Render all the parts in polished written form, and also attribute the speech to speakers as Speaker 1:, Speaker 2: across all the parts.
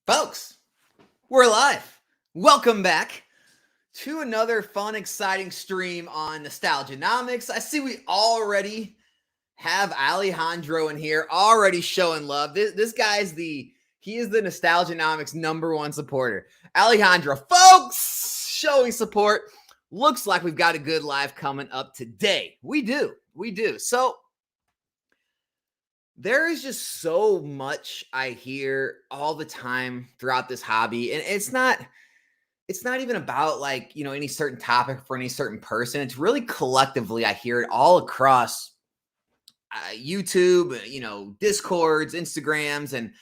Speaker 1: Folks, we're live. Welcome back to another fun, exciting stream on Nostalgianomics. I see we already have Alejandro in here, already showing love. This guy's he is the Nostalgianomics #1 supporter. Alejandro, folks, showing support. Looks like we've got a good live coming up today. We do. So there is just so much I hear all the time throughout this hobby, and it's not even about like, any certain topic for any certain person. It's really collectively I hear it all across YouTube, Discords, Instagrams, and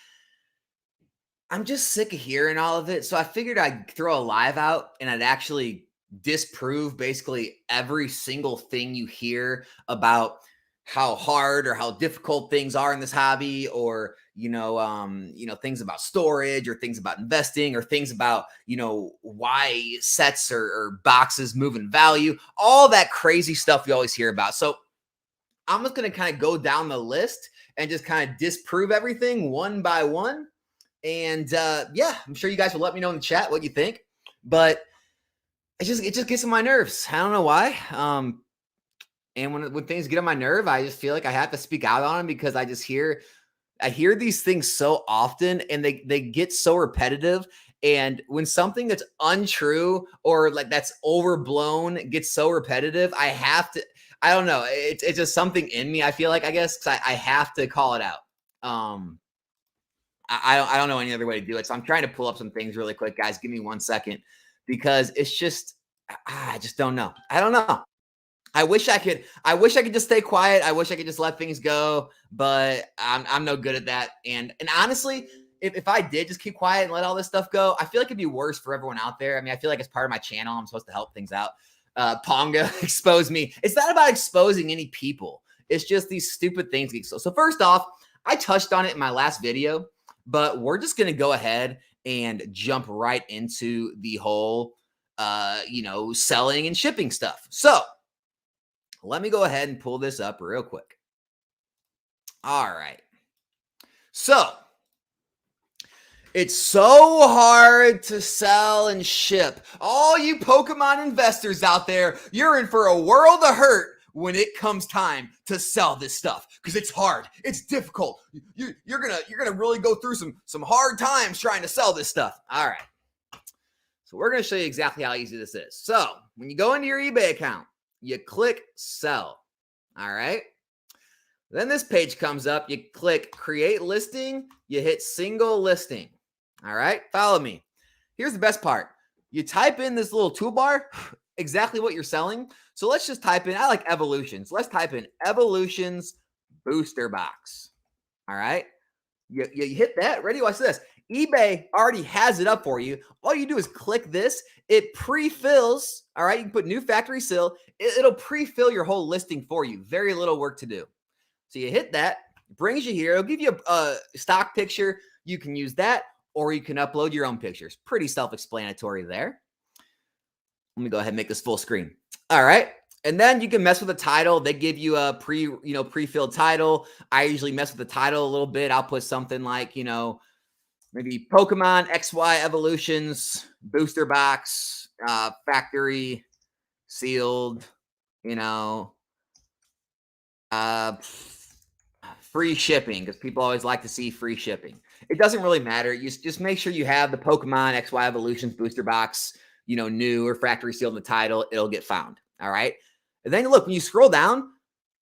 Speaker 1: I'm just sick of hearing all of it. So I figured I'd throw a live out and I'd actually disprove basically every single thing you hear about how hard or how difficult things are in this hobby, or things about storage, or things about investing, or things about why sets or boxes move in value, all that crazy stuff we always hear about. So I'm just going to kind of go down the list and just kind of disprove everything one by one. And I'm sure you guys will let me know in the chat what you think, but it just gets on my nerves. I don't know why. And when things get on my nerve, I just feel like I have to speak out on them, because I hear these things so often, and they get so repetitive. And when something that's untrue or like that's overblown gets so repetitive, I don't know. It's just something in me, I feel like, I guess, because I have to call it out. I don't know any other way to do it. So I'm trying to pull up some things really quick, guys. Give me 1 second, because it's just, I just don't know. I don't know. I wish I could just stay quiet. I wish I could just let things go, but I'm no good at that. And honestly, if I did just keep quiet and let all this stuff go, I feel like it'd be worse for everyone out there. I mean, I feel like as part of my channel, I'm supposed to help things out. Ponga expose me. It's not about exposing any people. It's just these stupid things. So first off, I touched on it in my last video, but we're just going to go ahead and jump right into the whole, selling and shipping stuff. So let me go ahead and pull this up real quick. All right. So it's so hard to sell and ship. All you Pokemon investors out there, you're in for a world of hurt when it comes time to sell this stuff, because it's hard. It's difficult. You're gonna really go through some hard times trying to sell this stuff. All right. So we're gonna show you exactly how easy this is. So when you go into your eBay account, you click sell. All right. Then this page comes up. You click create listing. You hit single listing. All right. Follow me. Here's the best part. You type in this little toolbar, exactly what you're selling. So let's just type in, I like evolutions. Let's type in evolutions booster box. All right. You hit that. Ready? Watch this. eBay already has it up for you. All you do is click this. It pre-fills. All right. You can put new factory seal. It'll pre-fill your whole listing for you. Very little work to do. So you hit that. It brings you here. It'll give you a stock picture. You can use that, or you can upload your own pictures. Pretty self-explanatory there. Let me go ahead and make this full screen. All right. And then you can mess with the title. They give you a pre-filled title. I usually mess with the title a little bit. I'll put something like, maybe Pokemon XY Evolutions booster box, factory sealed, free shipping, because people always like to see free shipping. It doesn't really matter. You just make sure you have the Pokemon XY Evolutions booster box, new or factory sealed in the title. It'll get found. All right. And then look, when you scroll down,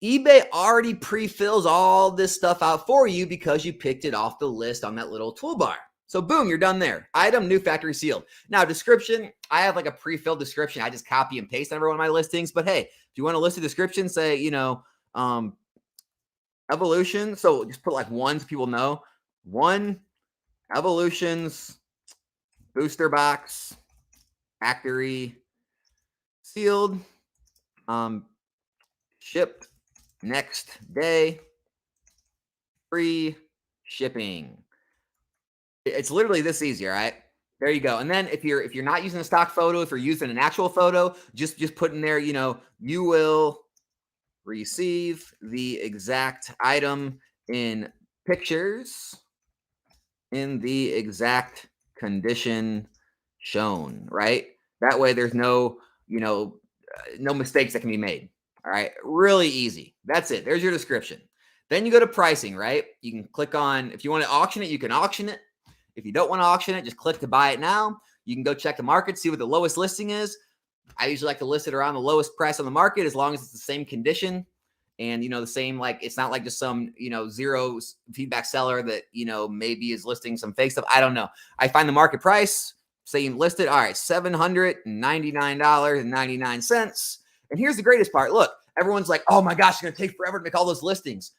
Speaker 1: eBay already pre-fills all this stuff out for you because you picked it off the list on that little toolbar. So boom, you're done there. Item, new factory sealed. Now description, I have like a pre-filled description. I just copy and paste on every one of my listings. But hey, if you want to list a description, say, evolution. So just put like one so people know. One evolutions booster box, factory sealed, shipped next day, free shipping. It's literally this easy, all right? There you go. And then if you're not using a stock photo, if you're using an actual photo, just put in there, you will receive the exact item in pictures in the exact condition shown, right? That way there's no, no mistakes that can be made. All right. Really easy. That's it. There's your description. Then you go to pricing, right? You can click on, if you want to auction it, you can auction it. If you don't want to auction it, just click to buy it now. You can go check the market, see what the lowest listing is. I usually like to list it around the lowest price on the market as long as it's the same condition. And, the same, like, it's not like just some, zero feedback seller that, maybe is listing some fake stuff. I don't know. I find the market price, say list it. All right, $799.99. And here's the greatest part. Look, everyone's like, oh my gosh, it's going to take forever to make all those listings.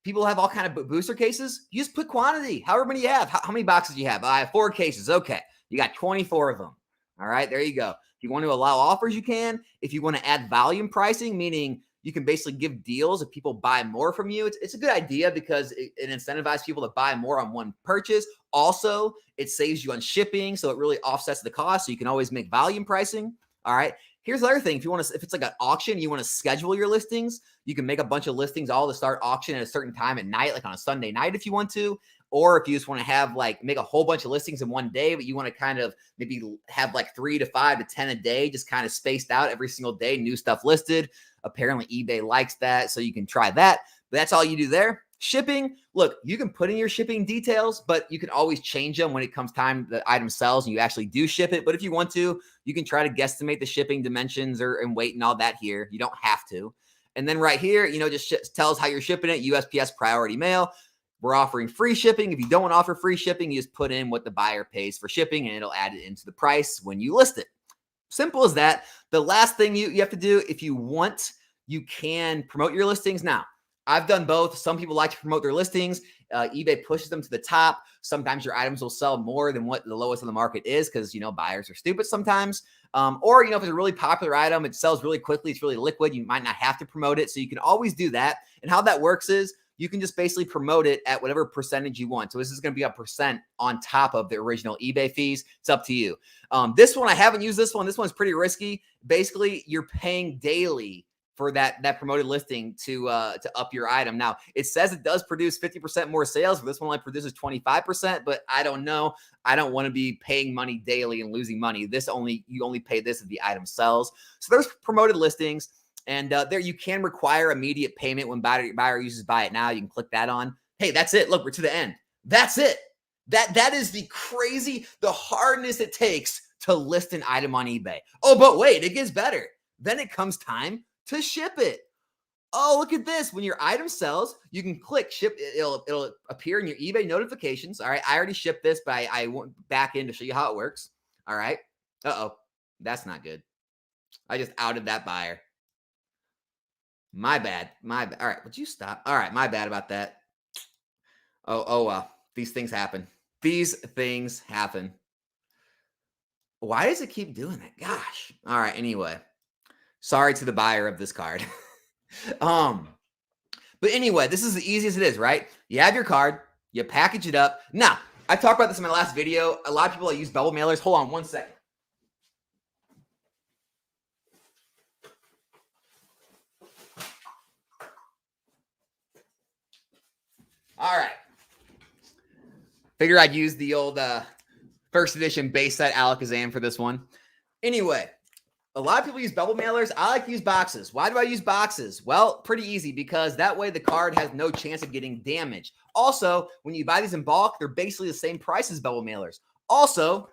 Speaker 1: People have all kind of booster cases. You just put quantity, however many you have. How many boxes do you have? I have 4 cases. Okay. You got 24 of them. All right, there you go. If you want to allow offers, you can. If you want to add volume pricing, meaning you can basically give deals if people buy more from you. It's a good idea because it incentivizes people to buy more on one purchase. Also, it saves you on shipping, so it really offsets the cost. So you can always make volume pricing. All right. Here's the other thing. If it's like an auction, you want to schedule your listings, you can make a bunch of listings all to start auction at a certain time at night, like on a Sunday night if you want to. Or if you just want to have make a whole bunch of listings in one day, but you want to kind of maybe have 3 to 5 to 10 a day, just kind of spaced out every single day, new stuff listed. Apparently eBay likes that, so you can try that. But that's all you do there. Shipping, look, you can put in your shipping details, but you can always change them when it comes time the item sells and you actually do ship it. But if you want to, you can try to guesstimate the shipping dimensions and weight and all that here. You don't have to. And then right here, just tells how you're shipping it, USPS priority mail. We're offering free shipping. If you don't want to offer free shipping, you just put in what the buyer pays for shipping and it'll add it into the price when you list it. Simple as that. The last thing you have to do, if you want, you can promote your listings. Now, I've done both. Some people like to promote their listings. eBay pushes them to the top. Sometimes your items will sell more than what the lowest on the market is because, buyers are stupid sometimes. Or, if it's a really popular item, it sells really quickly, it's really liquid, you might not have to promote it. So you can always do that. And how that works is you can just basically promote it at whatever percentage you want. So this is going to be a percent on top of the original eBay fees. It's up to you. This one, I haven't used this one. This one's pretty risky. Basically, you're paying daily for that promoted listing to up your item. Now, it says it does produce 50% more sales, but this one only produces 25%, but I don't know. I don't want to be paying money daily and losing money. You only pay this if the item sells. So there's promoted listings. And there you can require immediate payment when buyer uses buy it now. You can click that on. Hey, that's it. Look, we're to the end. That's it. That is the hardness it takes to list an item on eBay. Oh, but wait, it gets better. Then it comes time to ship it. Oh, look at this. When your item sells, you can click ship. It'll appear in your eBay notifications. All right. I already shipped this, but I went back in to show you how it works. All right. Uh-oh. That's not good. I just outed that buyer. My bad. All right. Would you stop? All right. My bad about that. Oh, well. These things happen. Why does it keep doing that? Gosh. All right. Anyway, sorry to the buyer of this card. But anyway, this is the easiest it is, right? You have your card, you package it up. Now, I talked about this in my last video. A lot of people use bubble mailers. Hold on 1 second. All right. Figure I'd use the old first edition base set Alakazam for this one. Anyway, a lot of people use bubble mailers. I like to use boxes. Why do I use boxes? Well, pretty easy, because that way the card has no chance of getting damaged. Also, when you buy these in bulk, they're basically the same price as bubble mailers. Also,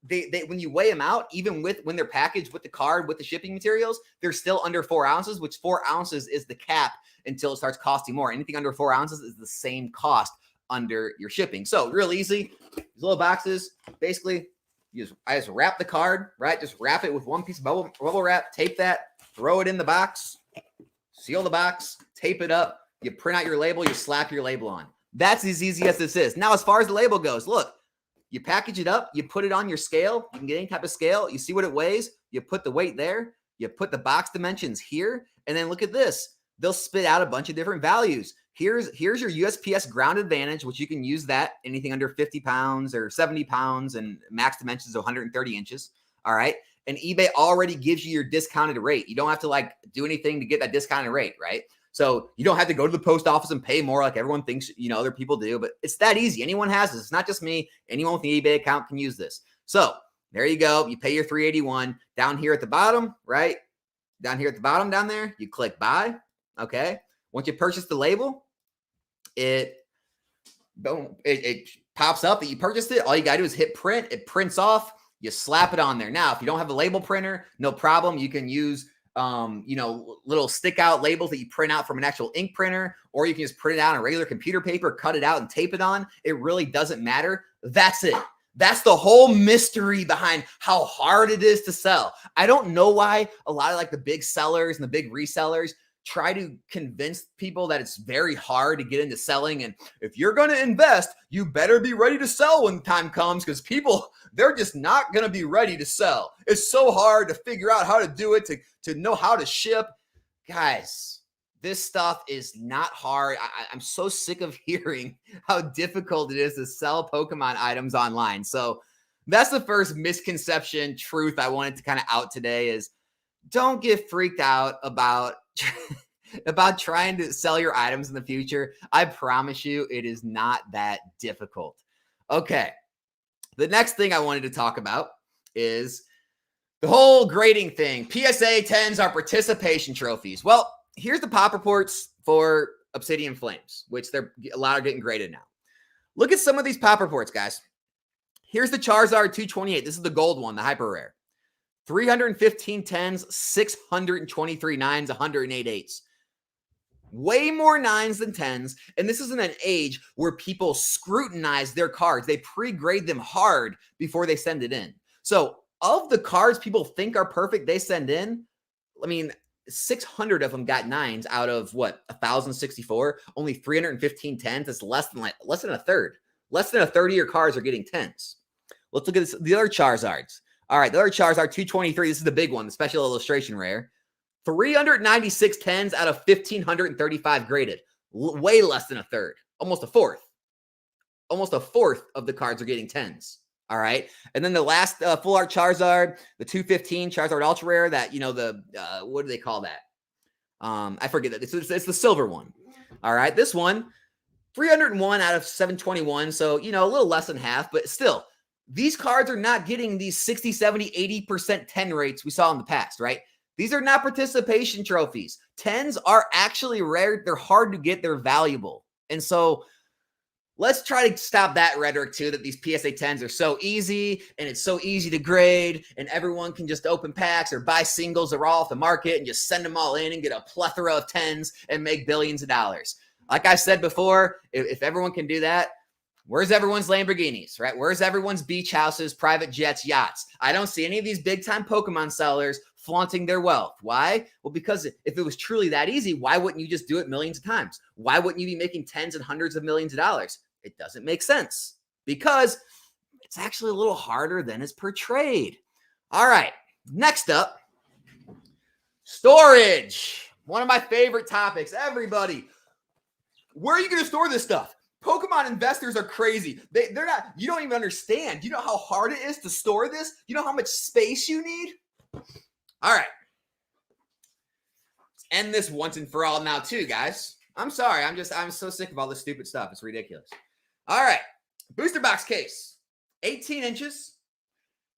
Speaker 1: they when you weigh them out, even when they're packaged with the card, with the shipping materials, they're still under 4 ounces, which 4 ounces is the cap until it starts costing more. Anything under 4 ounces is the same cost under your shipping. So real easy. These little boxes, basically, I just wrap the card, right? Just wrap it with one piece of bubble wrap, tape that, throw it in the box, seal the box, tape it up. You print out your label, you slap your label on. That's as easy as this is. Now, as far as the label goes, look, you package it up, you put it on your scale. You can get any type of scale. You see what it weighs. You put the weight there. You put the box dimensions here. And then look at this. They'll spit out a bunch of different values. Here's your USPS ground advantage, which you can use that anything under 50 pounds or 70 pounds, and max dimensions of 130 inches. All right. And eBay already gives you your discounted rate. You don't have to do anything to get that discounted rate, right? So you don't have to go to the post office and pay more like everyone thinks, other people do, but it's that easy. Anyone has this. It's not just me. Anyone with an eBay account can use this. So there you go. You pay your $381 down here at the bottom, right? Down here at the bottom down there, you click buy. Okay. Once you purchase the label, it pops up that you purchased it. All you got to do is hit print. It prints off. You slap it on there. Now, if you don't have a label printer, no problem. You can use, little stick out labels that you print out from an actual ink printer, or you can just print it out on regular computer paper, cut it out and tape it on. It really doesn't matter. That's it. That's the whole mystery behind how hard it is to sell. I don't know why a lot of like the big sellers and the big resellers try to convince people that it's very hard to get into selling. And if you're going to invest, you better be ready to sell when time comes, because people, they're just not going to be ready to sell. It's so hard to figure out how to do it, to know how to ship. Guys, this stuff is not hard. I'm so sick of hearing how difficult it is to sell Pokemon items online. So that's the first misconception truth I wanted to kind of out today is don't get freaked out about trying to sell your items in the future. I promise you it is not that difficult. Okay. The next thing I wanted to talk about is the whole grading thing. PSA 10s are participation trophies. Well, here's the pop reports for Obsidian Flames, which a lot are getting graded now. Look at some of these pop reports, guys. Here's the Charizard 228. This is the gold one, the hyper rare. 315 10s, 623 9s, 108 8s. Way more 9s than 10s. And this isn't an age where people scrutinize their cards. They pre-grade them hard before they send it in. So of the cards people think are perfect, they send in, 600 of them got 9s out of 1,064. Only 315 10s. That's less than a third. Less than a third of your cards are getting 10s. Let's look at the other Charizards. All right, the other Charizard 223. This is the big one, the special illustration rare. 396 10s out of 1,535 graded. Way less than a third. Almost a fourth. Almost a fourth of the cards are getting 10s. All right. And then the last full art Charizard, the 215 Charizard Ultra Rare, that, what do they call that? I forget that. It's the silver one. All right. This one, 301 out of 721. So, a little less than half, but still, these cards are not getting these 60, 70, 80% 10 rates we saw in the past, right? These are not participation trophies. 10s are actually rare. They're hard to get. They're valuable. And so let's try to stop that rhetoric too, that these PSA 10s are so easy and it's so easy to grade and everyone can just open packs or buy singles that are all off the market and just send them all in and get a plethora of 10s and make billions of dollars. Like I said before, if everyone can do that, where's everyone's Lamborghinis, right? Where's everyone's beach houses, private jets, yachts? I don't see any of these big-time Pokemon sellers flaunting their wealth. Why? Well, because if it was truly that easy, why wouldn't you just do it millions of times? Why wouldn't you be making tens and hundreds of millions of dollars? It doesn't make sense because it's actually a little harder than it's portrayed. All right, next up, storage. One of my favorite topics. Everybody, where are you going to store this stuff? Pokemon investors are crazy. They're not, you don't even understand. You know how hard it is to store this? You know how much space you need? All right. Let's end this once and for all now too, guys. I'm sorry. I'm so sick of all this stupid stuff. It's ridiculous. All right. Booster box case. 18 inches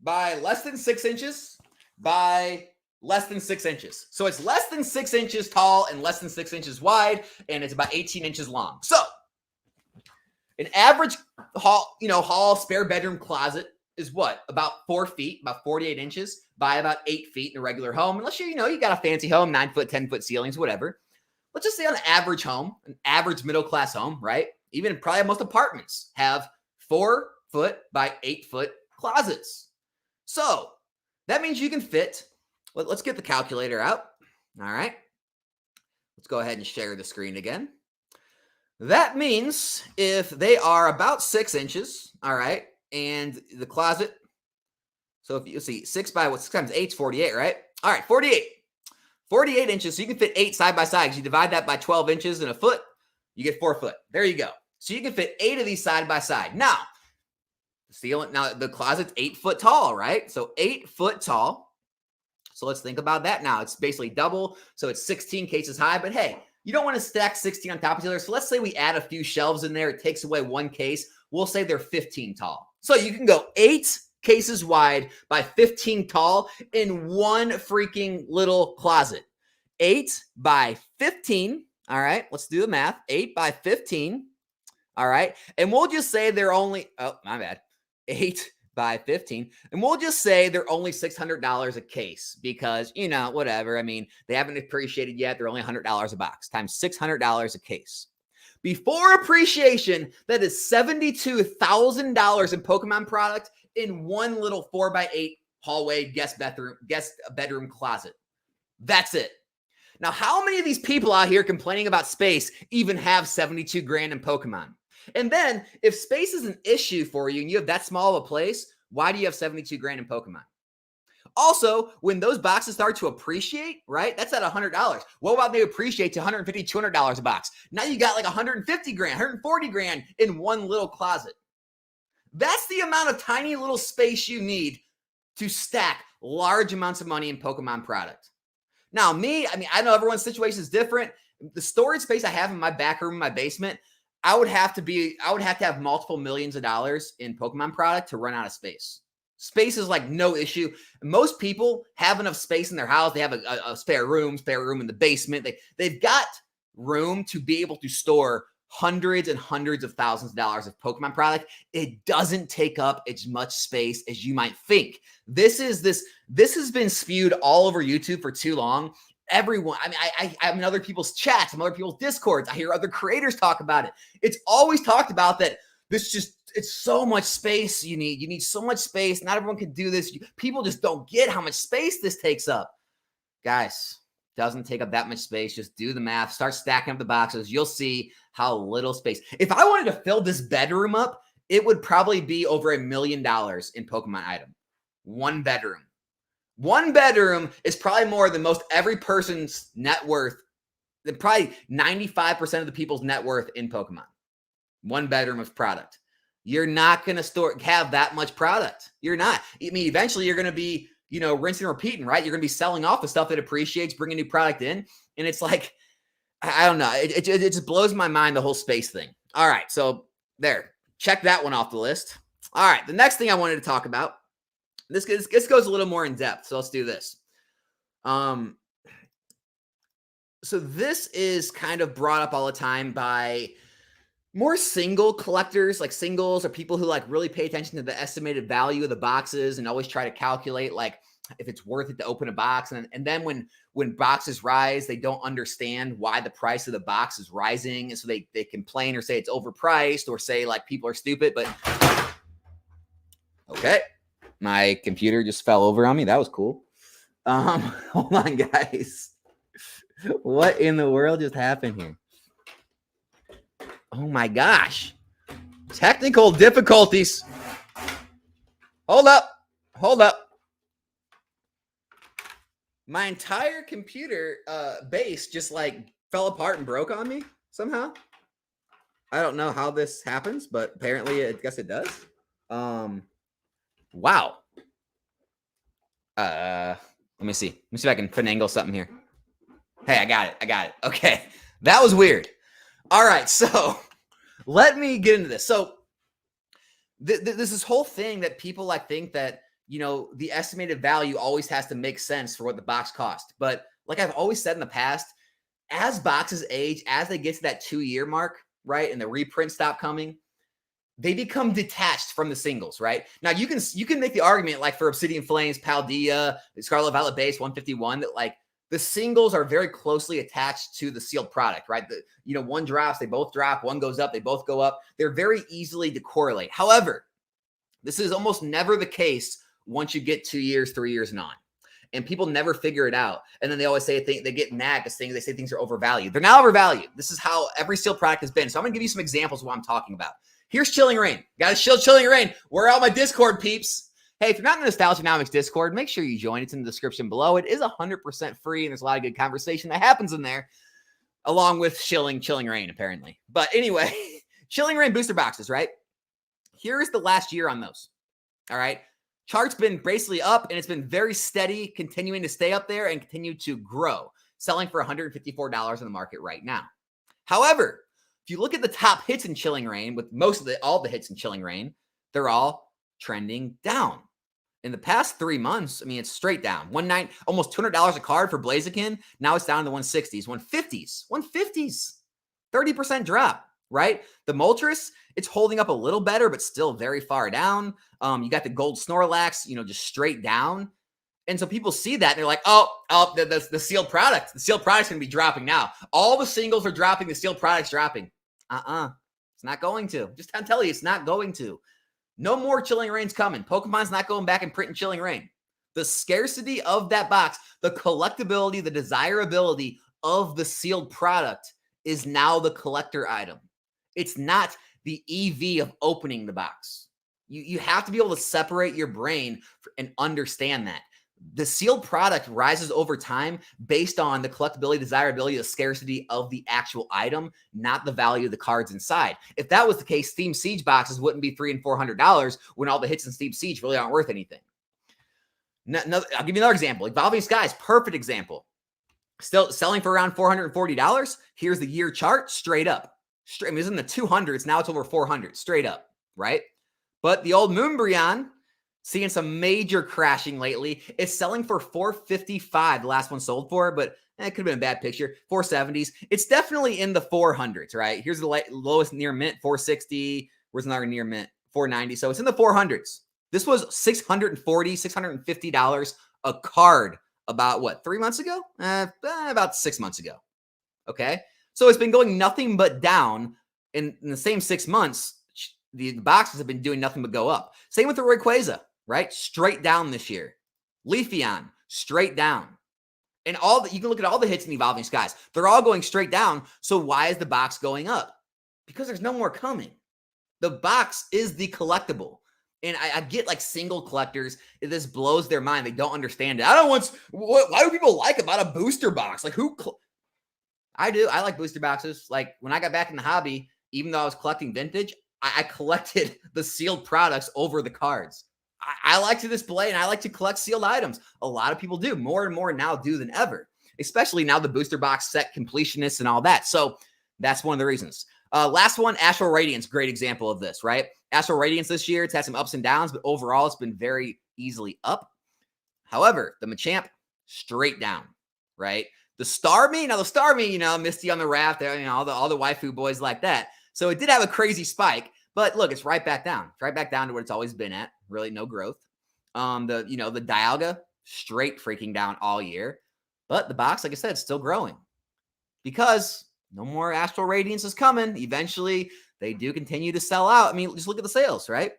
Speaker 1: by less than 6 inches by less than 6 inches. So it's less than 6 inches tall and less than 6 inches wide, and it's about 18 inches long. So an average hall spare bedroom closet is what? About 4 feet, about 48 inches by about 8 feet in a regular home. Unless you got a fancy home, 9 foot, 10 foot ceilings, whatever. Let's just say on an average home, an average middle class home, right? Even probably most apartments have 4 foot by 8 foot closets. So that means you can fit, let's get the calculator out. All right. Let's go ahead and share the screen again. That means if they are about 6 inches, all right, and the closet, so if you see 6 times 8 is 48, right? All right, 48 inches. So you can fit 8 side by side. You divide that by 12 inches in a foot, you get 4 foot. There you go. So you can fit 8 of these side by side. Now, the closet's 8 foot tall, right? So 8 foot tall. So let's think about that now. It's basically double. So it's 16 cases high. But hey, You don't want to stack 16 on top of each other. So let's say we add a few shelves in there. It takes away one case. We'll say they're 15 tall. So you can go 8 cases wide by 15 tall in one freaking little closet. 8 by 15. All right, let's do the math. 8 by 15. All right. And we'll just say they're only, oh, my bad. 8 by 15. And we'll just say they're only $600 a case because, you know, whatever. I mean, they haven't appreciated yet. They're only $100 a box times $600 a case. Before appreciation, that is $72,000 in Pokemon product in one little 4x8 hallway guest bedroom closet. That's it. Now, how many of these people out here complaining about space even have 72 grand in Pokemon? And then if space is an issue for you and you have that small of a place, why do you have 72 grand in Pokemon? Also, when those boxes start to appreciate, right? That's at $100. What about they appreciate to $150, $200 a box? Now you got like 150 grand, 140 grand in one little closet. That's the amount of tiny little space you need to stack large amounts of money in Pokemon product. Now, I know everyone's situation is different. The storage space I have in my back room, in my basement, I would have to have multiple millions of dollars in Pokemon product to run out of space. Space is like no issue. Most people have enough space in their house. They have a spare room in the basement. They've got room to be able to store hundreds and hundreds of thousands of dollars of Pokemon product. It doesn't take up as much space as you might think. This has been spewed all over YouTube for too long. Everyone, I'm in other people's chats, I'm in other people's discords. I hear other creators talk about it. It's always talked about that it's so much space you need. You need so much space. Not everyone can do this. People just don't get how much space this takes up. Guys, doesn't take up that much space. Just do the math. Start stacking up the boxes. You'll see how little space. If I wanted to fill this bedroom up, it would probably be over $1 million in Pokemon item. One bedroom. One bedroom is probably more than most every person's net worth, than probably 95% of the people's net worth in Pokemon. One bedroom of product. You're not going to have that much product. You're not. I mean, eventually you're going to be, rinsing and repeating, right? You're going to be selling off the stuff that appreciates, bringing new product in. And it's like, I don't know. It just blows my mind, the whole space thing. All right. So there, check that one off the list. All right. The next thing I wanted to talk about, this goes a little more in depth. So let's do this. So this is kind of brought up all the time by more single collectors, like singles, or people who like really pay attention to the estimated value of the boxes and always try to calculate like if it's worth it to open a box. And then when boxes rise, they don't understand why the price of the box is rising. And so they complain or say it's overpriced or say like people are stupid. But okay, my computer just fell over on me. That was cool. Hold on, guys. What in the world just happened here? Oh my gosh. Technical difficulties. Hold up. My entire computer base just like fell apart and broke on me somehow. I don't know how this happens, but apparently I guess it does. Wow. Let me see. Let me see if I can finagle something here. Hey, I got it. Okay. That was weird. All right. So let me get into this. So there's this whole thing that people like think that, the estimated value always has to make sense for what the box cost. But like I've always said in the past, as boxes age, as they get to that 2-year mark, right, and the reprints stop coming, they become detached from the singles, right? Now you can make the argument like for Obsidian Flames, Paldea, Scarlet Violet Base 151 that like the singles are very closely attached to the sealed product, right? One drops, they both drop, one goes up, they both go up. They're very easily to correlate. However, this is almost never the case once you get 2 years, 3 years and on. And people never figure it out. And then they always say they get nagged as things. They say things are overvalued. They're not overvalued. This is how every sealed product has been. So I'm going to give you some examples of what I'm talking about. Here's Chilling Reign. Got to Chilling Reign. Where are all my Discord peeps? Hey, if you're not in the Nostalgianomics Discord, make sure you join. It's in the description below. It is 100% free, and there's a lot of good conversation that happens in there, along with Chilling Reign, apparently. But anyway, Chilling Reign booster boxes, right? Here's the last year on those. All right. Chart's been basically up, and it's been very steady, continuing to stay up there and continue to grow. selling for $154 in the market right now. However, if you look at the top hits in Chilling Reign, with all the hits in Chilling Reign, they're all trending down. In the past 3 months, I mean, it's straight down. Almost $200 a card for Blaziken. Now it's down in the 160s, 150s. 30% drop, right? The Moltres, it's holding up a little better, but still very far down. You got the Gold Snorlax, just straight down. And so people see that and they're like, the sealed product. The sealed product's going to be dropping now. All the singles are dropping. The sealed product's dropping. It's not going to. Just I'm telling you, it's not going to. No more Chilling Reign's coming. Pokemon's not going back and printing Chilling Reign. The scarcity of that box, the collectability, the desirability of the sealed product is now the collector item. It's not the EV of opening the box. You have to be able to separate your brain and understand that. The sealed product rises over time based on the collectability, desirability, the scarcity of the actual item, not the value of the cards inside. If that was the case, Steam Siege boxes wouldn't be $300 and $400 when all the hits in Steam Siege really aren't worth anything. I'll give you another example. Evolving Skies, perfect example. Still selling for around $440. Here's the year chart, straight up. I mean, it's in the 200s. Now it's over 400, straight up, right? But the old Moonbryon, seeing some major crashing lately. It's selling for $455. The last one sold for, but it could have been a bad picture. 470s. It's definitely in the 400s, right? Here's the lowest near mint, 460. Where's another near mint? 490. So it's in the 400s. This was $640, $650 a card about 3 months ago? About 6 months ago. Okay. So it's been going nothing but down in the same 6 months. The boxes have been doing nothing but go up. Same with the Rayquaza, right? Straight down this year. Leafeon, straight down. And you can look at all the hits in Evolving Skies. They're all going straight down. So why is the box going up? Because there's no more coming. The box is the collectible. And I get single collectors, this blows their mind. They don't understand it. Why do people like about a booster box? I do. I like booster boxes. When I got back in the hobby, even though I was collecting vintage, I collected the sealed products over the cards. I like to display and I like to collect sealed items. A lot of people do. More and more now do than ever, especially now the booster box set completionists and all that. So that's one of the reasons. Last one, Astral Radiance, great example of this, right? Astral Radiance this year, it's had some ups and downs, but overall it's been very easily up. However, the Machamp, straight down, right? The Starmie, Misty on the raft, all the waifu boys like that. So it did have a crazy spike, but look, it's right back down. It's right back down to what it's always been at. Really no growth. The Dialga, straight freaking down all year. But the box, like I said, is still growing. Because no more Astral Radiance is coming. Eventually, they do continue to sell out. I mean, just look at the sales, right?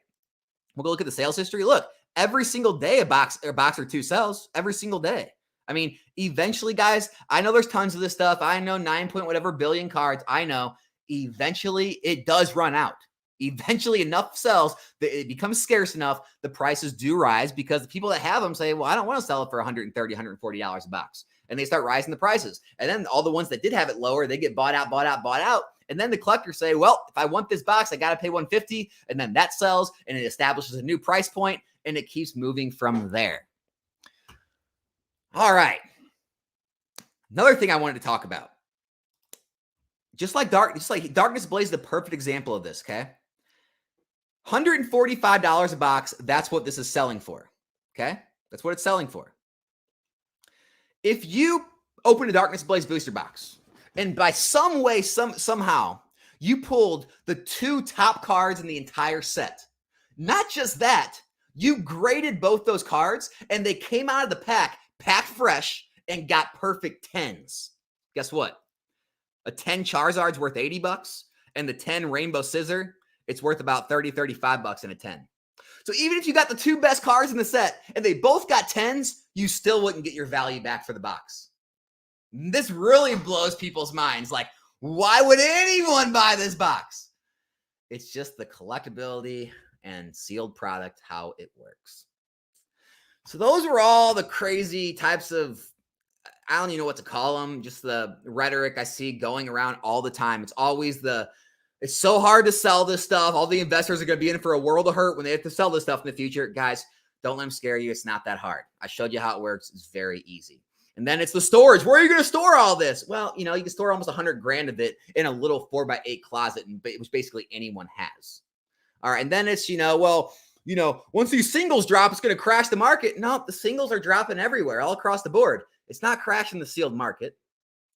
Speaker 1: We'll go look at the sales history. Look, every single day a box or two sells. Every single day. I mean, eventually, guys, I know there's tons of this stuff. I know 9 point whatever billion cards. I know. Eventually, it does run out. Eventually, enough sells that it becomes scarce enough. The prices do rise because the people that have them say, well, I don't want to sell it for $130, $140 a box. And they start rising the prices. And then all the ones that did have it lower, they get bought out. And then the collectors say, well, if I want this box, I got to pay $150. And then that sells and it establishes a new price point and it keeps moving from there. All right. Another thing I wanted to talk about. Just like Darkness Blaze is the perfect example of this, okay? $145 a box, that's what this is selling for, okay? That's what it's selling for. If you open a Darkness Blaze booster box, and by some way, somehow, you pulled the 2 top cards in the entire set, not just that, you graded both those cards, and they came out of the packed fresh, and got perfect 10s. Guess what? A 10 Charizard's worth $80, and the 10 Rainbow Scissor, it's worth about $30, $35 in a 10. So even if you got the 2 best cards in the set, and they both got 10s, you still wouldn't get your value back for the box. This really blows people's minds. Why would anyone buy this box? It's just the collectability and sealed product, how it works. So those were all the crazy types of, I don't even know what to call them, just the rhetoric I see going around all the time. It's always it's so hard to sell this stuff. All the investors are going to be in for a world of hurt when they have to sell this stuff in the future. Guys, don't let them scare you. It's not that hard. I showed you how it works. It's very easy. And then it's the storage. Where are you going to store all this? Well, you can store almost 100 grand of it in a little 4x8 closet, which basically anyone has. All right. And then it's, once these singles drop, it's going to crash the market. No, the singles are dropping everywhere, all across the board. It's not crashing the sealed market,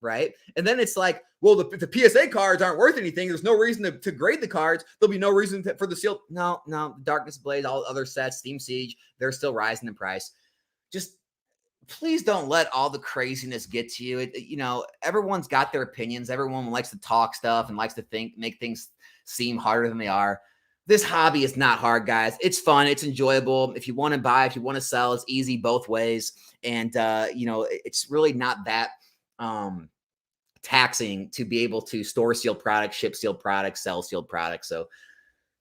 Speaker 1: right? And then it's like, well, the PSA cards aren't worth anything. There's no reason to grade the cards. There'll be no reason for the sealed. No, Darkness Blaze, all other sets, Steam Siege, they're still rising in price. Just please don't let all the craziness get to you. Everyone's got their opinions. Everyone likes to talk stuff and likes to make things seem harder than they are. This hobby is not hard, guys. It's fun. It's enjoyable. If you want to buy, if you want to sell, it's easy both ways. And, it's really not that taxing to be able to store sealed products, ship sealed products, sell sealed products. So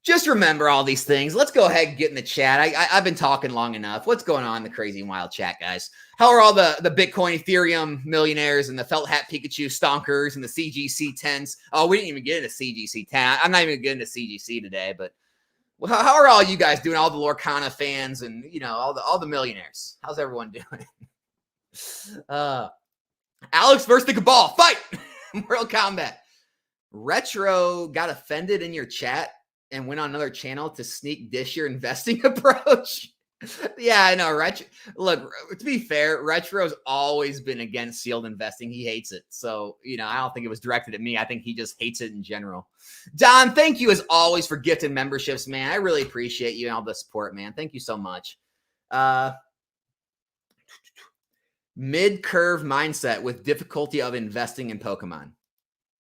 Speaker 1: just remember all these things. Let's go ahead and get in the chat. I've been talking long enough. What's going on in the crazy and wild chat, guys? How are all the Bitcoin, Ethereum millionaires and the felt hat Pikachu stonkers and the CGC 10s? Oh, we didn't even get into CGC 10. I'm not even getting into CGC today, but how are all you guys doing? All the Lorcana fans and, all the millionaires. How's everyone doing? Alex versus the Cabal. Fight! Mortal Kombat. Retro got offended in your chat and went on another channel to sneak dish your investing approach. Yeah, I know. Look, to be fair, Retro's always been against sealed investing. He hates it. So, I don't think it was directed at me. I think he just hates it in general. Don, thank you as always for gifting memberships, man. I really appreciate you and all the support, man. Thank you so much. Mid-curve mindset with difficulty of investing in Pokemon.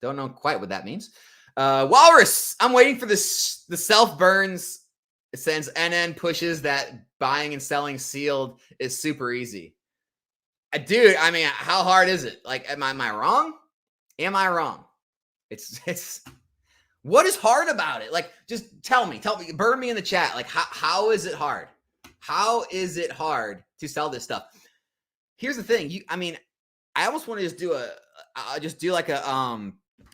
Speaker 1: Don't know quite what that means. Walrus, I'm waiting for the self-burns. It sends NN pushes that buying and selling sealed is super easy. Dude, I mean, how hard is it? Like, am I wrong? Am I wrong? It's what is hard about it? Like, just tell me, burn me in the chat. Like, how is it hard? How is it hard to sell this stuff? Here's the thing. I almost want to just do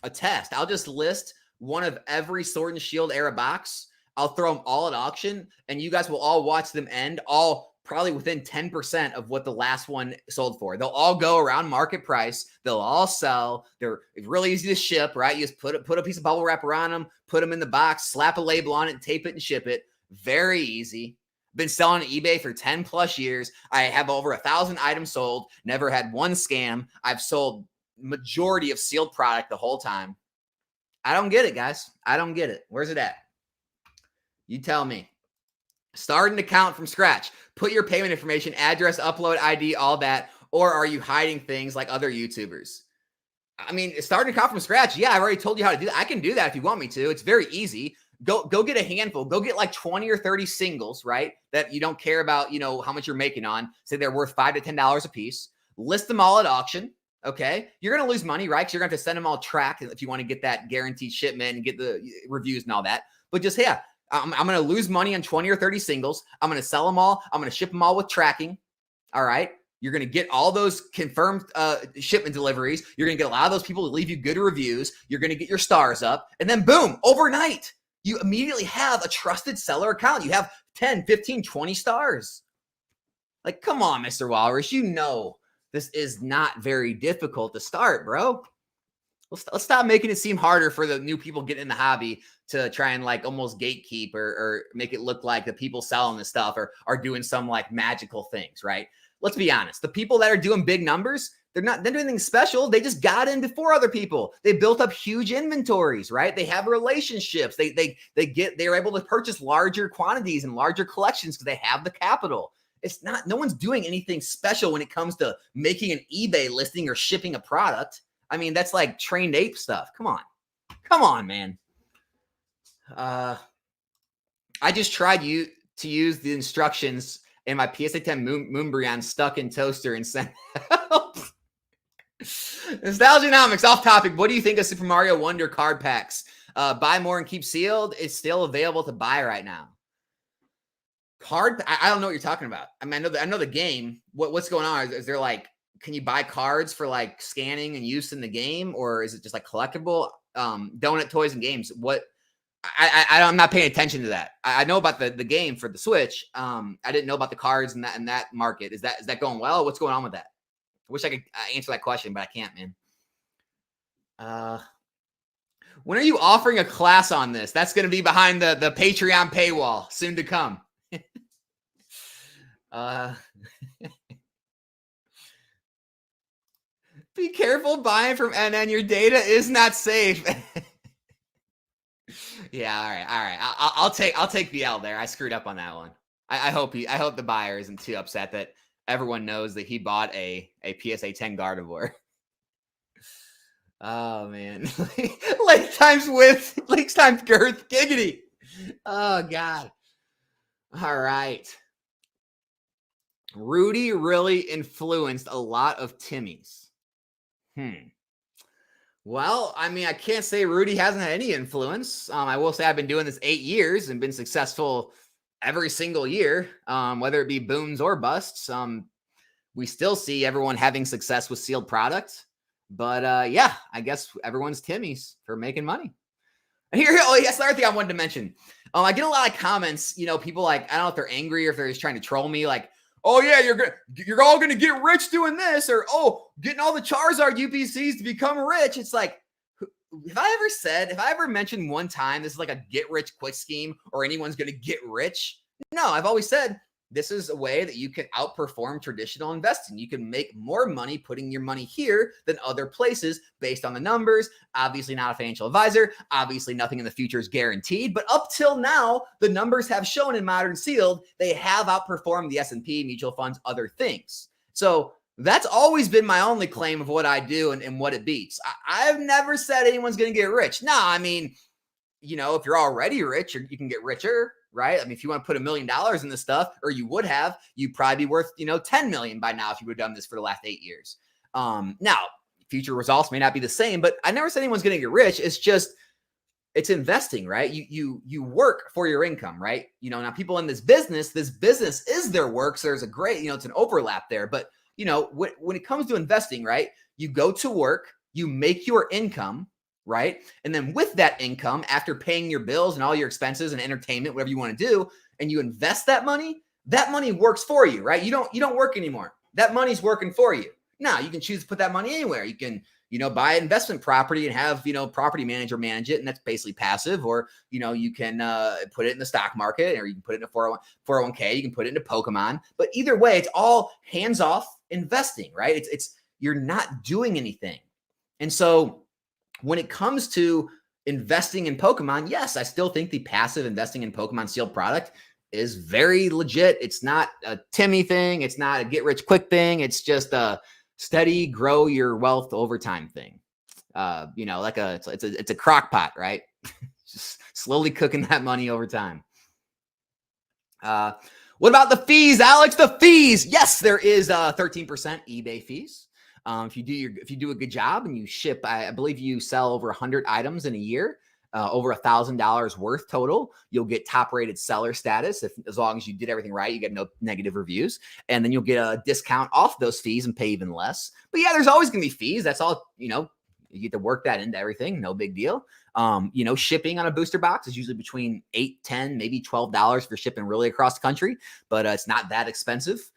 Speaker 1: a test. I'll just list one of every Sword and Shield era box. I'll throw them all at auction, and you guys will all watch them end, all probably within 10% of what the last one sold for. They'll all go around market price. They'll all sell. They're really easy to ship, right? You just put a piece of bubble wrap around them, put them in the box, slap a label on it, tape it, and ship it. Very easy. Been selling on eBay for 10 plus years. I have over 1,000 items sold. Never had one scam. I've sold majority of sealed product the whole time. I don't get it, guys. I don't get it. Where's it at? You tell me. Start an account from scratch. Put your payment information, address, upload ID, all that. Or are you hiding things like other YouTubers? I mean, start an account from scratch. Yeah, I've already told you how to do that. I can do that if you want me to. It's very easy. Go get a handful. Go get like 20 or 30 singles, right? That you don't care about, how much you're making on. Say they're worth $5 to $10 a piece. List them all at auction. Okay. You're going to lose money, right? Because you're going to have to send them all tracked if you want to get that guaranteed shipment and get the reviews and all that. But just, yeah, I'm going to lose money on 20 or 30 singles. I'm going to sell them all. I'm going to ship them all with tracking. All right. You're going to get all those confirmed shipment deliveries. You're going to get a lot of those people to leave you good reviews. You're going to get your stars up. And then boom, overnight, you immediately have a trusted seller account. You have 10, 15, 20 stars. Like, come on, Mr. Walrus. This is not very difficult to start, bro. Let's stop making it seem harder for the new people getting in the hobby to try and like almost gatekeep or make it look like the people selling this stuff are doing some like magical things, right? Let's be honest. The people that are doing big numbers, they're doing anything special. They just got in before other people. They built up huge inventories, right? They have relationships. They're able to purchase larger quantities and larger collections because they have the capital. No one's doing anything special when it comes to making an eBay listing or shipping a product. I mean, that's like trained ape stuff. Come on, man. I just tried to use the instructions in my PSA 10 Moonbryon stuck in toaster and sent help. Nostalgianomics, off topic. What do you think of Super Mario Wonder card packs? Buy more and keep sealed. It's still available to buy right now. I don't know what you're talking about. I mean, I know the game. What's going on? Is there like, can you buy cards for like scanning and use in the game, or is it just like collectible? Donut toys and games. What? I'm not paying attention to that. I know about the game for the Switch. I didn't know about the cards in that market. Is that going well? What's going on with that? wish I could answer that question, but I can't, man. When are you offering a class on this? That's going to be behind the Patreon paywall, soon to come. Be careful buying from NN. Your data is not safe. Yeah, all right. I'll take the L there. I screwed up on that one. I hope the buyer isn't too upset that everyone knows that he bought a PSA 10 Gardevoir. Oh man, length times width, length times girth, giggity. Oh god. All right. Rudy really influenced a lot of Timmys. Well, I mean, I can't say Rudy hasn't had any influence. I will say I've been doing this 8 years and been successful every single year, whether it be booms or busts. We still see everyone having success with sealed product. But yeah, I guess everyone's Timmy's for making money. And here, oh, yes, another thing I wanted to mention. I get a lot of comments, people like, I don't know if they're angry or if they're just trying to troll me, like, oh yeah, you're all gonna get rich doing this, or oh, getting all the Charizard UPCs to become rich. It's like, if I ever mentioned one time this is like a get rich quick scheme or anyone's gonna get rich? No, I've always said this is a way that you can outperform traditional investing. You can make more money putting your money here than other places based on the numbers. Obviously not a financial advisor. Obviously nothing in the future is guaranteed. But up till now, the numbers have shown in Modern Sealed, they have outperformed the S&P, mutual funds, other things. So that's always been my only claim of what I do and what it beats. I've never said anyone's going to get rich. No, I mean, if you're already rich, you can get richer. Right? I mean, if you want to put $1 million in this stuff, or you would have, you'd probably be worth, 10 million by now if you would have done this for the last 8 years. Now, future results may not be the same, but I never said anyone's going to get rich. It's just, it's investing, right? You work for your income, right? Now people in this business is their work. So there's a great, it's an overlap there. But, when it comes to investing, right? You go to work, you make your income, right? And then with that income, after paying your bills and all your expenses and entertainment, whatever you want to do, and you invest that money works for you, right? You don't work anymore. That money's working for you. Now you can choose to put that money anywhere. You can, buy investment property and have, property manager manage it. And that's basically passive. Or, you can put it in the stock market, or you can put it in a 401k. You can put it into Pokemon. But either way, it's all hands-off investing, right? It's you're not doing anything. And so when it comes to investing in Pokemon, yes, I still think the passive investing in Pokemon sealed product is very legit. It's not a Timmy thing. It's not a get rich quick thing. It's just a steady grow your wealth over time thing. Like it's a crock pot, right? Just slowly cooking that money over time. What about the fees, Alex? The fees. Yes, there is 13% eBay fees. If you do a good job and you ship, I believe you sell over 100 items in a year, over $1,000 worth total, you'll get top rated seller status. As long as you did everything right, you get no negative reviews, and then you'll get a discount off those fees and pay even less. But yeah, there's always going to be fees. That's all, you get to work that into everything. No big deal. Shipping on a booster box is usually between $8, $10, maybe $12 for shipping really across the country, but it's not that expensive.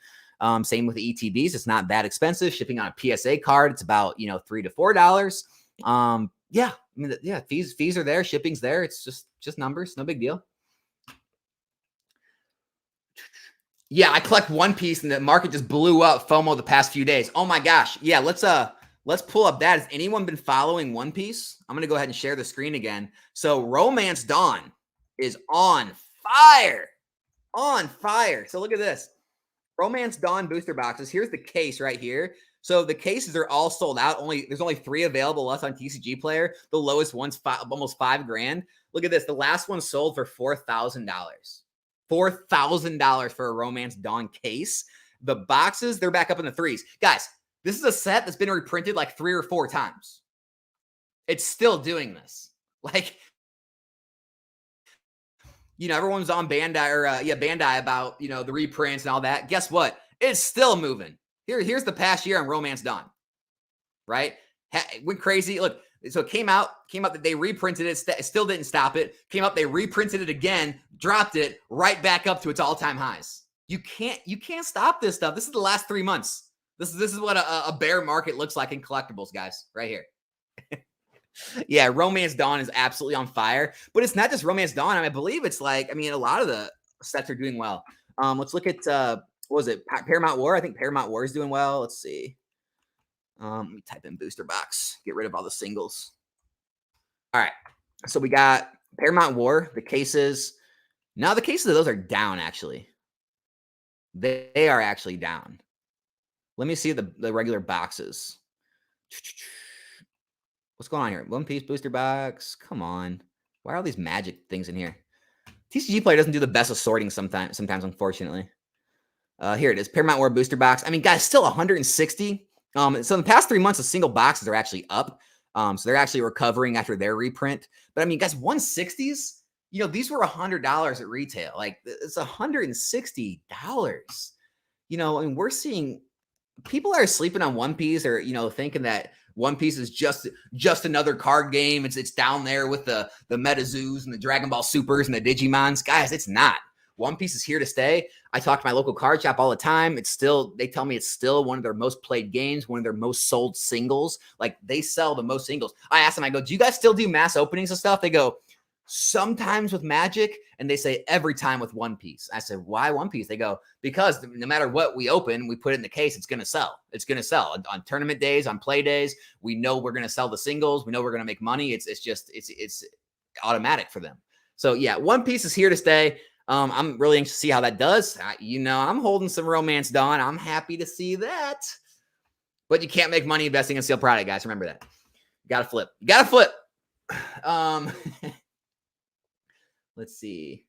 Speaker 1: Same with the ETBs. It's not that expensive. Shipping on a PSA card, it's about, $3 to $4. Fees are there. Shipping's there. It's just numbers. No big deal. Yeah, I collect One Piece and the market just blew up FOMO the past few days. Oh my gosh. Yeah, let's pull up that. Has anyone been following One Piece? I'm going to go ahead and share the screen again. So Romance Dawn is on fire. On fire. So look at this. Romance Dawn booster boxes. Here's the case right here. So the cases are all sold out. There's only 3 available left on TCG Player. The lowest one's almost $5,000. Look at this. The last one sold for $4,000. $4,000 for a Romance Dawn case. The boxes, they're back up in the threes. Guys, this is a set that's been reprinted like 3 or 4 times. It's still doing this. Like, everyone's on Bandai about, the reprints and all that. Guess what? It's still moving. Here's the past year on Romance Dawn, right? Went crazy. Look, so it came out that they reprinted it. Still didn't stop it. Came up, they reprinted it again, dropped it right back up to its all-time highs. You can't stop this stuff. This is the last 3 months. This is what a bear market looks like in collectibles, guys, right here. Yeah, Romance Dawn is absolutely on fire, but it's not just Romance Dawn. I believe it's like, I mean, a lot of the sets are doing well. Let's look at what was it? Paramount War. I think Paramount War is doing well. Let's see. Let me type in booster box. Get rid of all the singles. All right. So we got Paramount War. The cases. Now the cases of those are down. Actually, they are actually down. Let me see the regular boxes. What's going on here? One Piece booster box. Come on. Why are all these magic things in here? TCG Player doesn't do the best of sorting sometimes, unfortunately. Here it is. Paramount War booster box. I mean, guys, still 160. So in the past 3 months, the single boxes are actually up. So they're actually recovering after their reprint. But I mean, guys, 160s, these were $100 at retail. Like, it's $160. I mean, we're seeing people are sleeping on One Piece or, thinking that One Piece is just another card game. It's down there with the MetaZoos and the Dragon Ball Supers and the Digimons. Guys, it's not. One Piece is here to stay. I talk to my local card shop all the time. They tell me it's still one of their most played games, one of their most sold singles. Like, they sell the most singles. I ask them, I go, do you guys still do mass openings and stuff? They go, sometimes with Magic, and they say every time with One Piece. I said, why One Piece? They go, because no matter what we open, we put it in the case, it's going to sell. It's going to sell on tournament days, on play days. We know we're going to sell the singles. We know we're going to make money. It's automatic for them. So yeah, One Piece is here to stay. I'm really anxious to see how that does. I'm holding some Romance Dawn. I'm happy to see that. But you can't make money investing in sealed product, guys. Remember that. You got to flip. You got to flip. Let's see.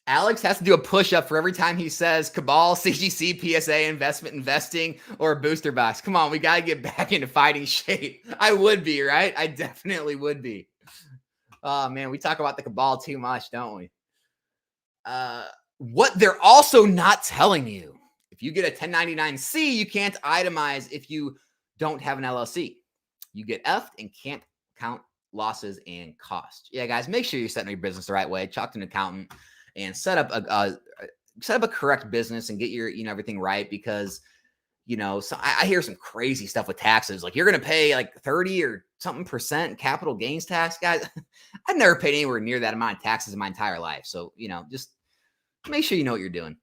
Speaker 1: Alex has to do a push-up for every time he says Cabal, CGC, PSA, investing, or a booster box. Come on, we got to get back into fighting shape. I would be, right? I definitely would be. Oh, man, we talk about the Cabal too much, don't we? What they're also not telling you, if you get a 1099-C, you can't itemize if you don't have an LLC. You get F'd and can't count losses and costs. Yeah, guys, make sure you're setting your business the right way. Talk to an accountant and set up a correct business and get your everything right, because so I hear some crazy stuff with taxes. Like, you're going to pay like 30 or something % capital gains tax, guys. I've never paid anywhere near that amount of taxes in my entire life. So, just make sure you know what you're doing.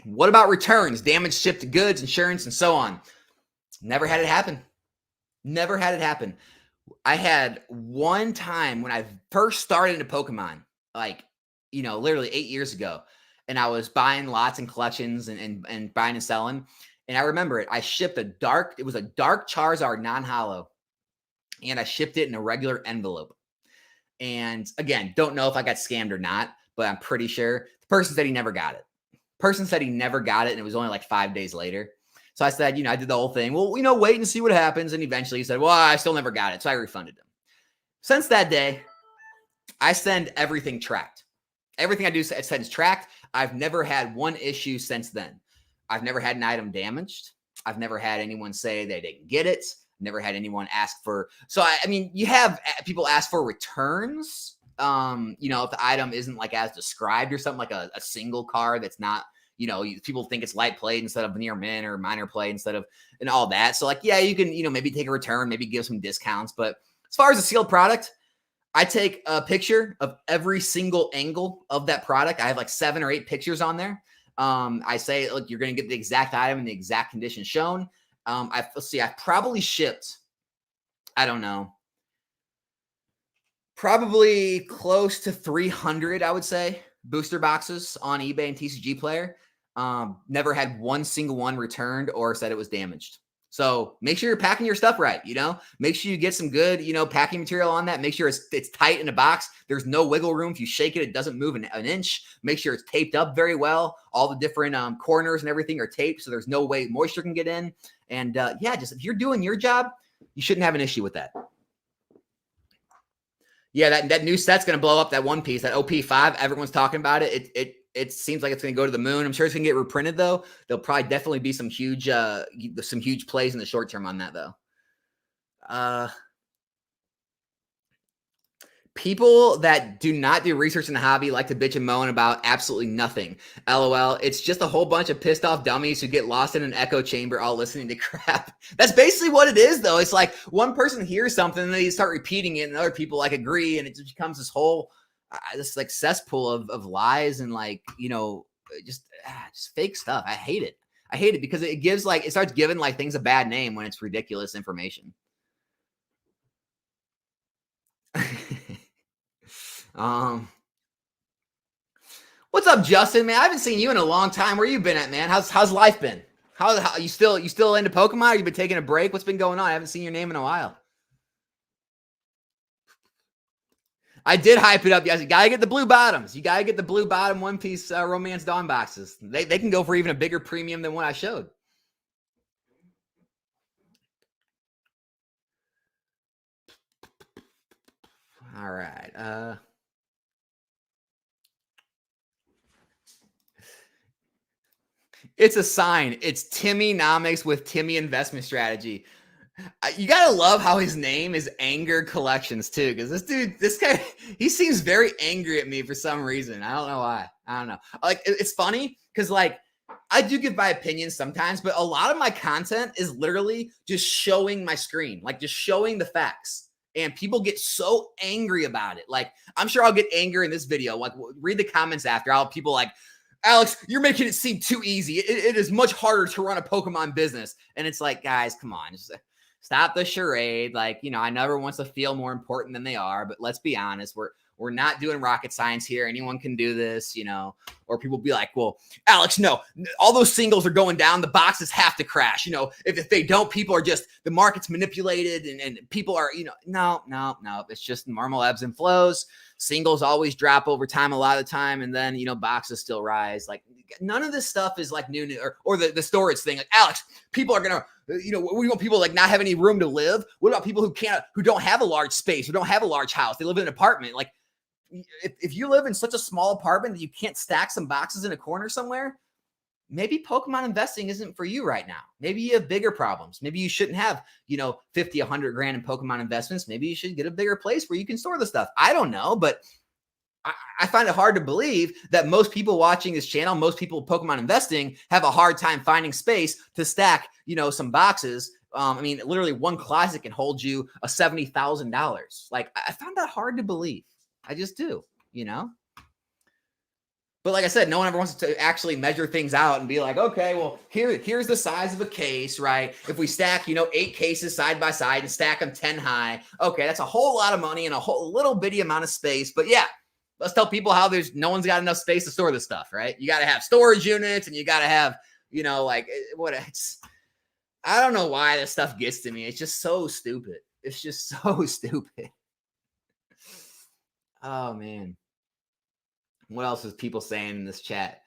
Speaker 1: What about returns, damage shipped goods, insurance, and so on? Never had it happen. Never had it happen. I had one time when I first started into Pokemon, like, literally 8 years ago. And I was buying lots and collections and buying and selling. And I remember it. I shipped it was a dark Charizard non-holo. And I shipped it in a regular envelope. And again, don't know if I got scammed or not, but I'm pretty sure the person said he never got it. And it was only like 5 days later. So I said, I did the whole thing. Well, wait and see what happens. And eventually he said, well, I still never got it. So I refunded him. Since that day, I send everything tracked. Everything I do sends tracked. I've never had one issue since then. I've never had an item damaged. I've never had anyone say they didn't get it. Never had anyone ask for. So, I mean, you have people ask for returns. If the item isn't like as described or something, like a single card that's not, people think it's light played instead of near min, or minor play instead of, and all that. So like, yeah, you can, maybe take a return, maybe give some discounts. But as far as a sealed product, I take a picture of every single angle of that product. I have like 7 or 8 pictures on there. I say, look, you're going to get the exact item in the exact condition shown. Let's see, I probably shipped, I don't know, probably close to 300, I would say, booster boxes on eBay and TCG Player. Never had one single one returned or said it was damaged. So make sure you're packing your stuff right. Make sure you get some good, packing material on that. Make sure it's tight in the box. There's no wiggle room. If you shake it, it doesn't move an inch. Make sure it's taped up very well. All the different corners and everything are taped, so there's no way moisture can get in. And just if you're doing your job, you shouldn't have an issue with that. Yeah, that new set's going to blow up. That One Piece, that OP5, everyone's talking about it. It seems like it's going to go to the moon. I'm sure it's going to get reprinted, though. There'll probably definitely be some huge plays in the short term on that, though. People that do not do research in the hobby like to bitch and moan about absolutely nothing. LOL. It's just a whole bunch of pissed off dummies who get lost in an echo chamber all listening to crap. That's basically what it is, though. It's like one person hears something and they start repeating it and other people like agree, and it just becomes this whole this like cesspool of lies and like, just fake stuff. I hate it. I hate it because it starts giving like things a bad name when it's ridiculous information. What's up, Justin? Man, I haven't seen you in a long time. Where you been at, man? How's life been? How you still into Pokemon? Or you been taking a break? What's been going on? I haven't seen your name in a while. I did hype it up, guys. You gotta get the blue bottoms. You gotta get the blue bottom One Piece Romance Dawn boxes. They can go for even a bigger premium than what I showed. All right. It's a sign. It's Timmy Nomics with Timmy Investment Strategy. You gotta love how his name is Anger Collections too, because this guy, he seems very angry at me for some reason. I don't know why. I don't know. Like, it's funny because like I do give my opinions sometimes, but a lot of my content is literally just showing my screen, like just showing the facts. And people get so angry about it. Like, I'm sure I'll get angry in this video. Like, read the comments after. I'll have people like, Alex, you're making it seem too easy. It is much harder to run a Pokemon business. And it's like, guys, come on. Just stop the charade. Like, I never want to feel more important than they are. But let's be honest. We're not doing rocket science here. Anyone can do this, or people be like, well, Alex, no, all those singles are going down. The boxes have to crash. If they don't, people are just, the market's manipulated and people are, no. It's just normal ebbs and flows. Singles always drop over time a lot of the time. And then, boxes still rise. Like, none of this stuff is like new or the storage thing. Like, Alex, people are going to, we want people like not have any room to live. What about people who don't have a large space, who don't have a large house? They live in an apartment. Like, if you live in such a small apartment that you can't stack some boxes in a corner somewhere, maybe Pokemon investing isn't for you right now. Maybe you have bigger problems. Maybe you shouldn't have, 50, 100 grand in Pokemon investments. Maybe you should get a bigger place where you can store the stuff. I don't know, but I find it hard to believe that most people watching this channel, most people Pokemon investing, have a hard time finding space to stack, some boxes. Literally one closet can hold you a $70,000. Like, I found that hard to believe. I just do, But like I said, no one ever wants to actually measure things out and be like, okay, well, here's the size of a case, right? If we stack, 8 cases side by side and stack them 10 high, okay, that's a whole lot of money and a whole little bitty amount of space. But yeah, let's tell people how no one's got enough space to store this stuff, right? You got to have storage units and you got to have, I don't know why this stuff gets to me. It's just so stupid. It's just so stupid. Oh, man. What else is people saying in this chat?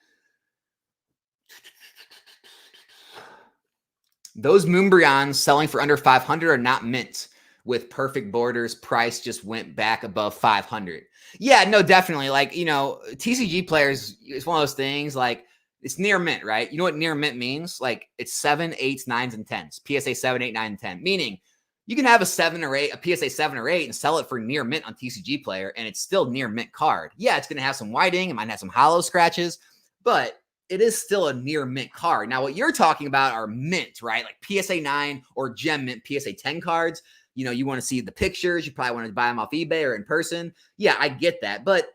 Speaker 1: Those Moonbryons selling for under 500 are not mint with perfect borders. Price just went back above 500. Yeah, no, definitely. Like, TCG players, it's one of those things like it's near mint, right? You know what near mint means? Like it's 7, 8s, 9s, and 10s. PSA 7, 8, 9, and 10. Meaning you can have a 7 or 8, a PSA 7 or 8 and sell it for near mint on TCG Player, and it's still near mint card. Yeah, it's going to have some whiting. It might have some hollow scratches, but it is still a near mint card. Now, what you're talking about are mint, right? Like PSA 9 or gem mint PSA 10 cards. You want to see the pictures. You probably want to buy them off eBay or in person. Yeah, I get that. But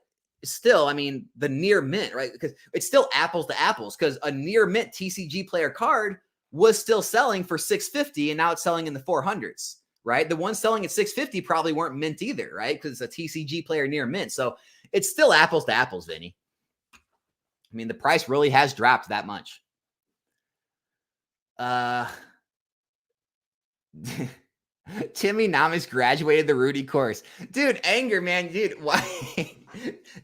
Speaker 1: still, the near mint, right? Because it's still apples to apples, because a near mint TCG Player card was still selling for $650 and now it's selling in the 400s, right? The ones selling at $650 probably weren't mint either, right? Because it's a TCG Player near mint. So it's still apples to apples, Vinny. The price really has dropped that much. Timmy Namas graduated the Rudy course. Dude, anger, man. Dude, why?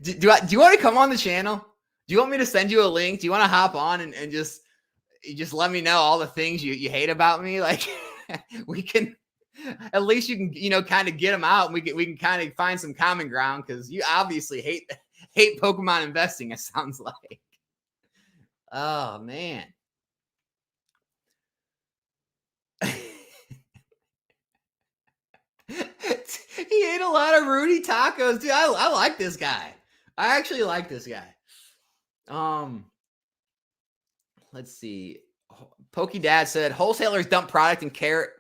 Speaker 1: do you want to come on the channel? Do you want me to send you a link? Do you want to hop on and just let me know all the things you hate about me? Like, we can, at least you can, kind of get them out. And we can kind of find some common ground, because you obviously hate Pokemon investing, it sounds like. Oh, man. He ate a lot of Rudy tacos, dude. I like this guy. I actually like this guy. Let's see. Pokey Dad said wholesalers dump product and care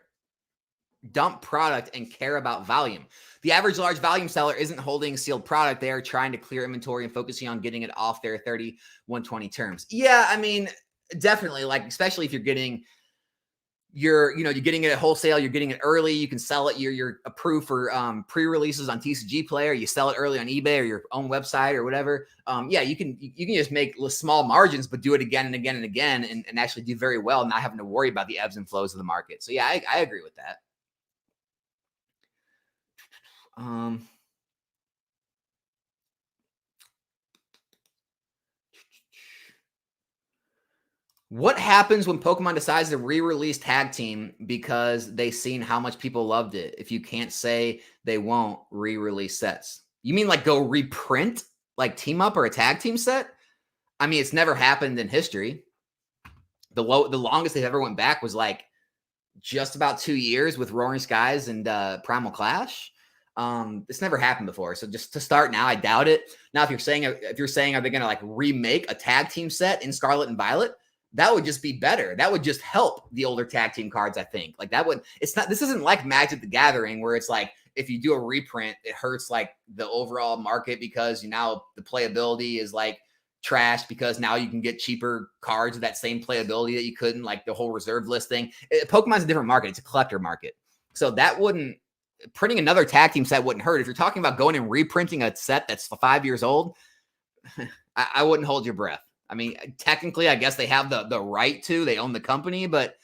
Speaker 1: about volume. The average large volume seller isn't holding sealed product. They are trying to clear inventory and focusing on getting it off their 30, 120 terms. Yeah, I mean, definitely. Like, especially if you're getting you're getting it at wholesale, you're getting it early, you can sell it, you're approved for pre-releases on TCG Player, you sell it early on eBay or your own website or whatever. Yeah, you can just make small margins, but do it again and again and again and actually do very well, not having to worry about the ebbs and flows of the market. So yeah, I agree with that. What happens when Pokemon decides to re-release Tag Team because they seen how much people loved it? If you can't say they won't re-release sets, you mean like go reprint like Team Up or a Tag Team set? I mean, it's never happened in history. The longest they've ever went back was like just about 2 years with Roaring Skies and Primal Clash. It's never happened before. So just to start now, I doubt it. Now, if you're saying are they going to like remake a Tag Team set in Scarlet and Violet? That would just be better. That would just help the older Tag Team cards, I think. Like that would, this isn't like Magic the Gathering where it's like, if you do a reprint, it hurts like the overall market because now the playability is like trash because now you can get cheaper cards with that same playability that you couldn't, like the whole reserve list thing. Pokemon's a different market. It's a collector market. So that wouldn't, printing another Tag Team set wouldn't hurt. If you're talking about going and reprinting a set that's 5 years old, I wouldn't hold your breath. I mean, technically, I guess they have the right to. They own the company, but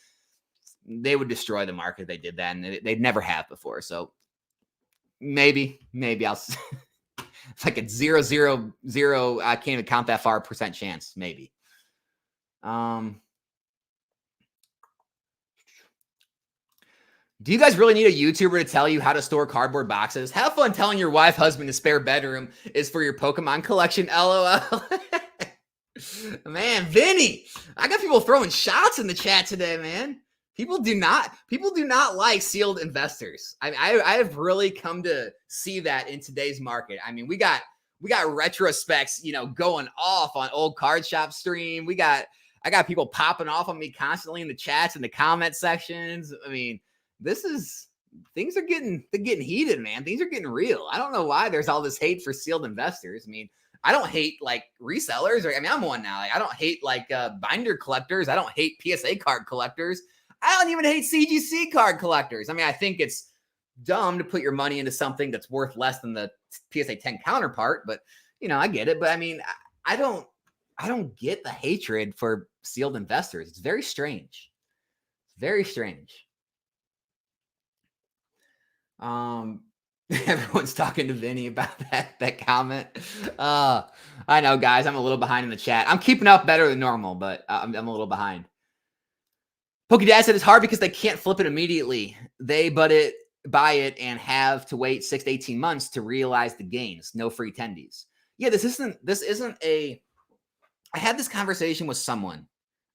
Speaker 1: they would destroy the market if they did that, and they'd never have before. So maybe I'll. It's like a 0.000. I can't even count that far % chance. Maybe. Do you guys really need a YouTuber to tell you how to store cardboard boxes? Have fun telling your wife, husband, the spare bedroom is for your Pokemon collection. LOL. Man, Vinny, I got people throwing shots in the chat today, man. People do not like sealed investors. I have really come to see that in today's market. I mean, we got retrospects, going off on old card shop stream. I got people popping off on me constantly in the chats and the comment sections. I mean, things are getting heated, man. Things are getting real. I don't know why there's all this hate for sealed investors. I mean, I don't hate like resellers. I'm one now. Like, I don't hate like binder collectors. I don't hate PSA card collectors. I don't even hate CGC card collectors. I mean, I think it's dumb to put your money into something that's worth less than the PSA 10 counterpart, but I get it. But I mean, I don't get the hatred for sealed investors. It's very strange. Very strange. Everyone's talking to Vinny about that comment. I know, guys. I'm a little behind in the chat. I'm keeping up better than normal, but I'm a little behind. Pokedad said it's hard because they can't flip it immediately. They buy it and have to wait 6 to 18 months to realize the gains. No free tendies. Yeah, this isn't a. I had this conversation with someone.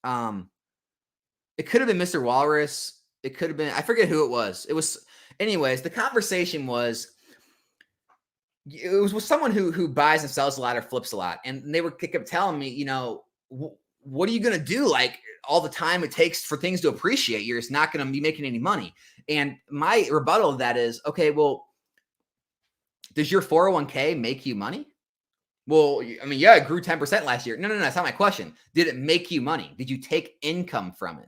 Speaker 1: It could have been Mr. Walrus. It could have been, I forget who it was. It was. Anyways, the conversation was, it was with someone who buys and sells a lot or flips a lot. And they kept telling me, what are you going to do? Like all the time it takes for things to appreciate, you're just not going to be making any money. And my rebuttal to that is, okay, well, does your 401k make you money? Well, I mean, yeah, it grew 10% last year. No, that's not my question. Did it make you money? Did you take income from it?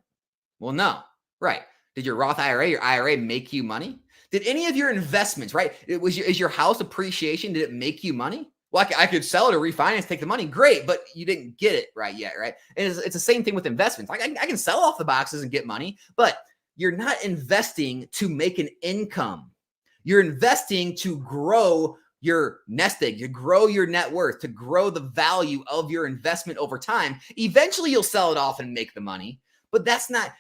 Speaker 1: Well, no. Right. Did your Roth IRA, your IRA make you money? Did any of your investments, right? Is your house appreciation, did it make you money? Well, I could sell it or refinance, take the money. Great, but you didn't get it right yet, right? And it's the same thing with investments. Like I can sell off the boxes and get money, but you're not investing to make an income. You're investing to grow your nest egg, to grow your net worth, to grow the value of your investment over time. Eventually, you'll sell it off and make the money. But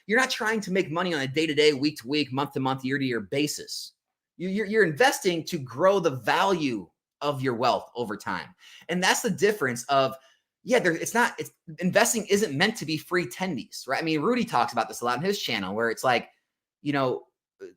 Speaker 1: you're not trying to make money on a day-to-day, week-to-week, month-to-month, year-to-year basis. You're investing to grow the value of your wealth over time. And that's the difference of, investing isn't meant to be free tendies, right? I mean, Rudy talks about this a lot on his channel where it's like,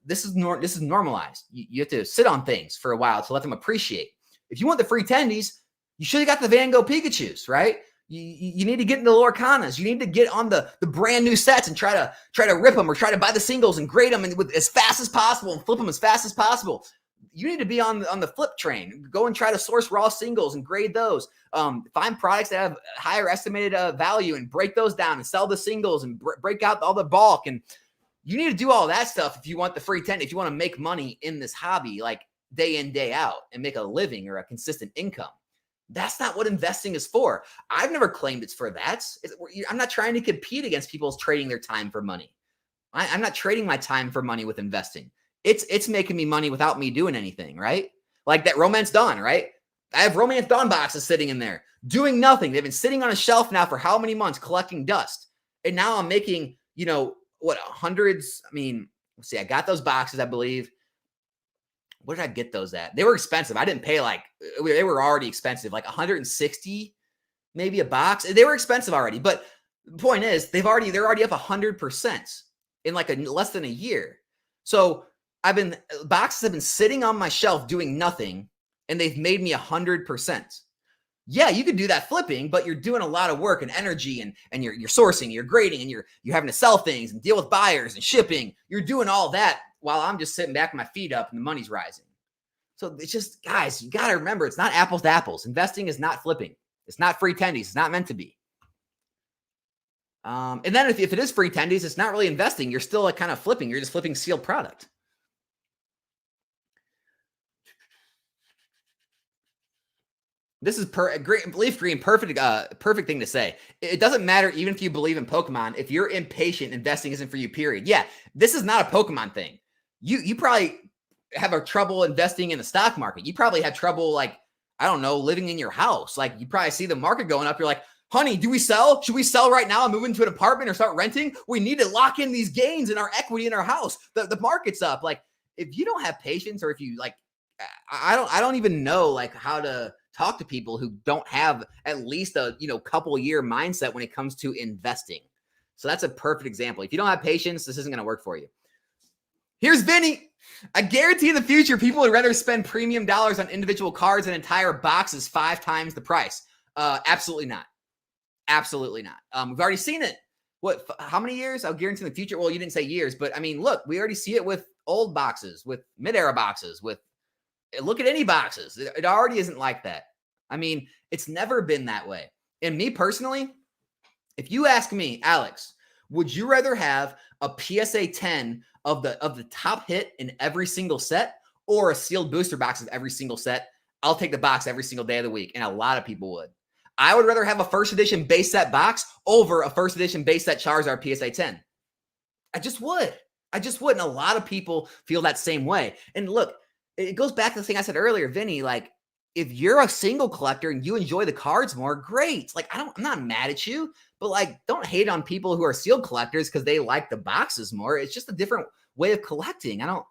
Speaker 1: this is normalized. You have to sit on things for a while to let them appreciate. If you want the free tendies, you should have got the Van Gogh Pikachus, right? You need to get into the Lorcanas. You need to get on the brand new sets and try to rip them, or try to buy the singles and grade them with as fast as possible and flip them as fast as possible. You need to be on the flip train. Go and try to source raw singles and grade those. Find products that have higher estimated value and break those down and sell the singles and break out all the bulk. And you need to do all that stuff if you want the free tendy, if you want to make money in this hobby, like day in, day out, and make a living or a consistent income. That's not what investing is for. I've never claimed it's for that. I'm not trying to compete against people trading their time for money. I'm not trading my time for money with investing. It's making me money without me doing anything, right? Like that Romance Dawn, right? I have Romance Dawn boxes sitting in there doing nothing. They've been sitting on a shelf now for how many months collecting dust. And now I'm making, hundreds. I mean, let's see, I got those boxes, I believe. Where did I get those at? They were expensive. I didn't pay they were already expensive, like 160 maybe a box. They were expensive already. But the point is, they're already up 100% in like less than a year. So boxes have been sitting on my shelf doing nothing, and they've made me 100%. Yeah, you could do that flipping, but you're doing a lot of work and energy, and you're sourcing, you're grading, and you're having to sell things and deal with buyers and shipping. You're doing all that while I'm just sitting back with my feet up and the money's rising. So it's just, guys, you got to remember, it's not apples to apples. Investing is not flipping. It's not free tendies. It's not meant to be. And then if it is free tendies, it's not really investing. You're still kind of flipping. You're just flipping sealed product. This is great, leaf green, perfect thing to say. It doesn't matter even if you believe in Pokemon. If you're impatient, investing isn't for you, period. Yeah, this is not a Pokemon thing. You probably have a trouble investing in the stock market. You probably have trouble, living in your house. Like, you probably see the market going up. You're like, honey, do we sell? Should we sell right now and move into an apartment or start renting? We need to lock in these gains in our equity in our house. The market's up. Like, if you don't have patience, or if you I don't even know how to talk to people who don't have at least a couple year mindset when it comes to investing. So that's a perfect example. If you don't have patience, this isn't going to work for you. Here's Vinny. I guarantee in the future, people would rather spend premium dollars on individual cards and entire boxes 5 times the price. Absolutely not. Absolutely not. We've already seen it. How many years? I'll guarantee in the future. Well, you didn't say years, but I mean, look, we already see it with old boxes, with mid-era boxes, look at any boxes. It already isn't like that. I mean, it's never been that way. And me personally, if you ask me, Alex, would you rather have a PSA 10 of the top hit in every single set, or a sealed booster box of every single set? I'll take the box every single day of the week. And a lot of people would. I would rather have a first edition base set box over a first edition base set Charizard PSA 10. I just would. And a lot of people feel that same way. And look, it goes back to the thing I said earlier, Vinny, if you're a single collector and you enjoy the cards more, great. I'm not mad at you, but don't hate on people who are sealed collectors because they like the boxes more. It's just a different way of collecting. I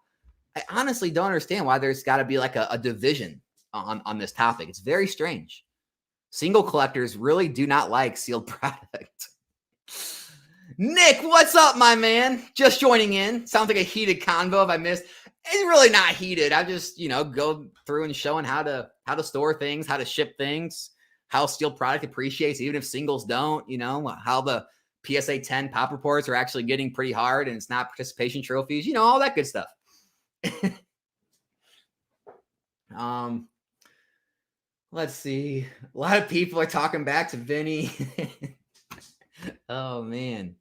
Speaker 1: honestly don't understand why there's got to be a division on this topic. It's very strange. Single collectors really do not like sealed product. Nick, what's up, my man? Just joining in. Sounds like a heated convo if I missed. It's really not heated. I just, go through and showing how to store things, how to ship things, how steel product appreciates, even if singles don't, how the PSA 10 pop reports are actually getting pretty hard and it's not participation trophies, all that good stuff. Let's see. A lot of people are talking back to Vinny. Oh, man.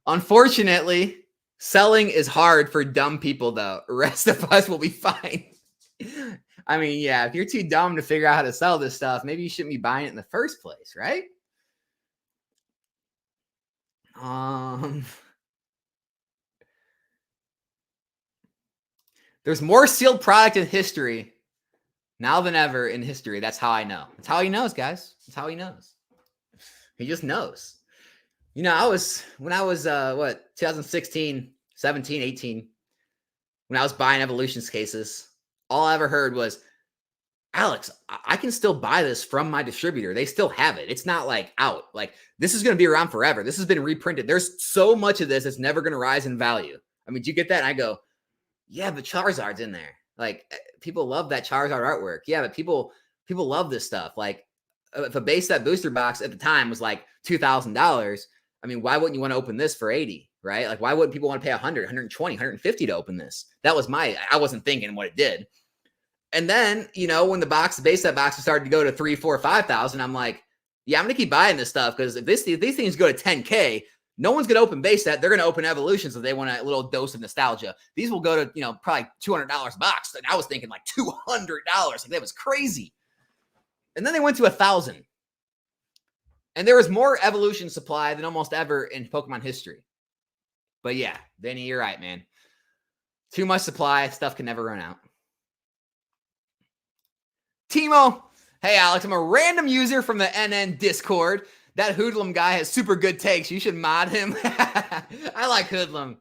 Speaker 1: Unfortunately, selling is hard for dumb people, though. The rest of us will be fine. I mean, yeah, if you're too dumb to figure out how to sell this stuff, maybe you shouldn't be buying it in the first place, right? There's more sealed product in history now than ever in history. That's how I know. That's how he knows, guys. That's how he knows. He just knows. When I was 2016, 17, 18, when I was buying Evolutions cases, all I ever heard was, Alex, I can still buy this from my distributor. They still have it. It's not out. This is going to be around forever. This has been reprinted. There's so much of this, it's never going to rise in value. I mean, do you get that? And I go, yeah, but Charizard's in there. Like, people love that Charizard artwork. Yeah, but people love this stuff. Like, if a base set booster box at the time was like $2,000, I mean, why wouldn't you want to open this for 80, right? Like, why wouldn't people want to pay 100, 120, 150 to open this? That was I wasn't thinking what it did. And then, you know, when the base set boxes started to go to 3, 4, 5,000, I'm like, yeah, I'm going to keep buying this stuff, because if these things go to 10K, no one's going to open base set. They're going to open evolutions if they want a little dose of nostalgia. These will go to, you know, probably $200 a box. And I was thinking like $200. Like, that was crazy. And then they went to 1,000. And there was more evolution supply than almost ever in Pokemon history. But yeah, Vinny, you're right, man. Too much supply. Stuff can never run out. Timo. Hey, Alex, I'm a random user from the NN Discord. That Hoodlum guy has super good takes. You should mod him. I like Hoodlum.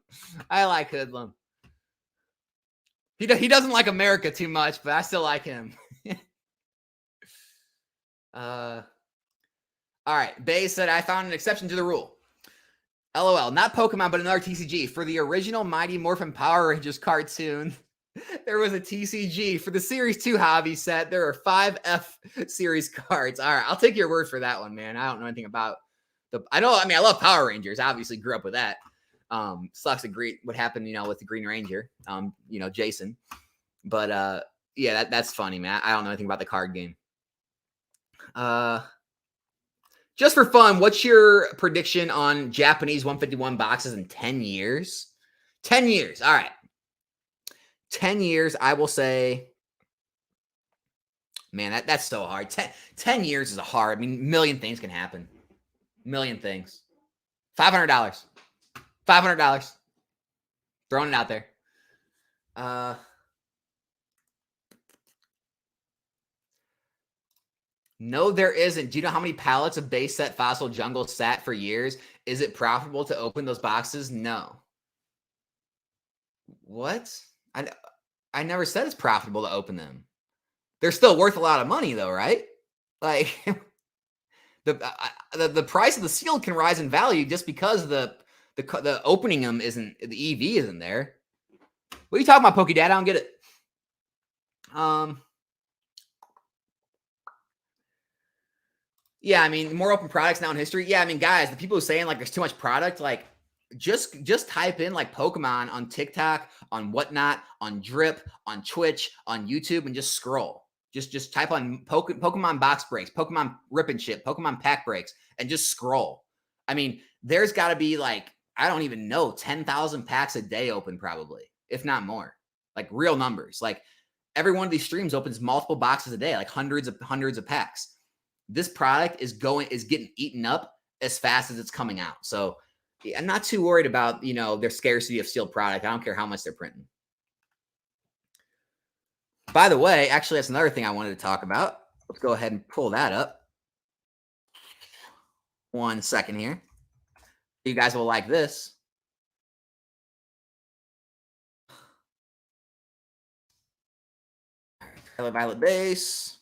Speaker 1: He doesn't like America too much, but I still like him. All right. Bay said, I found an exception to the rule. LOL. Not Pokemon, but another TCG. For the original Mighty Morphin Power Rangers cartoon, there was a TCG. For the Series 2 hobby set, there are 5 F Series cards. All right, I'll take your word for that one, man. I don't know anything about I love Power Rangers. Obviously grew up with that. Sucks what happened, you know, with the Green Ranger, you know, Jason. But yeah, that's funny, man. I don't know anything about the card game. Just for fun, what's your prediction on Japanese 151 boxes in 10 years? 10 years. All right. 10 years, I will say, man, that's so hard. 10 years is hard. I mean, a million things can happen. Million things. $500. $500. Throwing it out there. No, there isn't. Do you know how many pallets of base set Fossil Jungle sat for years? Is it profitable to open those boxes? No. What? I never said it's profitable to open them. They're still worth a lot of money, though, right? Like, the price of the sealed can rise in value just because the opening them isn't, the EV isn't there. What are you talking about, Pokedad? I don't get it. Yeah, I mean, more open products now in history. Yeah, I mean, guys, the people who are saying like there's too much product, like, just type in like Pokemon on TikTok, on Whatnot, on Drip, on Twitch, on YouTube, and just scroll. Just type on Pokemon box breaks, Pokemon rip and ship, Pokemon pack breaks, and just scroll. I mean, there's got to be like, I don't even know, 10,000 packs a day open, probably, if not more. Like, real numbers. Like, every one of these streams opens multiple boxes a day, like hundreds of packs. This product is getting eaten up as fast as it's coming out. So I'm not too worried about, you know, their scarcity of sealed product. I don't care how much they're printing. By the way, actually, that's another thing I wanted to talk about. Let's go ahead and pull that up. 1 second here. You guys will like this. Violet base.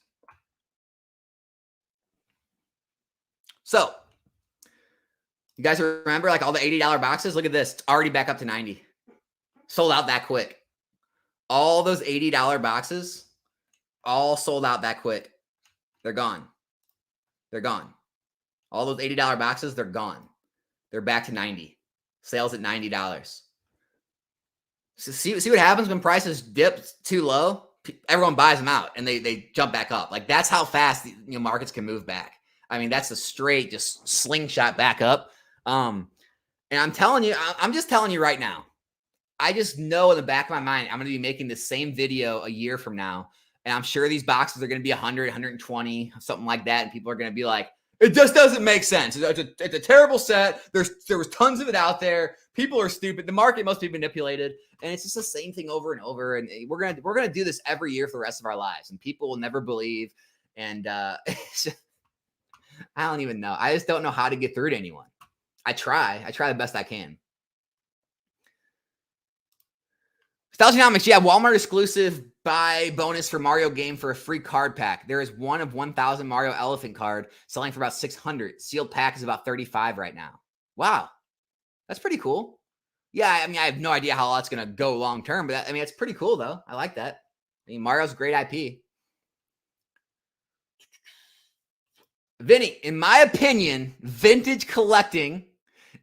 Speaker 1: So, you guys remember like all the $80 boxes? Look at this. It's already back up to 90. Sold out that quick. All those $80 boxes, all sold out that quick. They're gone. They're gone. All those $80 boxes, they're gone. They're back to 90. Sales at $90. So see what happens when prices dip too low? Everyone buys them out and they jump back up. Like, that's how fast the markets can move back. I mean, that's a straight just slingshot back up. And I'm telling you, I'm just telling you right now, I just know in the back of my mind, I'm going to be making the same video a year from now. And I'm sure these boxes are going to be 100, 120, something like that. And people are going to be like, it just doesn't make sense. It's a terrible set. There was tons of it out there. People are stupid. The market must be manipulated. And it's just the same thing over and over. And we're going to do this every year for the rest of our lives. And people will never believe. And I don't even know. I just don't know how to get through to anyone. I try the best I can. Nostalgianomics, yeah, Walmart exclusive buy bonus for Mario game for a free card pack. There is one of 1,000 Mario Elephant card selling for about 600. Sealed pack is about 35 right now. Wow, that's pretty cool. Yeah, I mean, I have no idea how that's going to go long term, but I mean, it's pretty cool though. I like that. I mean, Mario's a great IP. Vinny, in my opinion, vintage collecting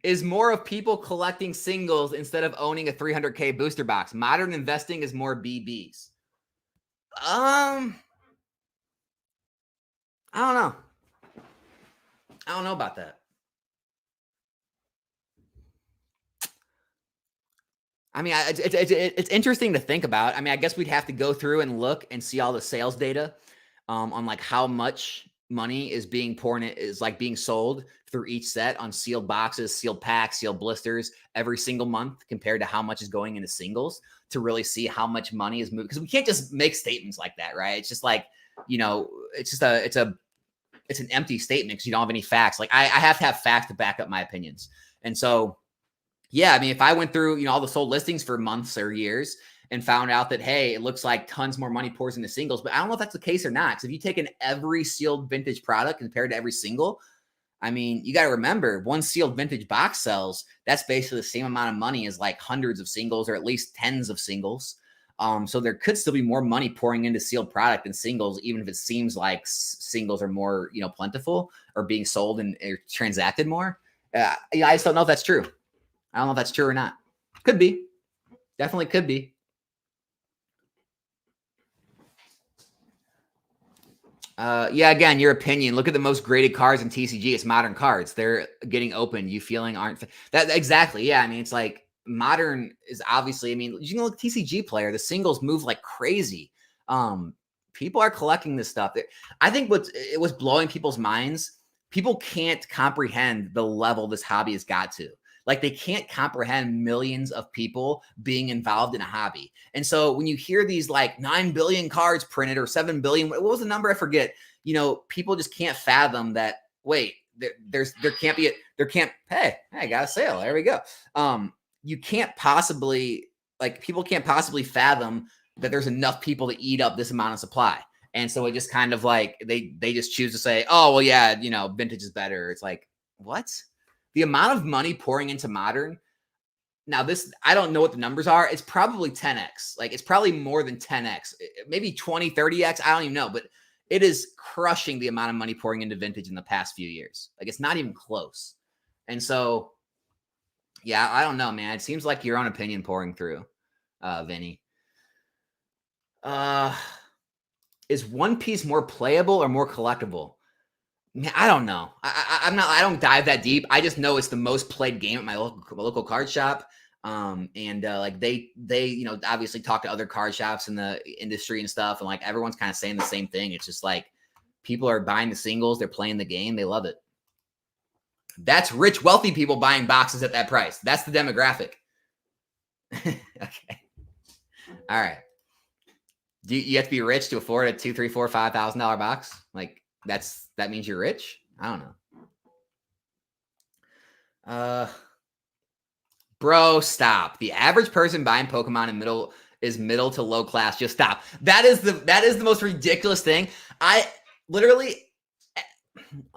Speaker 1: is more of people collecting singles instead of owning a 300K booster box. Modern investing is more BBs. I don't know. I don't know about that. I mean, it's interesting to think about. I mean, I guess we'd have to go through and look and see all the sales data on like how much money is being being sold through each set on sealed boxes, sealed packs, sealed blisters every single month compared to how much is going into singles to really see how much money is moving. Because we can't just make statements like that, right? It's just like, it's an empty statement because you don't have any facts. Like I have to have facts to back up my opinions. And so, yeah, I mean, if I went through, all the sold listings for months or years and found out that, hey, it looks like tons more money pours into singles, but I don't know if that's the case or not. Because if you take in every sealed vintage product compared to every single, I mean, you got to remember, one sealed vintage box sells, that's basically the same amount of money as like hundreds of singles or at least tens of singles. So there could still be more money pouring into sealed product than singles, even if it seems like singles are more, plentiful or being sold and transacted more. I just don't know if that's true. I don't know if that's true or not. Could be. Definitely could be. Yeah, again, your opinion. Look at the most graded cards in TCG. It's modern cards. They're getting open. You feeling aren't that exactly? Yeah, I mean, it's like modern is obviously. I mean, you can look at TCG Player. The singles move like crazy. People are collecting this stuff. I think it was blowing people's minds. People can't comprehend the level this hobby has got to. Like they can't comprehend millions of people being involved in a hobby. And so when you hear these like 9 billion cards printed or 7 billion, what was the number? I forget. People just can't fathom that. Wait, there can't be hey, I got a sale. There we go. You can't possibly people can't possibly fathom that there's enough people to eat up this amount of supply. And so it just kind of like they just choose to say, oh, well, yeah, vintage is better. It's like, what? The amount of money pouring into modern. Now this, I don't know what the numbers are. It's probably 10x. Like it's probably more than 10x, maybe 20, 30x. I don't even know, but it is crushing the amount of money pouring into vintage in the past few years. Like it's not even close. And so, yeah, I don't know, man. It seems like your own opinion pouring through, Vinny. Is One Piece more playable or more collectible? I don't know. I don't dive that deep. I just know it's the most played game at my local card shop. Like they obviously talk to other card shops in the industry and stuff, and like everyone's kind of saying the same thing. It's just like people are buying the singles, they're playing the game, they love it. That's rich, wealthy people buying boxes at that price. That's the demographic. Okay. All right. Do you have to be rich to afford a $2,000, $3,000, $4,000, $5,000 box? Like that means you're rich? I don't know. Bro, stop. The average person buying Pokemon is middle to low class. Just stop. That is the most ridiculous thing. I literally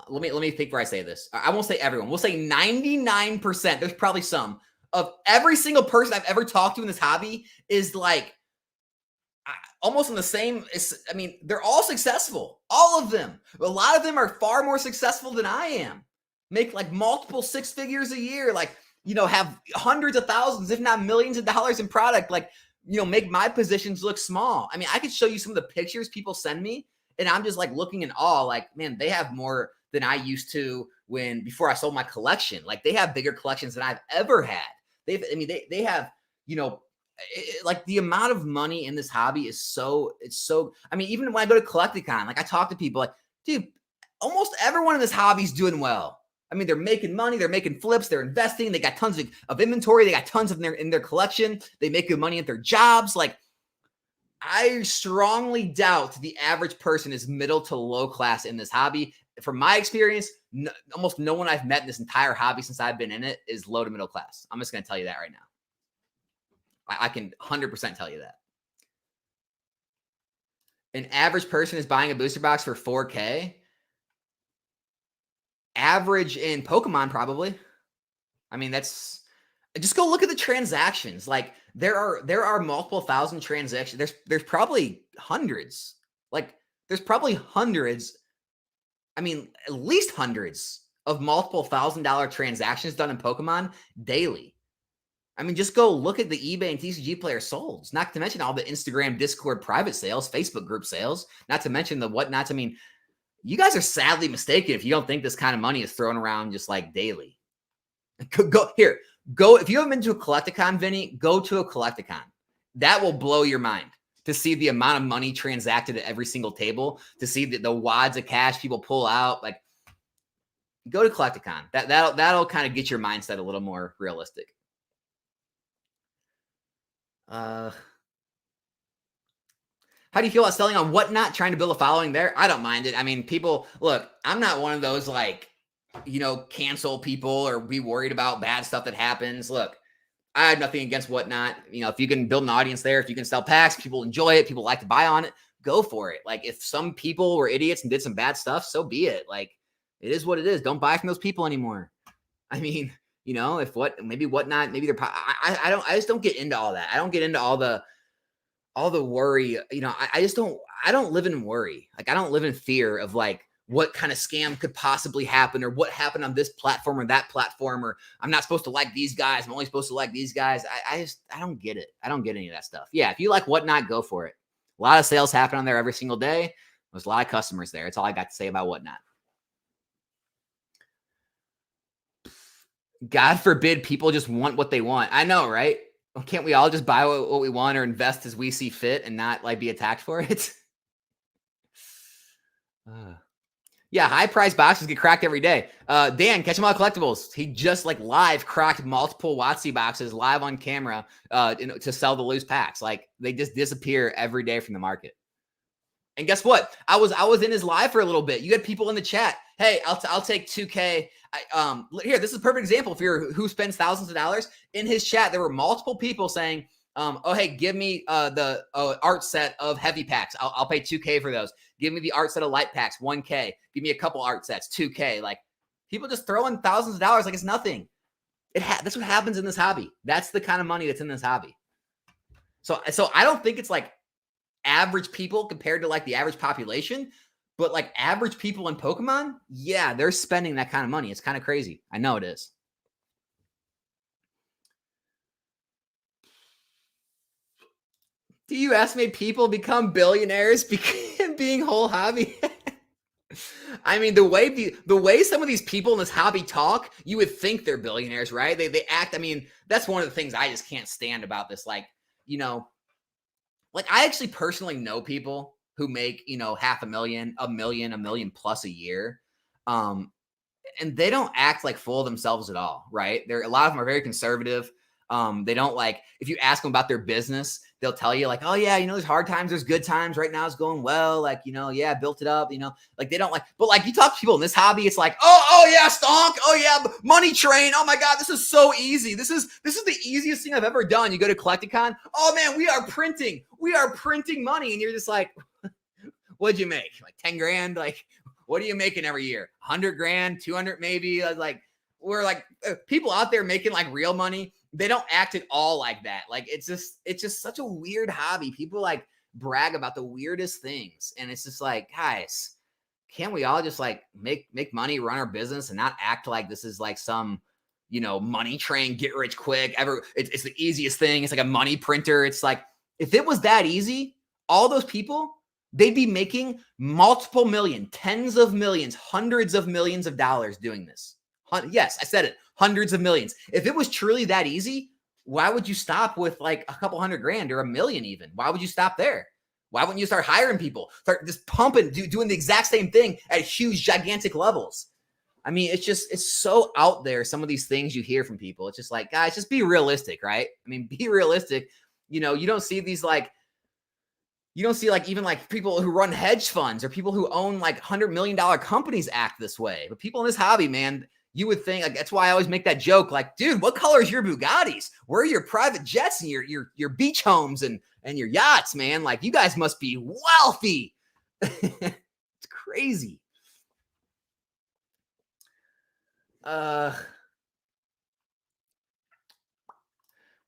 Speaker 1: let me think where I say this. I won't say everyone. We'll say 99%. There's probably some of every single person I've ever talked to in this hobby is like almost in the same. I mean, they're all successful. All of them. A lot of them are far more successful than I am. Make like multiple 6 figures a year. Like, have hundreds of thousands, if not millions of dollars in product. Like, make my positions look small. I mean, I could show you some of the pictures people send me, and I'm just like looking in awe. Like, man, they have more than I used to before I sold my collection. Like, they have bigger collections than I've ever had. They have, like the amount of money in this hobby is so. I mean, even when I go to Collecticon, like I talk to people, like, dude, almost everyone in this hobby is doing well. I mean, they're making money, they're making flips, they're investing, they got tons of inventory, they got tons in their collection, they make good money at their jobs. Like, I strongly doubt the average person is middle to low class in this hobby. From my experience, almost no one I've met in this entire hobby since I've been in it is low to middle class. I'm just going to tell you that right now. I can 100% tell you that. An average person is buying a booster box for $4K. Average in Pokemon, probably. I mean, Just go look at the transactions. Like there are multiple thousand transactions. There's probably hundreds. Like there's probably hundreds. I mean, at least hundreds of multiple $1,000 transactions done in Pokemon daily. I mean, just go look at the eBay and TCG Player solds. Not to mention all the Instagram, Discord private sales, Facebook group sales. Not to mention the whatnots. I mean, you guys are sadly mistaken if you don't think this kind of money is thrown around just like daily. Go here. Go if you haven't been to a Collecticon, Vinny, go to a Collecticon. That will blow your mind to see the amount of money transacted at every single table, to see the wads of cash people pull out. Like, go to Collecticon. That'll kind of get your mindset a little more realistic. How do you feel about selling on Whatnot, trying to build a following there? I don't mind it. I mean, people look. I'm not one of those like, cancel people or be worried about bad stuff that happens. Look, I have nothing against Whatnot. If you can build an audience there, if you can sell packs, people enjoy it, people like to buy on it, go for it. Like, if some people were idiots and did some bad stuff, so be it. Like, it is what it is. Don't buy from those people anymore. I mean, if maybe Whatnot, maybe they're, I just don't get into all that. I don't get into all the worry. I don't live in worry. Like, I don't live in fear of like, what kind of scam could possibly happen, or what happened on this platform or that platform, or I'm not supposed to like these guys, I'm only supposed to like these guys. I don't get it. I don't get any of that stuff. Yeah, if you like Whatnot, go for it. A lot of sales happen on there every single day. There's a lot of customers there. That's all I got to say about Whatnot. God forbid people just want what they want. I know, right? Can't we all just buy what we want or invest as we see fit and not like be attacked for it? Yeah, high price boxes get cracked every day. Dan, Catch 'em All Collectibles. He just like live cracked multiple WotC boxes live on camera to sell the loose packs. Like, they just disappear every day from the market. And guess what? I was in his live for a little bit. You had people in the chat. Hey, I'll take 2K. Here, this is a perfect example for who spends thousands of dollars. In his chat, there were multiple people saying, oh, hey, give me the art set of heavy packs. I'll pay 2K for those. Give me the art set of light packs, 1K. Give me a couple art sets, 2K. Like, people just throw in thousands of dollars like it's nothing. That's what happens in this hobby. That's the kind of money that's in this hobby. So I don't think it's like average people compared to like the average population, but like average people in Pokemon, yeah, they're spending that kind of money. It's kind of crazy. I know it is. Do you estimate people become billionaires being whole hobby? I mean, the way some of these people in this hobby talk, you would think they're billionaires, right? They act. I mean, that's one of the things I just can't stand about this. Like, like, I actually personally know people who make $500,000, $1 million plus a year, and they don't act like full of themselves at all, right? A lot of them are very conservative. They don't like, if you ask them about their business, they'll tell you like, oh yeah, there's hard times, there's good times. Right now it's going well. Like, yeah, built it up, like they don't like, but like you talk to people in this hobby, it's like, oh yeah, stonk. Oh yeah, money train. Oh my God, this is so easy. This is the easiest thing I've ever done. You go to Collecticon. Oh man, we are printing money. And you're just like, what'd you make? Like 10 grand? Like, what are you making every year? 100 grand, 200 maybe? Like, we're like, people out there making like real money. They don't act at all like that. Like, it's just such a weird hobby. People like brag about the weirdest things. And it's just like, guys, can't we all just like make money, run our business, and not act like this is like some, money train, get rich quick ever. It's the easiest thing. It's like a money printer. It's like, if it was that easy, all those people, they'd be making multiple million, tens of millions, hundreds of millions of dollars doing this. Yes, I said it. Hundreds of millions. If it was truly that easy, why would you stop with like a couple $100 grand or $1 million even? Why would you stop there? Why wouldn't you start hiring people? Start just pumping, doing the exact same thing at huge, gigantic levels. I mean, it's so out there. Some of these things you hear from people. It's just like, guys, just be realistic, right? I mean, be realistic. You don't see these like, you don't see like even like people who run hedge funds or people who own like $100 million companies act this way. But people in this hobby, man, you would think, like, that's why I always make that joke. Like, dude, what color is your Bugattis? Where are your private jets and your beach homes and your yachts, man? Like, you guys must be wealthy. It's crazy.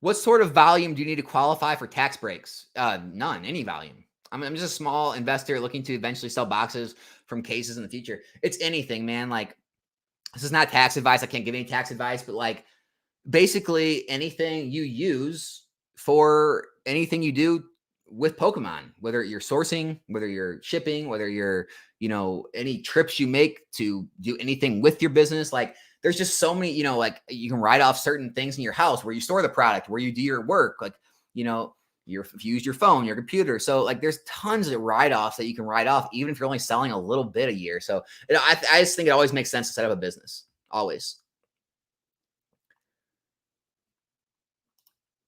Speaker 1: What sort of volume do you need to qualify for tax breaks? None, any volume. I'm just a small investor looking to eventually sell boxes from cases in the future. It's anything, man. Like, this is not tax advice. I can't give any tax advice, but like basically anything you use for anything you do with Pokemon, whether you're sourcing, whether you're shipping, whether you're, any trips you make to do anything with your business. Like, there's just so many, like you can write off certain things in your house where you store the product, where you do your work, like, if you use your phone, your computer. So like there's tons of write-offs that you can write off, even if you're only selling a little bit a year. So I just think it always makes sense to set up a business. Always.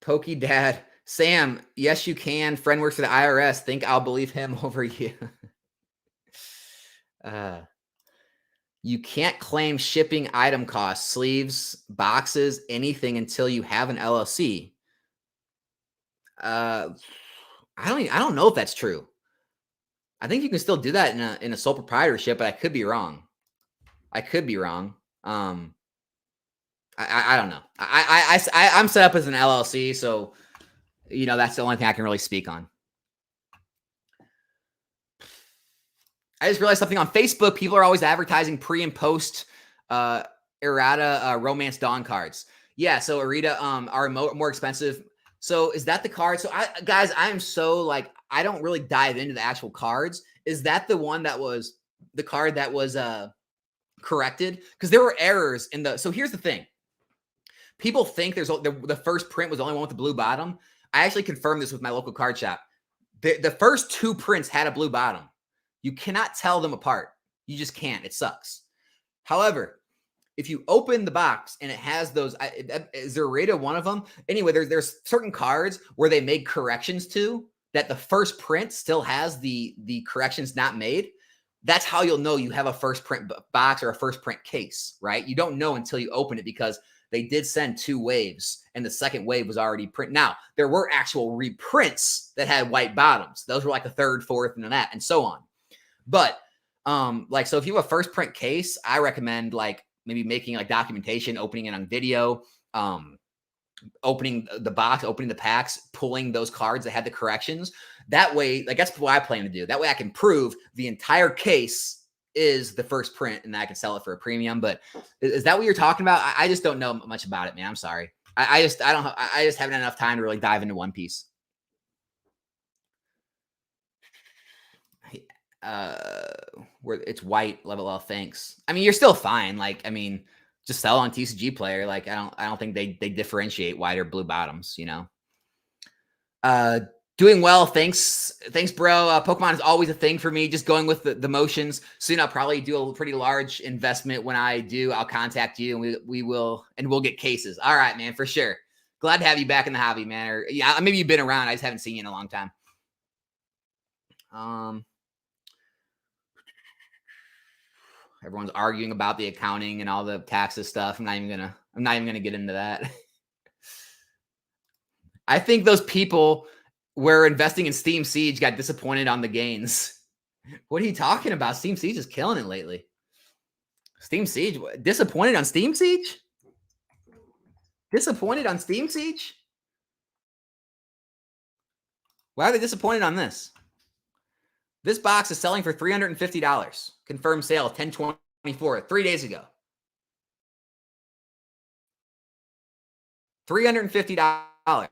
Speaker 1: Pokey Dad. Sam, yes, you can. Friend works for the IRS. Think I'll believe him over you. You can't claim shipping item costs, sleeves, boxes, anything until you have an LLC. I don't know if that's true. I think you can still do that in a sole proprietorship, but I could be wrong. I don't know. I'm set up as an LLC, so that's the only thing I can really speak on. I just realized something on Facebook. People are always advertising pre and post errata Romance Dawn cards. Yeah, so Arita are more expensive. So is that the card? So guys, I'm so like, I don't really dive into the actual cards. Is that the one that was the card that was corrected? Because there were errors in the. So here's the thing. People think there's the first print was the only one with the blue bottom. I actually confirmed this with my local card shop. The first two prints had a blue bottom. You cannot tell them apart. You just can't. It sucks. However, if you open the box and it has those, is there a rate of one of them? Anyway, there's certain cards where they made corrections to that the first print still has the corrections not made. That's how you'll know you have a first print box or a first print case, right? You don't know until you open it because they did send 2 waves and the second wave was already print. Now, there were actual reprints that had white bottoms. Those were like the third, fourth, and that, and so on. But so if you have a first print case, I recommend like maybe making like documentation, opening it on video, opening the box, opening the packs, pulling those cards that had the corrections. That way, like that's what I plan to do. That way I can prove the entire case is the first print and I can sell it for a premium. But is that what you're talking about? I just don't know much about it, man. I'm sorry. I just haven't had enough time to really dive into One Piece. Where it's white level L, thanks. I mean, you're still fine. Like, I mean, just sell on TCG Player. Like, I don't think they differentiate white or blue bottoms, Doing well, thanks, bro. Pokemon is always a thing for me, just going with the motions. Soon I'll probably do a pretty large investment. When I do, I'll contact you and we'll get cases. All right, man, for sure. Glad to have you back in the hobby, man. Or yeah, maybe you've been around. I just haven't seen you in a long time. Everyone's arguing about the accounting and all the taxes stuff. I'm not even gonna get into that. I think those people were investing in Steam Siege got disappointed on the gains. What are you talking about? Steam Siege is killing it lately. Steam Siege, disappointed on Steam Siege? Disappointed on Steam Siege? Why are they disappointed on this? This box is selling for $350. Confirmed sale 10/24, 3 days ago. $350.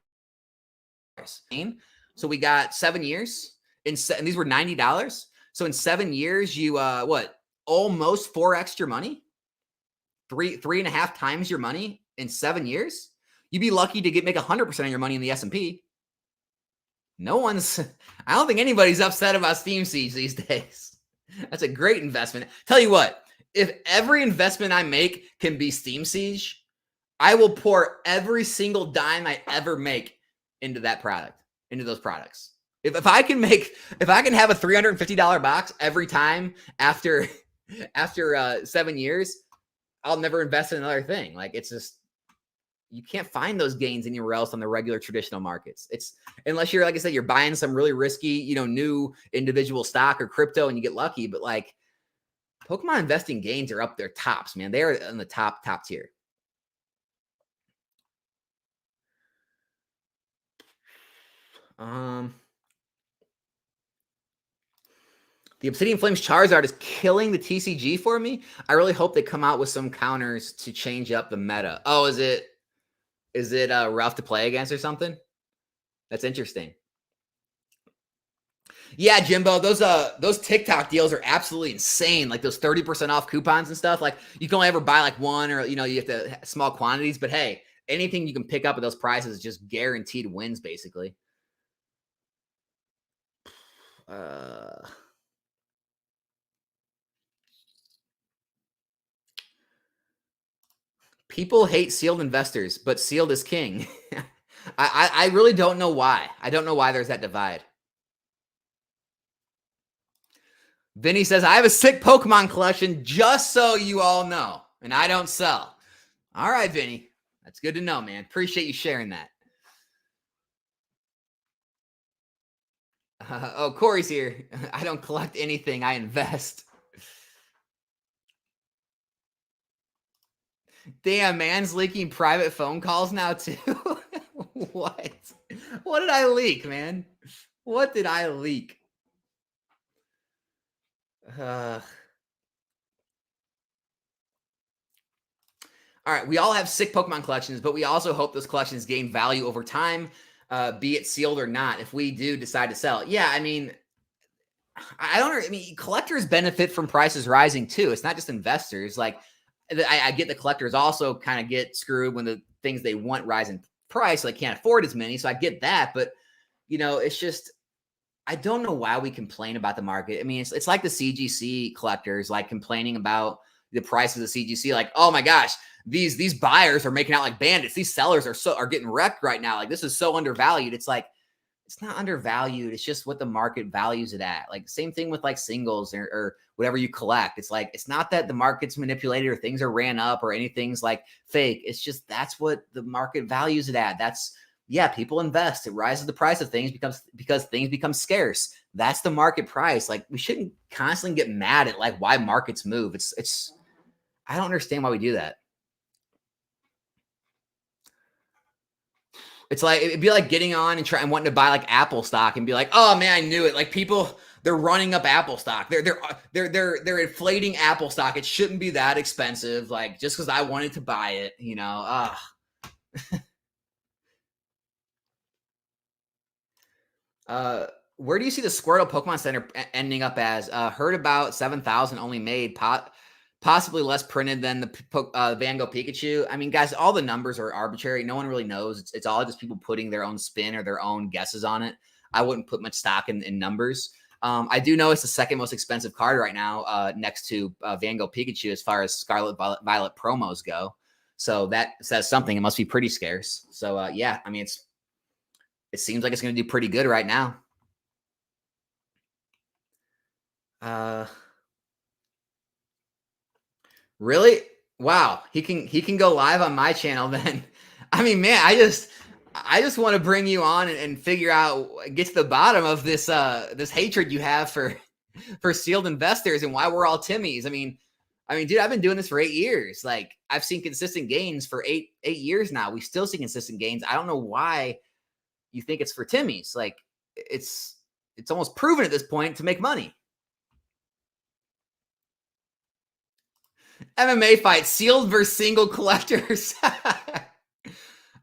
Speaker 1: So we got 7 years, and these were $90. So in 7 years, you almost 4x your money, 3.5 times your money in 7 years. You'd be lucky to make 100% of your money in the S&P. I don't think anybody's upset about Steam Siege these days. That's a great investment. Tell you what, if every investment I make can be Steam Siege, I will pour every single dime I ever make into that product, into those products. If I can have a $350 box every time after 7 years, I'll never invest in another thing. Like, it's just, you can't find those gains anywhere else on the regular traditional markets. It's unless you're, like I said, you're buying some really risky, new individual stock or crypto and you get lucky. But like, Pokemon investing gains are up their tops, man. They are in the top tier. Um, the Obsidian Flames Charizard is killing the TCG for me. I really hope they come out with some counters to change up the meta. Oh, is it rough to play against or something? That's interesting. Yeah, Jimbo, those TikTok deals are absolutely insane. Like those 30% off coupons and stuff. Like you can only ever buy like one, or you have to small quantities. But hey, anything you can pick up at those prices is just guaranteed wins, basically. People hate sealed investors, but sealed is king. I really don't know why. I don't know why there's that divide. Vinny says, I have a sick Pokemon collection, just so you all know. And I don't sell. All right, Vinny. That's good to know, man. Appreciate you sharing that. Oh, Corey's here. I don't collect anything. I invest. Damn, man's leaking private phone calls now, too. What? What did I leak, man? What did I leak? All right, we all have sick Pokemon collections, but we also hope those collections gain value over time, be it sealed or not. If we do decide to sell, yeah, I mean, collectors benefit from prices rising too. It's not just investors. Like, I get the collectors also kind of get screwed when the things they want rise in price, so they can't afford as many. So I get that, but it's just I don't know why we complain about the market. I mean, it's like the CGC collectors like complaining about the price of the CGC. Like, oh my gosh, these buyers are making out like bandits. These sellers are getting wrecked right now. Like, this is so undervalued. It's like, it's not undervalued. It's just what the market values it at. Like, same thing with like singles or whatever you collect. It's like, it's not that the market's manipulated or things are ran up or anything's like fake. It's just, that's what the market values it at. Yeah, people invest. It rises the price of things because things become scarce. That's the market price. Like, we shouldn't constantly get mad at like why markets move. It's I don't understand why we do that. It's like, it'd be like getting on and wanting to buy like Apple stock and be like, oh man, I knew it. Like, people, they're running up Apple stock. They're inflating Apple stock. It shouldn't be that expensive. Like, just because I wanted to buy it, Where do you see the Squirtle Pokemon Center ending up as? Heard about 7,000 only made, possibly less printed than the Van Gogh Pikachu. I mean, guys, all the numbers are arbitrary. No one really knows. It's all just people putting their own spin or their own guesses on it. I wouldn't put much stock in numbers. I do know it's the second most expensive card right now, next to Van Gogh Pikachu as far as Scarlet Violet promos go. So that says something. It must be pretty scarce. So yeah, I mean, it seems like it's going to do pretty good right now. Really? Wow. He can go live on my channel then. I mean, man, I just want to bring you on and figure out, get to the bottom of this hatred you have for sealed investors and why we're all Timmies. I mean, dude, I've been doing this for 8 years. Like, I've seen consistent gains for eight years now. We still see consistent gains. I don't know why you think it's for Timmies. Like, it's almost proven at this point to make money. MMA fight, sealed versus single collectors.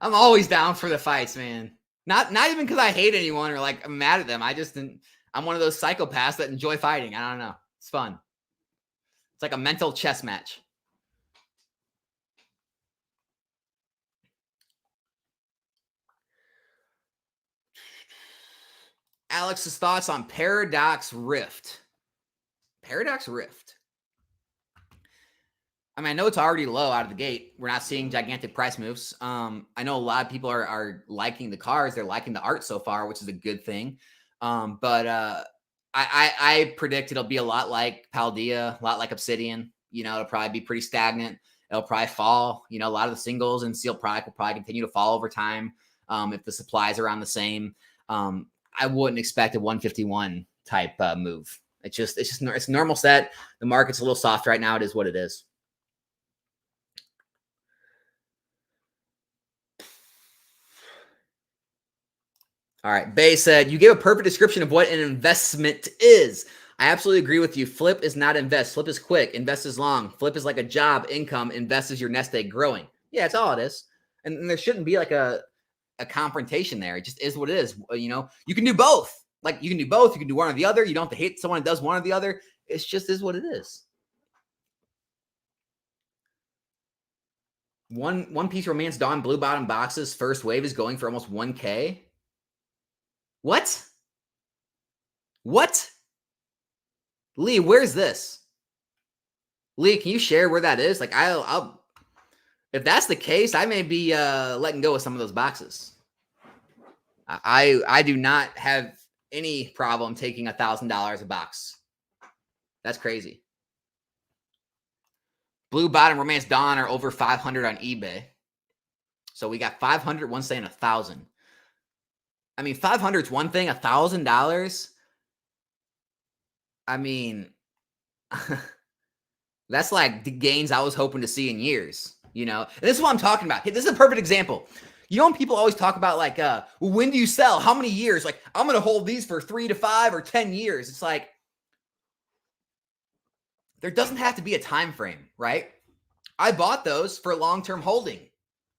Speaker 1: I'm always down for the fights, man. Not even because I hate anyone or like I'm mad at them. I'm one of those psychopaths that enjoy fighting. I don't know. It's fun. It's like a mental chess match. Alex's thoughts on Paradox Rift. Paradox Rift. I mean, I know it's already low out of the gate. We're not seeing gigantic price moves. I know a lot of people are liking the cards. They're liking the art so far, which is a good thing. But I predict it'll be a lot like Paldea, a lot like Obsidian. It'll probably be pretty stagnant. It'll probably fall. A lot of the singles and sealed product will probably continue to fall over time if the supplies are around the same. I wouldn't expect a 151 type move. It's normal set. The market's a little soft right now. It is what it is. All right. Bay said, you gave a perfect description of what an investment is. I absolutely agree with you. Flip is not invest. Flip is quick. Invest is long. Flip is like a job, income. Invest is your nest egg growing. Yeah, that's all it is. And there shouldn't be like a confrontation there. It just is what it is. You know, you can do both. Like you can do both. You can do one or the other. You don't have to hate someone that does one or the other. It's just is what it is. One Piece Romance Dawn Blue Bottom boxes first wave is going for almost 1K. What? What? Lee, where's this? Lee, can you share where that is? Like, I'll if that's the case, I may be letting go of some of those boxes. I do not have any problem taking $1,000 a box. That's crazy. Blue Bottom Romance Dawn are over 500 on eBay. So we got 500, one saying 1,000. I mean, 500 is one thing, $1,000. I mean, that's like the gains I was hoping to see in years, you know? And this is what I'm talking about. This is a perfect example. You know, when people always talk about like, well, when do you sell? How many years? Like, I'm going to hold these for 3 to 5 or 10 years. It's like, there doesn't have to be a time frame, right? I bought those for long-term holding.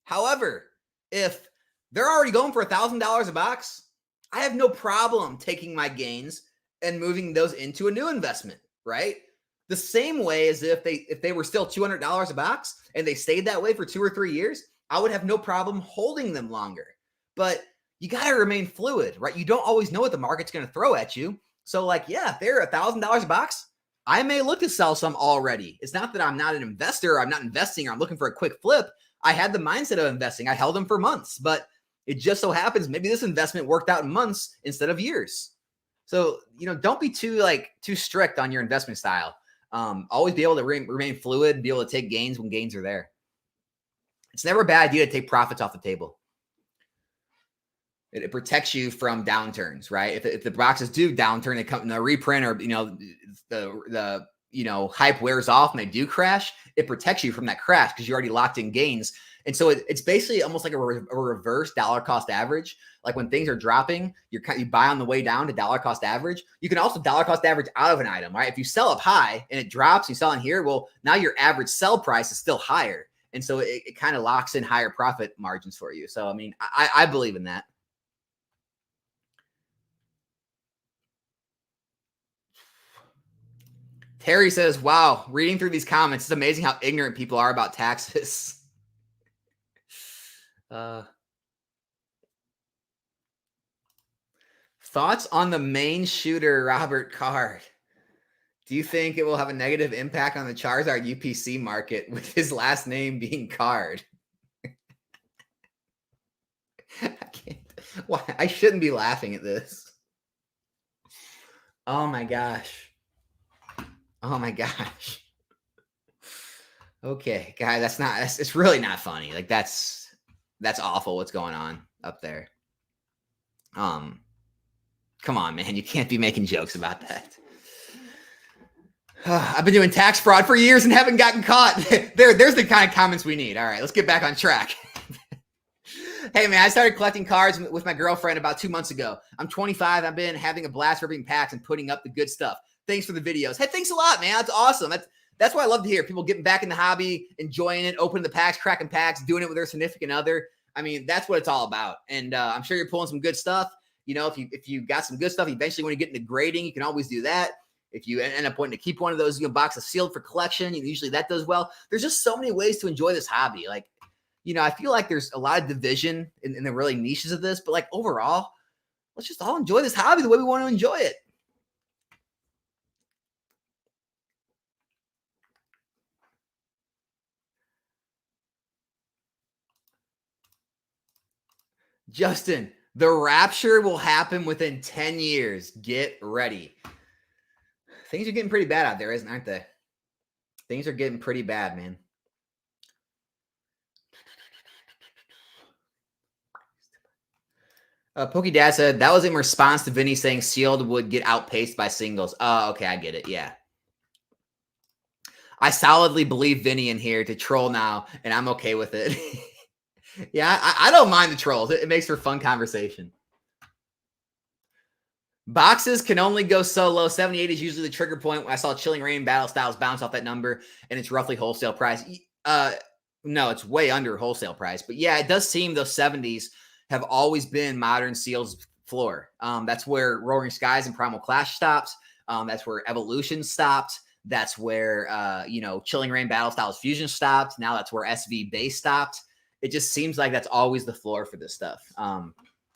Speaker 1: However, if they're already going for $1,000 a box, I have no problem taking my gains and moving those into a new investment, right? The same way as if they were still $200 a box and they stayed that way for 2 or 3 years, I would have no problem holding them longer. But you got to remain fluid, right? You don't always know what the market's going to throw at you. So like, yeah, if they're $1,000 a box, I may look to sell some already. It's not that I'm not an investor, or I'm not investing, or I'm looking for a quick flip. I had the mindset of investing. I held them for months, but it just so happens maybe this investment worked out in months instead of years. So, you know, don't be too strict on your investment style. Always be able to remain fluid, be able to take gains when gains are there. It's never a bad idea to take profits off the table. It protects you from downturns, right? If the boxes do downturn, they come in a reprint, or the hype wears off and they do crash, it protects you from that crash because you already locked in gains. And so it's basically almost like a reverse dollar cost average. Like when things are dropping, you buy on the way down to dollar cost average. You can also dollar cost average out of an item, right? If you sell up high and it drops, you sell in here, well, now your average sell price is still higher. And so it kind of locks in higher profit margins for you. So, I mean, I believe in that. Terry says, wow, reading through these comments, it's amazing how ignorant people are about taxes. Thoughts on the main shooter, Robert Card? Do you think it will have a negative impact on the Charizard UPC market with his last name being Card? I can't. Why? I shouldn't be laughing at this. Oh my gosh. Oh my gosh. Okay, guy, it's really not funny. Like that's awful what's going on up there. Come on, man. You can't be making jokes about that. I've been doing tax fraud for years and haven't gotten caught. There's the kind of comments we need. All right, let's get back on track. Hey, man, I started collecting cards with my girlfriend about 2 months ago. I'm 25. I've been having a blast ripping packs and putting up the good stuff. Thanks for the videos. Hey, thanks a lot, man. That's awesome. That's what I love to hear. People getting back in the hobby, enjoying it, opening the packs, cracking packs, doing it with their significant other. I mean, that's what it's all about. And I'm sure you're pulling some good stuff. You know, if you got some good stuff, eventually when you get into grading, you can always do that. If you end up wanting to keep one of those boxes sealed for collection, usually that does well. There's just so many ways to enjoy this hobby. Like, I feel like there's a lot of division in the really niches of this, but like overall, let's just all enjoy this hobby the way we want to enjoy it. Justin, the rapture will happen within 10 years. Get ready. Things are getting pretty bad out there, aren't they? Things are getting pretty bad, man. Pokey Dad said that was in response to Vinny saying sealed would get outpaced by singles. Oh, okay, I get it. Yeah. I solidly believe Vinny in here to troll now, and I'm okay with it. Yeah, I don't mind the trolls. It makes for fun conversation. Boxes can only go so low. 78 is usually the trigger point. I saw Chilling Reign Battle Styles bounce off that number, and it's roughly wholesale price. No, it's way under wholesale price. But yeah, it does seem those 70s have always been Modern Seal's floor. That's where Roaring Skies and Primal Clash stopped. That's where Evolution stopped. That's where Chilling Reign Battle Styles Fusion stopped. Now that's where SV Base stopped. It just seems like that's always the floor for this stuff.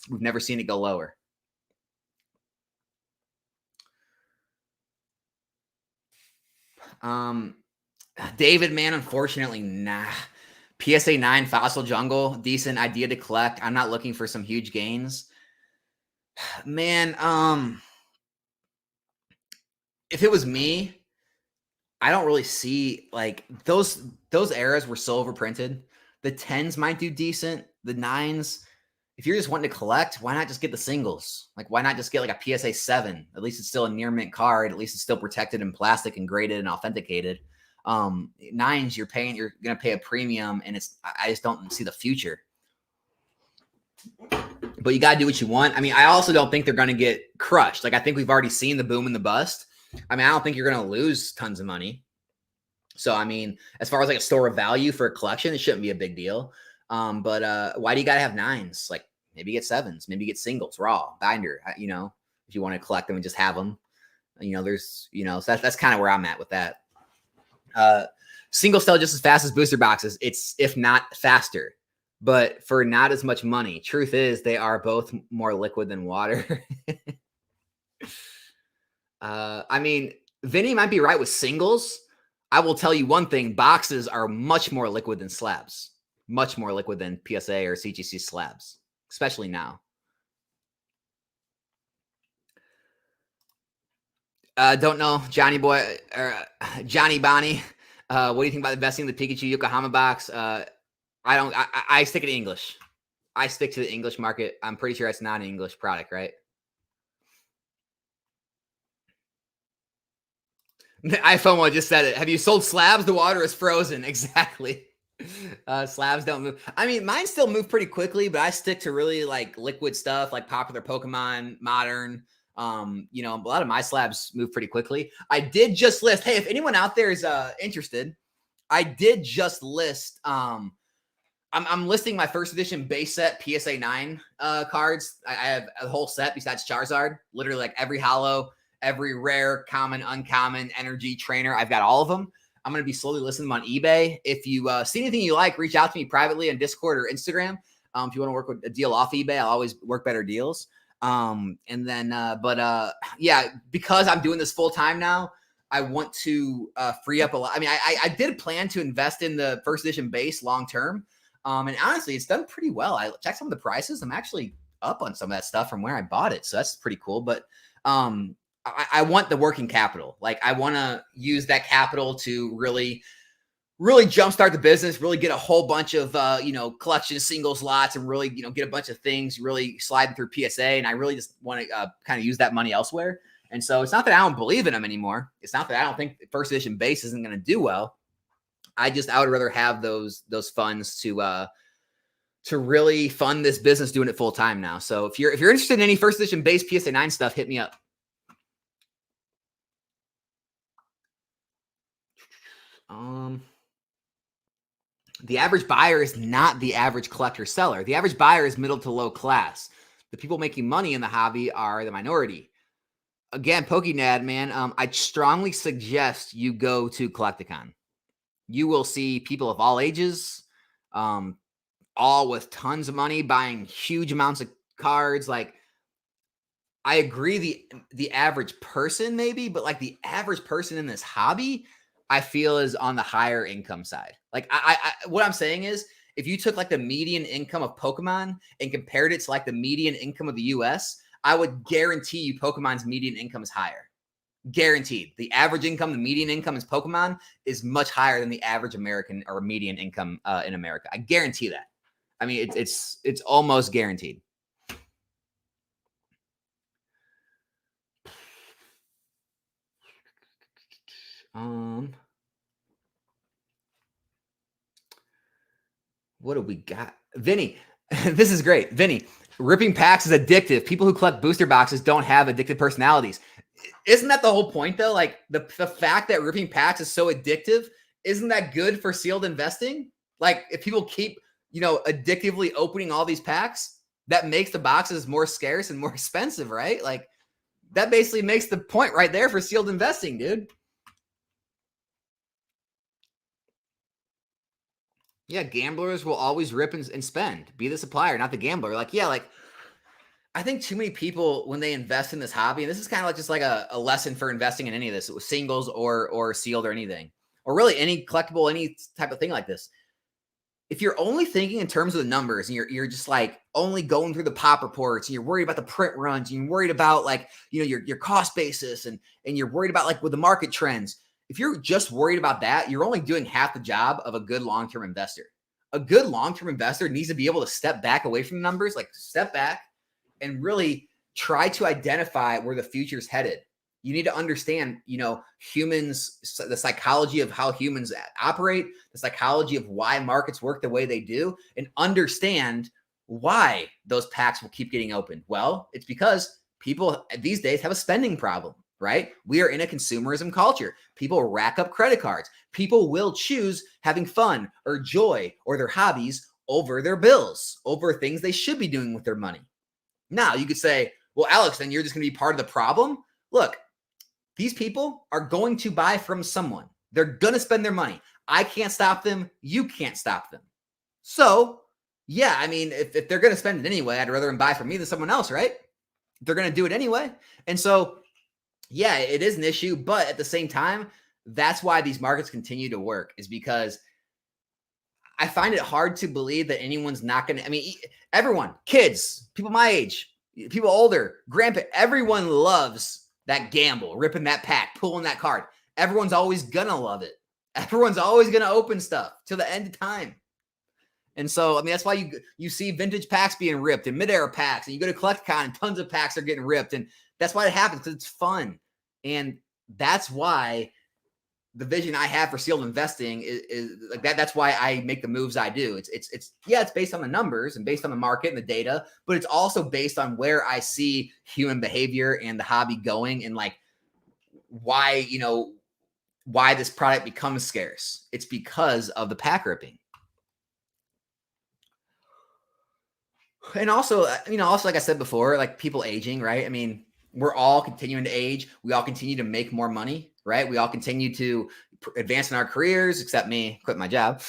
Speaker 1: We've never seen it go lower. David, man, unfortunately, nah. PSA 9 Fossil Jungle, decent idea to collect. I'm not looking for some huge gains. Man, if it was me, I don't really see like those eras were so overprinted. The 10s might do decent. The 9s, if you're just wanting to collect, why not just get the singles? Like, why not just get like a PSA 7? At least it's still a near mint card. At least it's still protected in plastic and graded and authenticated. 9s, you're gonna pay a premium, and I just don't see the future. But you gotta do what you want. I mean, I also don't think they're gonna get crushed. Like, I think we've already seen the boom and the bust. I mean, I don't think you're gonna lose tons of money. So, I mean, as far as like a store of value for a collection, it shouldn't be a big deal. But why do you gotta have 9s? Like, maybe get 7s, maybe get singles, raw, binder, if you want to collect them and just have them. So that's kind of where I'm at with that. Singles sell just as fast as booster boxes. It's, if not faster, but for not as much money. Truth is, they are both more liquid than water. I mean, Vinny might be right with singles. I will tell you one thing. Boxes are much more liquid than slabs. Much more liquid than PSA or CGC slabs, especially now. Don't know, Johnny Boy or Johnny Bonnie. What do you think about investing in the Pikachu Yokohama box? I stick to English. I stick to the English market. I'm pretty sure it's not an English product, right? iPhone just said it. Have you sold slabs? The water is frozen. Exactly. Slabs don't move. I mean, mine still move pretty quickly, but I stick to really like liquid stuff, like popular Pokemon, modern. A lot of my slabs move pretty quickly. I did just list. Hey, if anyone out there is interested, I did just list. I'm listing my first edition base set PSA 9 cards. I have a whole set besides Charizard. Literally, like every hollow, every rare, common, uncommon, energy, trainer. I've got all of them. I'm going to be slowly listing them on eBay. If you see anything you like, reach out to me privately on Discord or Instagram. If you want to work with a deal off eBay, I'll always work better deals. Yeah, because I'm doing this full time now, I want to free up a lot. I mean, I did plan to invest in the first edition base long term. And honestly, it's done pretty well. I checked some of the prices. I'm actually up on some of that stuff from where I bought it. So that's pretty cool. But I want the working capital. Like, I want to use that capital to really jumpstart the business, really get a whole bunch of, collection singles lots and really, get a bunch of things, really sliding through PSA. And I really just want to kind of use that money elsewhere. And so it's not that I don't believe in them anymore. It's not that I don't think the first edition base isn't going to do well. I would rather have those funds to really fund this business doing it full time now. So if you're interested in any first edition base PSA 9 stuff, hit me up. The average buyer is not the average collector seller. The average buyer is middle to low class. The people making money in the hobby are the minority. Again, PokeNad, man, I strongly suggest you go to Collecticon. You will see people of all ages, all with tons of money buying huge amounts of cards. Like, I agree the average person maybe, but like the average person in this hobby, I feel is on the higher income side. Like, what I'm saying is, if you took like the median income of Pokemon and compared it to like the median income of the US, I would guarantee you Pokemon's median income is higher. Guaranteed. The average income, the median income is Pokemon is much higher than the average American or median income in America. I guarantee that. I mean, it's almost guaranteed. What do we got? Vinny, this is great. Vinny, Ripping packs is addictive. People who collect booster boxes don't have addictive personalities. Isn't that the whole point, though? Like the fact that ripping packs is so addictive, isn't that good for sealed investing? Like if people keep, addictively opening all these packs, that makes the boxes more scarce and more expensive, right? Like that basically makes the point right there for sealed investing, dude. Yeah, gamblers will always rip and spend. Be the supplier, not the gambler. Like, yeah, like I think too many people when they invest in this hobby, and this is kind of like just like a lesson for investing in any of this, singles or sealed or anything, or really any collectible, any type of thing like this. If you're only thinking in terms of the numbers and you're just like only going through the pop reports and you're worried about the print runs and you're worried about like, your cost basis and you're worried about like with the market trends. If you're just worried about that, you're only doing half the job of a good long-term investor. A good long-term investor needs to be able to step back away from the numbers, like step back and really try to identify where the future is headed. You need to understand, humans, the psychology of how humans operate, the psychology of why markets work the way they do, and understand why those packs will keep getting opened. Well, it's because people these days have a spending problem, right? We are in a consumerism culture. People rack up credit cards. People will choose having fun or joy or their hobbies over their bills, over things they should be doing with their money. Now, you could say, well, Alex, then you're just going to be part of the problem. Look, these people are going to buy from someone. They're going to spend their money. I can't stop them. You can't stop them. So, yeah, I mean, if they're going to spend it anyway, I'd rather them buy from me than someone else, right? They're going to do it anyway. And so, yeah, it is an issue. But at the same time, that's why these markets continue to work, is because I find it hard to believe that anyone's not going to, everyone, kids, people my age, people older, grandpa, everyone loves that gamble, ripping that pack, pulling that card. Everyone's always going to love it. Everyone's always going to open stuff till the end of time. And so, that's why you see vintage packs being ripped and mid-era packs, and you go to CollectCon and tons of packs are getting ripped. And that's why it happens, because it's fun. And that's why the vision I have for sealed investing is like that. That's why I make the moves I do. It's based on the numbers and based on the market and the data, but it's also based on where I see human behavior and the hobby going, and like why this product becomes scarce. It's because of the pack ripping. And also, like I said before, like people aging, right? We're all continuing to age. We all continue to make more money, right? We all continue to advance in our careers, except me, quit my job.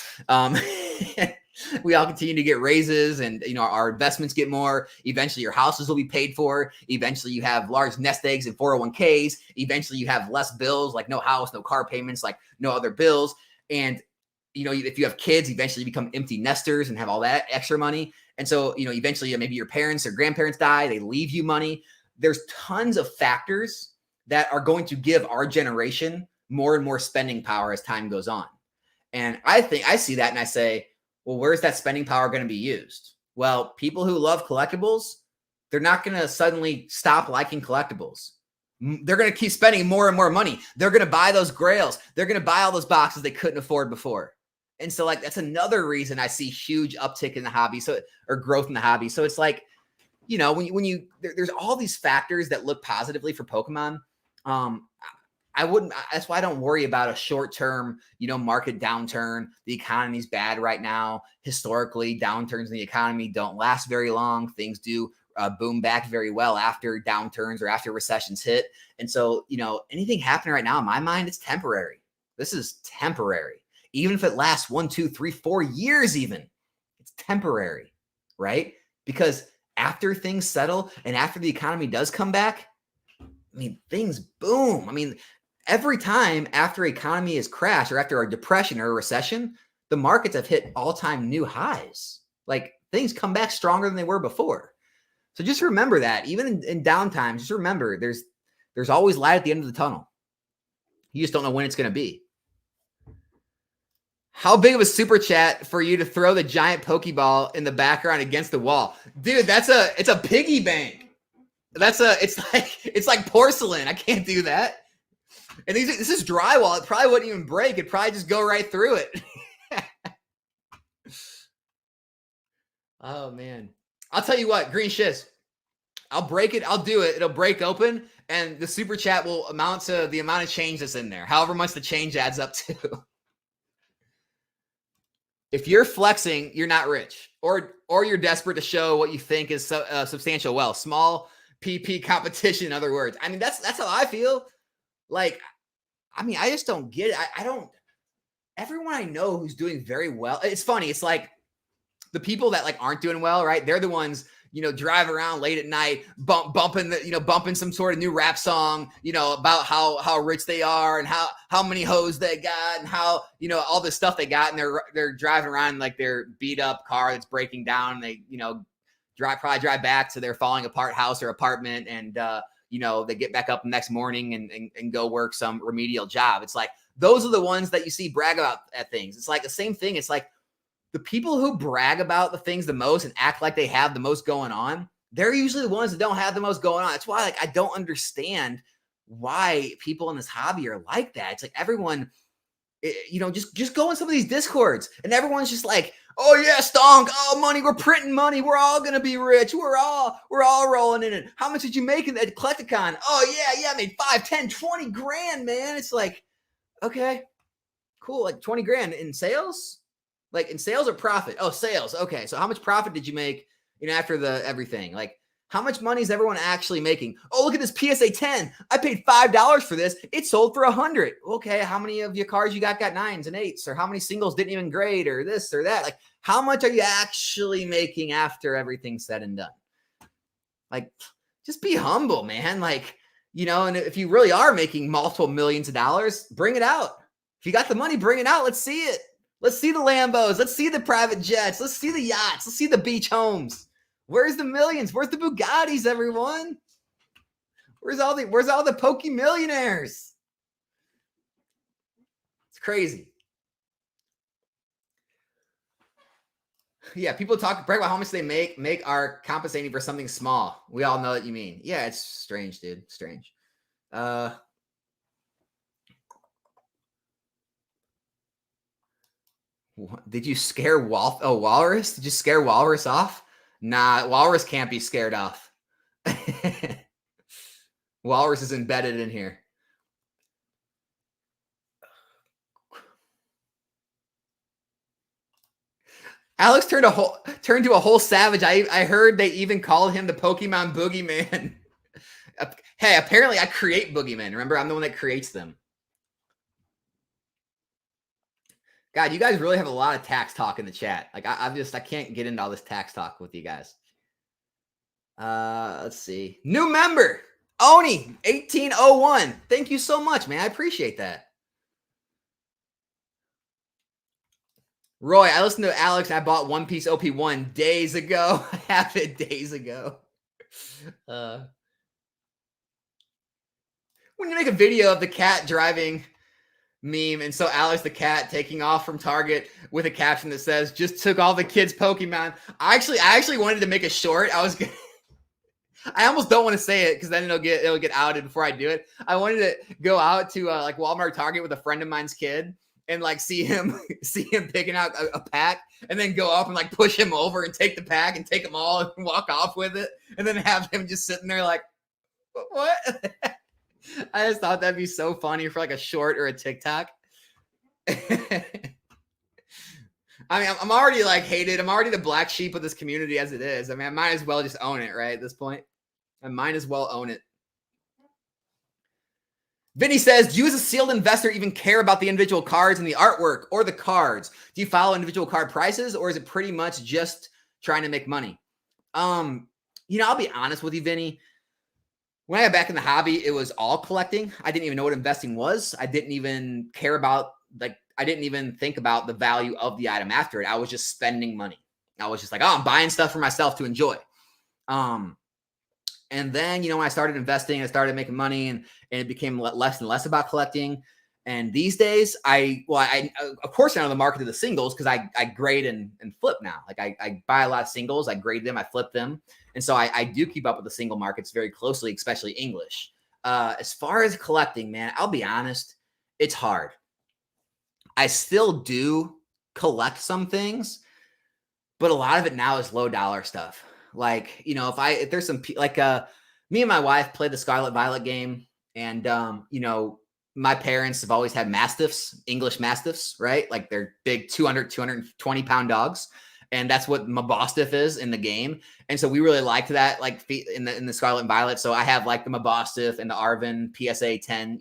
Speaker 1: We all continue to get raises, and our investments get more. Eventually your houses will be paid for. Eventually you have large nest eggs and 401ks. Eventually you have less bills, like no house, no car payments, like no other bills. And if you have kids, eventually you become empty nesters and have all that extra money. And so, eventually maybe your parents or grandparents die, they leave you money. There's tons of factors that are going to give our generation more and more spending power as time goes on. And I think I see that and I say, well, where's that spending power going to be used? Well, people who love collectibles, they're not going to suddenly stop liking collectibles. They're going to keep spending more and more money. They're going to buy those grails. They're going to buy all those boxes they couldn't afford before. And so like, that's another reason I see huge uptick in the hobby. Or growth in the hobby. So it's like, there's all these factors that look positively for Pokemon. That's why I don't worry about a short-term, market downturn. The economy's bad right now. Historically, downturns in the economy don't last very long. Things do boom back very well after downturns or after recessions hit. And so, anything happening right now, in my mind, it's temporary. This is temporary. Even if it lasts 1, 2, 3, 4 years, even, it's temporary, right? Because after things settle and after the economy does come back, things boom. Every time after economy has crashed or after a depression or a recession, the markets have hit all-time new highs. Like things come back stronger than they were before. So just remember that. Even in downtimes, just remember there's always light at the end of the tunnel. You just don't know when it's going to be. How big of a super chat for you to throw the giant Pokeball in the background against the wall? Dude, it's a piggy bank. It's like porcelain. I can't do that. And this is drywall. It probably wouldn't even break. It'd probably just go right through it. Oh man. I'll tell you what, green shiz. I'll break it. I'll do it. It'll break open, and the super chat will amount to the amount of change that's in there, however much the change adds up to. If you're flexing, you're not rich, or you're desperate to show what you think is substantial wealth. Small PP competition, in other words. I mean, that's how I feel. Like, I mean, I just don't get it. I don't. Everyone I know who's doing very well. It's funny. It's like the people that like aren't doing well, right? They're the ones, drive around late at night, bumping some sort of new rap song, about how rich they are and how many hoes they got and how, all this stuff they got. And they're driving around like their beat up car that's breaking down. And they, probably drive back to their falling apart house or apartment. And, they get back up the next morning and go work some remedial job. It's like, those are the ones that you see brag about at things. It's like the same thing. It's like, the people who brag about the things the most and act like they have the most going on, they're usually the ones that don't have the most going on. That's why, like, I don't understand why people in this hobby are like that. It's like everyone, just go in some of these discords and everyone's just like, oh yeah, stonk, oh money, we're printing money, we're all gonna be rich, we're all rolling in it. How much did you make in that Collecticon? Oh yeah, I made 5, 10, 20 grand, man. It's like, okay, cool, like 20 grand in sales. Like in sales or profit? Oh, sales. Okay. So how much profit did you make, after the everything? Like how much money is everyone actually making? Oh, look at this PSA 10. I paid $5 for this. It sold for 100. Okay. How many of your cards you got 9s and 8s? Or how many singles didn't even grade or this or that? Like how much are you actually making after everything's said and done? Like just be humble, man. Like, and if you really are making multiple millions of dollars, bring it out. If you got the money, bring it out. Let's see it. Let's see the Lambos. Let's see the private jets. Let's see the yachts. Let's see the beach homes. Where's the millions? Where's the Bugattis, everyone? Where's all the pokey millionaires? It's crazy. Yeah, people brag about how much they make are compensating for something small. We all know what you mean. Yeah, it's strange, dude. Strange. Did you scare Walrus? Did you scare Walrus off? Nah, Walrus can't be scared off. Walrus is embedded in here. Alex turned to a whole savage. I heard they even called him the Pokemon Boogeyman. Hey, apparently I create Boogeyman. Remember, I'm the one that creates them. God, you guys really have a lot of tax talk in the chat. Like I can't get into all this tax talk with you guys. Let's see. New member, Oni 1801. Thank you so much, man. I appreciate that. Roy, I listened to Alex. I bought One Piece OP1 days ago. I have it days ago. When you make a video of the cat driving meme, and so Alex the cat taking off from Target with a caption that says, "Just took all the kids' Pokemon." I actually wanted to make a short. I almost don't want to say it because then it'll get outed before I do it. I wanted to go out to like Walmart, Target with a friend of mine's kid and like see him picking out a pack and then go up and like push him over and take the pack and take them all and walk off with it and then have him just sitting there like, what? I just thought that'd be so funny for like a short or a TikTok. I mean, I'm already like hated. I'm already the black sheep of this community as it is. I mean, I might as well just own it, right? At this point, I might as well own it. Vinny says, do you as a sealed investor even care about the individual cards and the artwork or the cards? Do you follow individual card prices or is it pretty much just trying to make money? I'll be honest with you, Vinny. When I got back in the hobby, it was all collecting. I didn't even know what investing was. I didn't even care about, I didn't even think about the value of the item after it. I was just spending money. I was just like, oh, I'm buying stuff for myself to enjoy. And then, when I started investing, I started making money and it became less and less about collecting. And these days, I of course, I know the market of the singles because I grade and flip now. Like I buy a lot of singles, I grade them, I flip them. And so I do keep up with the single markets very closely, especially English. As far as collecting, man, I'll be honest, it's hard. I still do collect some things, but a lot of it now is low dollar stuff. Like, if there's some like me and my wife played the Scarlet Violet game, and my parents have always had Mastiffs, English Mastiffs, right? Like they're big 220-pound dogs. And that's what Mabostiff is in the game. And so we really liked that, like in the Scarlet and Violet. So I have like the Mabostiff and the Arvin PSA 10,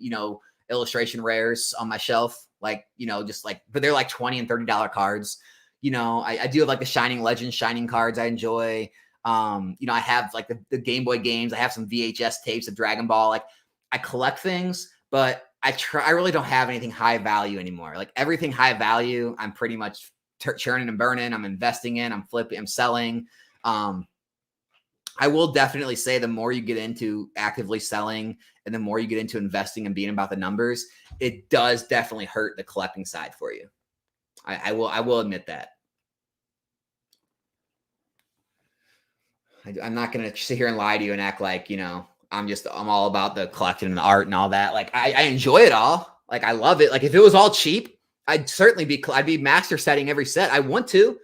Speaker 1: illustration rares on my shelf. Like, but they're like $20 and $30 cards. I do have like the Shining Legends, Shining cards I enjoy. I have like the Game Boy games. I have some VHS tapes of Dragon Ball. Like I collect things, but I really don't have anything high value anymore. Like everything high value, I'm pretty much churning and burning. I'm investing in, I'm flipping, I'm selling. I will definitely say the more you get into actively selling and the more you get into investing and being about the numbers, it does definitely hurt the collecting side for you. I will admit that. I'm not going to sit here and lie to you and act like, I'm all about the collecting and the art and all that. Like I enjoy it all. Like I love it. Like if it was all cheap, I'd be master setting every set. I want to.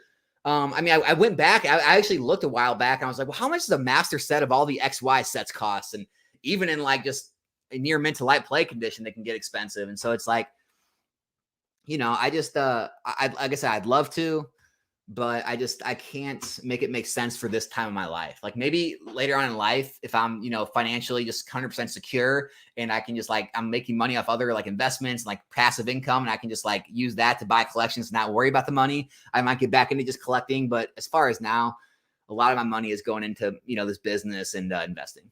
Speaker 1: I went back. I actually looked a while back and I was like, well, how much does a master set of all the XY sets cost? And even in like just a near mint to light play condition, they can get expensive. And so it's like, I just, like I said, I'd love to, but I can't make it make sense for this time of my life. Like maybe later on in life, if I'm, financially just 100% secure and I can just like, I'm making money off other like investments, like passive income, and I can just like use that to buy collections and not worry about the money, I might get back into just collecting. But as far as now, a lot of my money is going into, this business and investing.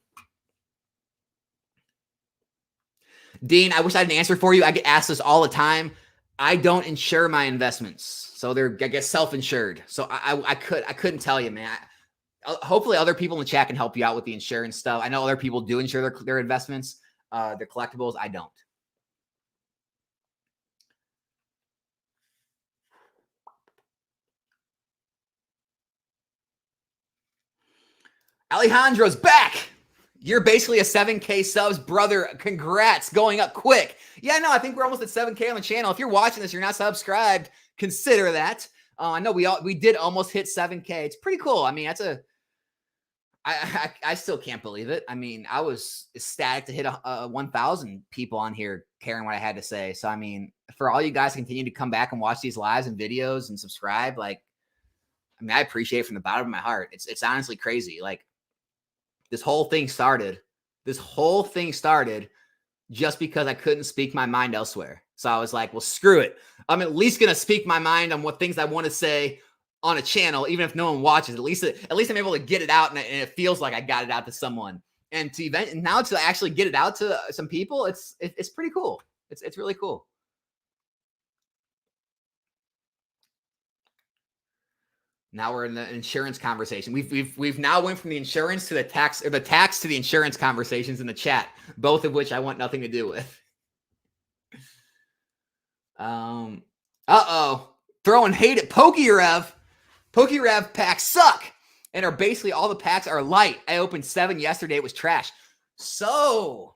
Speaker 1: Dean, I wish I had an answer for you. I get asked this all the time. I don't insure my investments. So they're, I guess, self-insured. So I couldn't tell you, man. Hopefully other people in the chat can help you out with the insurance stuff. I know other people do insure their investments, their collectibles. I don't. Alejandro's back. You're basically a 7K subs, brother. Congrats, going up quick. Yeah, no, I think we're almost at 7K on the channel. If you're watching this, you're not subscribed, consider that. I know we did almost hit 7K. It's pretty cool. I mean, I still can't believe it. I mean, I was ecstatic to hit 1,000 people on here caring what I had to say. So, I mean, for all you guys to continue to come back and watch these lives and videos and subscribe, like, I mean, I appreciate it from the bottom of my heart. It's honestly crazy. Like, this whole thing started just because I couldn't speak my mind elsewhere. So I was like, well, screw it. I'm at least going to speak my mind on what things I want to say on a channel, even if no one watches. At least I'm able to get it out, and it feels like I got it out to someone. And now to actually get it out to some people, it's pretty cool. It's really cool. Now we're in the insurance conversation. We've now went from the insurance to the tax, or the tax to the insurance conversations in the chat, both of which I want nothing to do with. Throwing hate at Pokerev. Pokerev packs suck and are basically all the packs are light. I opened 7 yesterday. It was trash. So,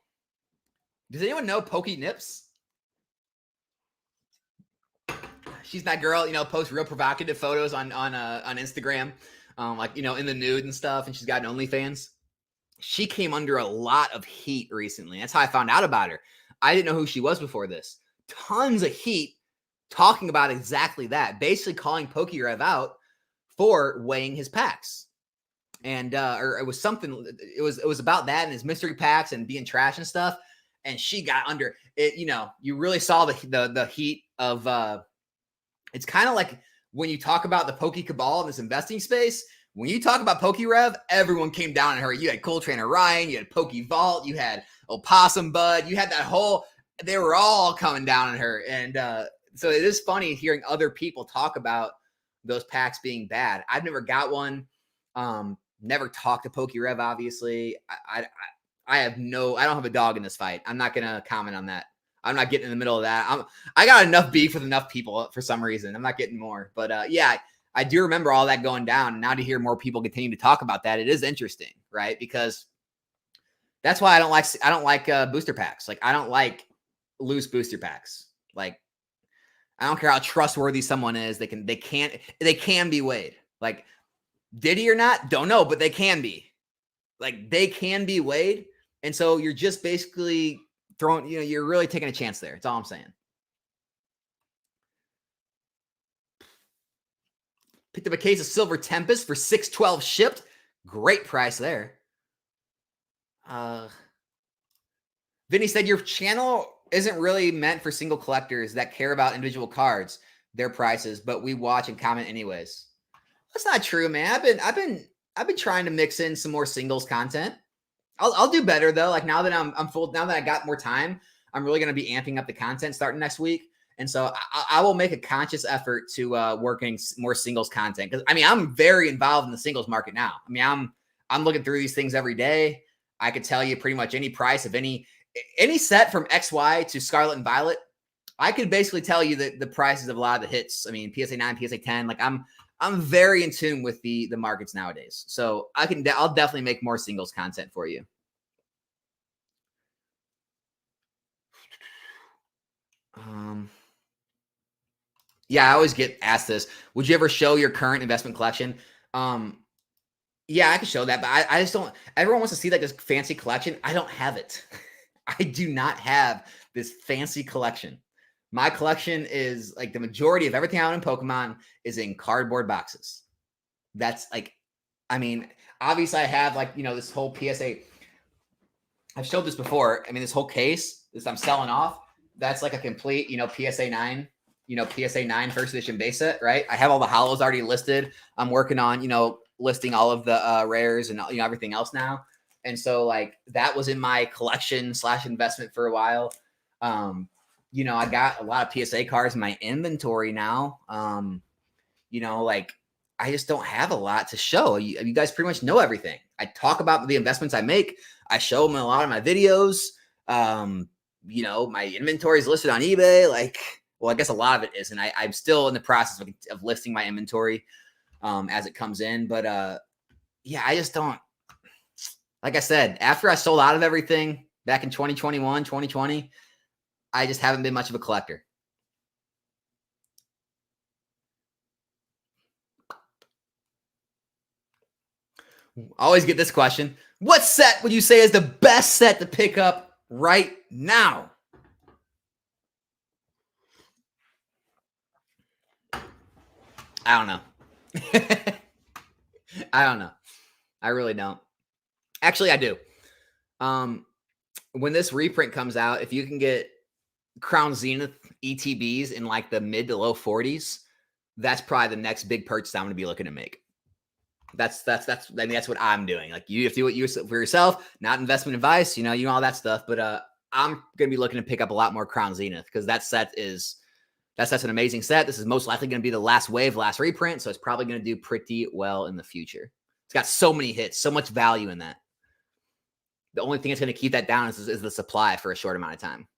Speaker 1: does anyone know Poke Nips? She's that girl, posts real provocative photos on Instagram, like, in the nude and stuff. And she's got an OnlyFans. She came under a lot of heat recently. That's how I found out about her. I didn't know who she was before this. Tons of heat talking about exactly that, basically calling Pokerev out for weighing his packs. And, or it was something, it was about that and his mystery packs and being trash and stuff. And she got under it. You really saw the heat of, it's kind of like when you talk about the Poke Cabal in this investing space, when you talk about Pokerev, everyone came down on her. You had Cool Trainer Ryan, you had Poke Vault, you had Opossum Bud, you had they were all coming down on her. And so it is funny hearing other people talk about those packs being bad. I've never got one. Never talked to Pokerev, obviously. I don't have a dog in this fight. I'm not going to comment on that. I'm not getting in the middle of that. I got enough beef with enough people for some reason. I'm not getting more. But yeah, I do remember all that going down. And now to hear more people continue to talk about that, it is interesting, right? Because that's why I don't like booster packs. Like, I don't like loose booster packs. Like, I don't care how trustworthy someone is. They can be weighed. Like, Did he or not? Don't know, but they can be. Like, they can be weighed. And so you're just basically throwing, you're really taking a chance there. That's all I'm saying. Picked up a case of Silver Tempest for $6.12 shipped. Great price there. Vinny said your channel isn't really meant for single collectors that care about individual cards, their prices, but we watch and comment anyways. That's not true, man. I've been trying to mix in some more singles content. I'll do better though. Like, now that I'm full, now that I got more time, I'm really going to be amping up the content starting next week. And so I will make a conscious effort to working more singles content, because I mean, I'm very involved in the singles market now. I mean, I'm looking through these things every day. I could tell you pretty much any price of any set from XY to Scarlet and Violet. I could basically tell you the prices of a lot of the hits. I mean, PSA 9, PSA 10. Like, I'm very in tune with the markets nowadays. So I'll definitely make more singles content for you. Yeah, I always get asked this. Would you ever show your current investment collection? Yeah, I can show that, but I just don't. Everyone wants to see like this fancy collection. I don't have it. I do not have this fancy collection. My collection is like the majority of everything out in Pokemon is in cardboard boxes. That's like, I mean, obviously I have like, this whole PSA. I've showed this before. I mean, this whole case, this I'm selling off, that's like a complete, PSA 9, PSA 9 first edition base set, right? I have all the hollows already listed. I'm working on, listing all of the rares and, everything else now. And so like that was in my collection / investment for a while. I got a lot of PSA cards in my inventory now. Like I just don't have a lot to show. You guys pretty much know everything. I talk about the investments I make. I show them in a lot of my videos. My inventory is listed on eBay. Like, well, I guess a lot of it is. And I'm still in the process of listing my inventory as it comes in. But I just don't. Like I said, after I sold out of everything back in 2021, 2020, I just haven't been much of a collector. Always get this question. What set would you say is the best set to pick up right now? I don't know. I don't know. I really don't. Actually, I do. When this reprint comes out, if you can get Crown Zenith ETBs in like the mid to low 40s, that's probably the next big purchase I'm going to be looking to make. That's what I'm doing. Like, you have to do what you for yourself, not investment advice, all that stuff. But I'm going to be looking to pick up a lot more Crown Zenith, because that's an amazing set. This is most likely going to be the last wave, last reprint. So it's probably going to do pretty well in the future. It's got so many hits, so much value in that. The only thing that's going to keep that down is the supply for a short amount of time.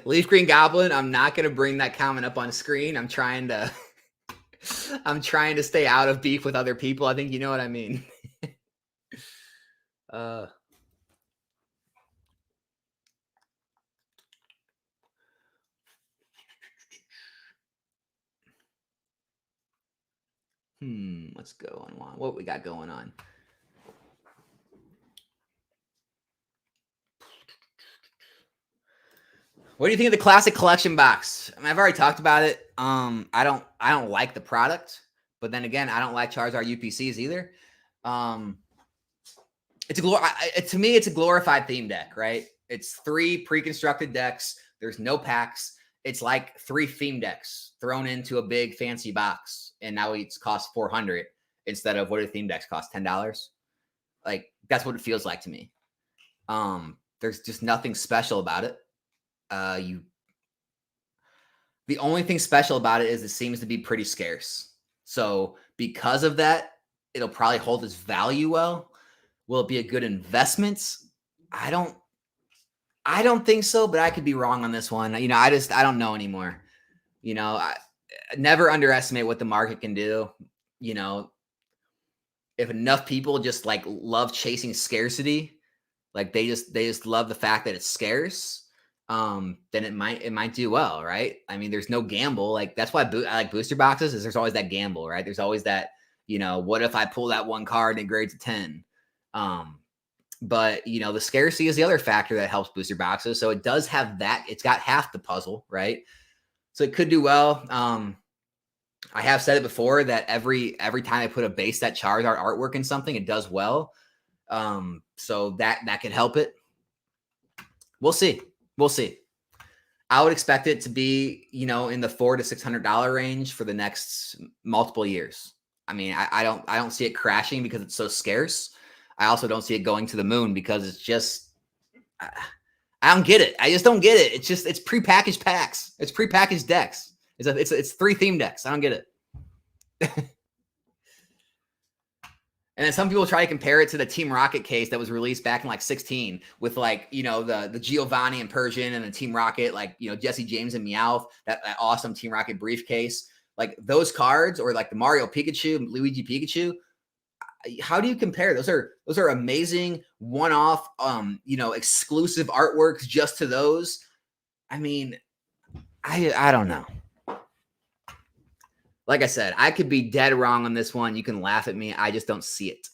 Speaker 1: Leaf Green Goblin, I'm not going to bring that comment up on screen. I'm trying to stay out of beef with other people. I think you know what I mean. What's going on? What we got going on? What do you think of the classic collection box? I mean, I've already talked about it. I don't like the product, but then again, I don't like Charizard UPCs either. To me, it's a glorified theme deck, right? It's 3 pre-constructed decks. There's no packs. It's like 3 theme decks thrown into a big fancy box, and now it's cost $400 instead of what do theme decks cost, $10? Like, that's what it feels like to me. There's just nothing special about it. The only thing special about it is it seems to be pretty scarce. So because of that, it'll probably hold its value well. Will it be a good investment? I don't think so, but I could be wrong on this one. I don't know anymore. I never underestimate what the market can do. If enough people just like love chasing scarcity, like they just love the fact that it's scarce, then it might do well, right? I mean, there's no gamble. Like that's why I like booster boxes. Is there's always that gamble, right? There's always that, what if I pull that one card and it grades a 10? But the scarcity is the other factor that helps booster boxes. So it does have that. It's got half the puzzle, right? So it could do well. I have said it before that every time I put a base set Charizard artwork in something, it does well. So that could help it. We'll see. I would expect it to be, in the $400 to $600 range for the next multiple years. I mean, I don't see it crashing because it's so scarce. I also don't see it going to the moon because it's just, I don't get it. I just don't get it. It's prepackaged packs. It's prepackaged decks. It's 3 theme decks. I don't get it. And then some people try to compare it to the Team Rocket case that was released back in like 16 with like, the Giovanni and Persian and the Team Rocket, like, Jesse James and Meowth, that awesome Team Rocket briefcase. Like those cards or like the Mario Pikachu, Luigi Pikachu. How do you compare? Those are amazing one-off, exclusive artworks just to those. I mean, I don't know. Like I said, I could be dead wrong on this one. You can laugh at me. I just don't see it.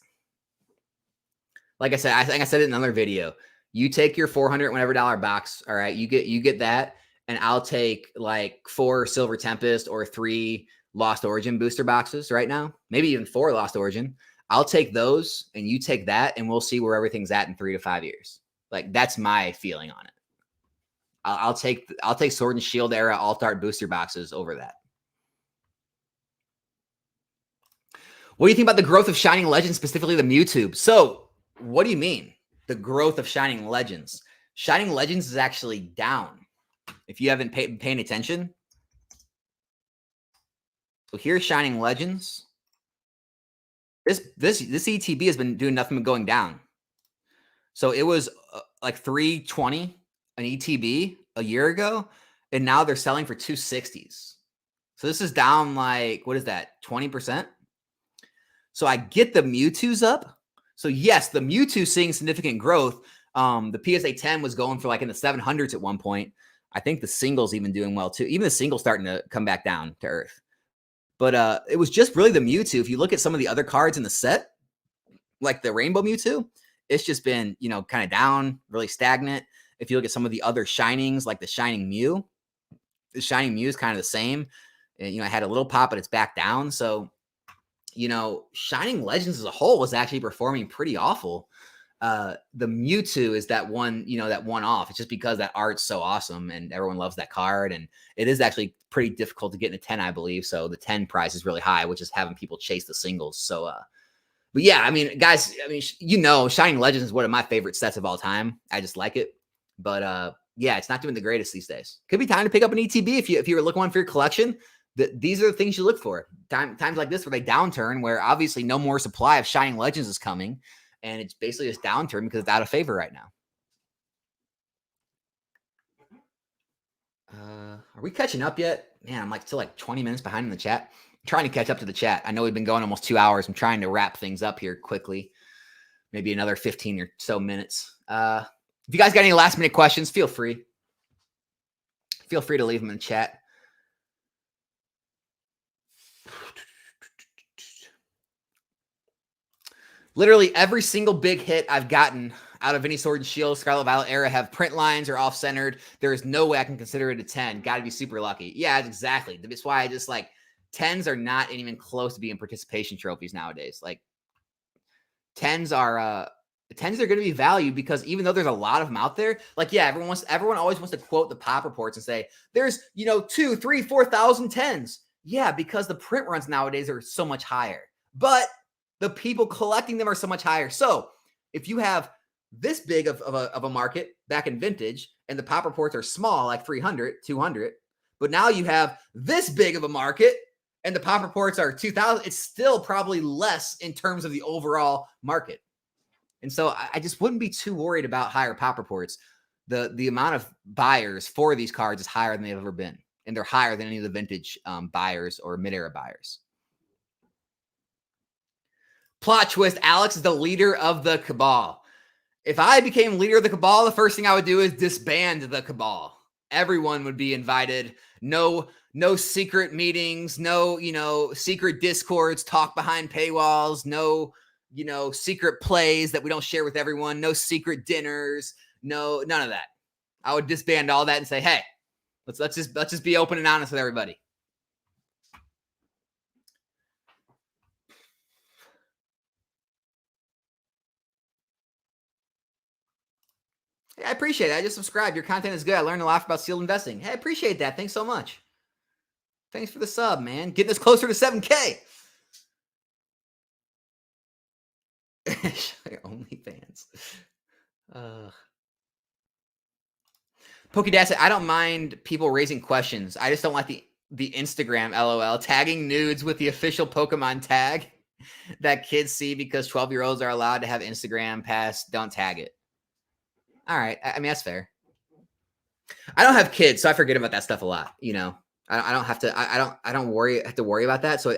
Speaker 1: Like I said, I think I said it in another video. You take your $400 whatever dollar box. All right, you get that, and I'll take like 4 Silver Tempest or 3 Lost Origin booster boxes right now. Maybe even 4 Lost Origin. I'll take those, and you take that, and we'll see where everything's at in 3 to 5 years. Like that's my feeling on it. I'll take Sword and Shield era Alt Art booster boxes over that. What do you think about the growth of Shining Legends, specifically the Mewtwo? So, what do you mean? The growth of Shining Legends? Shining Legends is actually down. If you haven't been paying attention. So here's Shining Legends. This ETB has been doing nothing but going down. So it was like 320 an ETB a year ago, and now they're selling for 260s. So this is down like, what is that, 20%? So I get the Mewtwo's up. So yes, the Mewtwo seeing significant growth. The PSA 10 was going for like in the 700s at one point. I think the single's even doing well too. Even the single's starting to come back down to earth. But it was just really the Mewtwo. If you look at some of the other cards in the set, like the Rainbow Mewtwo, it's just been, kind of down, really stagnant. If you look at some of the other Shinings, like the Shining Mew, the Shining Mew is kind of the same. And, I had a little pop, but it's back down. So, Shining Legends as a whole was actually performing pretty awful. The Mewtwo is that one, that one off. It's just because that art's so awesome and everyone loves that card. And it is actually pretty difficult to get in a 10, I believe. So the 10 price is really high, which is having people chase the singles. So, but yeah, I mean, guys, Shining Legends is one of my favorite sets of all time. I just like it. But yeah, it's not doing the greatest these days. Could be time to pick up an ETB if you were looking one for your collection. These are the things you look for. Times like this where they downturn, where obviously no more supply of Shining Legends is coming, and it's basically just downturn because it's out of favor right now. Are we catching up yet? Man, I'm still like 20 minutes behind in the chat. I'm trying to catch up to the chat. I know we've been going almost 2 hours. I'm trying to wrap things up here quickly. Maybe another 15 or so minutes. If you guys got any last minute questions, feel free. Feel free to leave them in the chat. Literally every single big hit I've gotten out of any Sword and Shield, Scarlet Violet era have print lines or off-centered. There is no way I can consider it a 10. Got to be super lucky. Yeah, exactly. That's why I just 10s are not even close to being participation trophies nowadays. Like 10s are going to be valued because even though there's a lot of them out there, everyone always wants to quote the pop reports and say there's 2, 3, 4,000 10s. Yeah, because the print runs nowadays are so much higher. But the people collecting them are so much higher. So if you have this big of a market back in vintage and the pop reports are small, like 300, 200, but now you have this big of a market and the pop reports are 2,000, it's still probably less in terms of the overall market. And so I just wouldn't be too worried about higher pop reports. The amount of buyers for these cards is higher than they've ever been. And they're higher than any of the vintage buyers or mid-era buyers. Plot twist, Alex is the leader of the cabal. If I became leader of the cabal, the first thing I would do is disband the cabal. Everyone would be invited. No secret meetings, no, secret discords, talk behind paywalls, no, secret plays that we don't share with everyone, no secret dinners, none of that. I would disband all that and say, hey, let's just be open and honest with everybody. Hey, I appreciate it. I just subscribed. Your content is good. I learned a lot about sealed investing. Hey, I appreciate that. Thanks so much. Thanks for the sub, man. Getting us closer to 7K. OnlyFans. Pokedash said, I don't mind people raising questions. I just don't like the Instagram LOL tagging nudes with the official Pokemon tag that kids see because 12-year-olds are allowed to have Instagram past don't tag it. All right. I mean, that's fair. I don't have kids, so I forget about that stuff a lot. I don't have to. I don't have to worry about that. So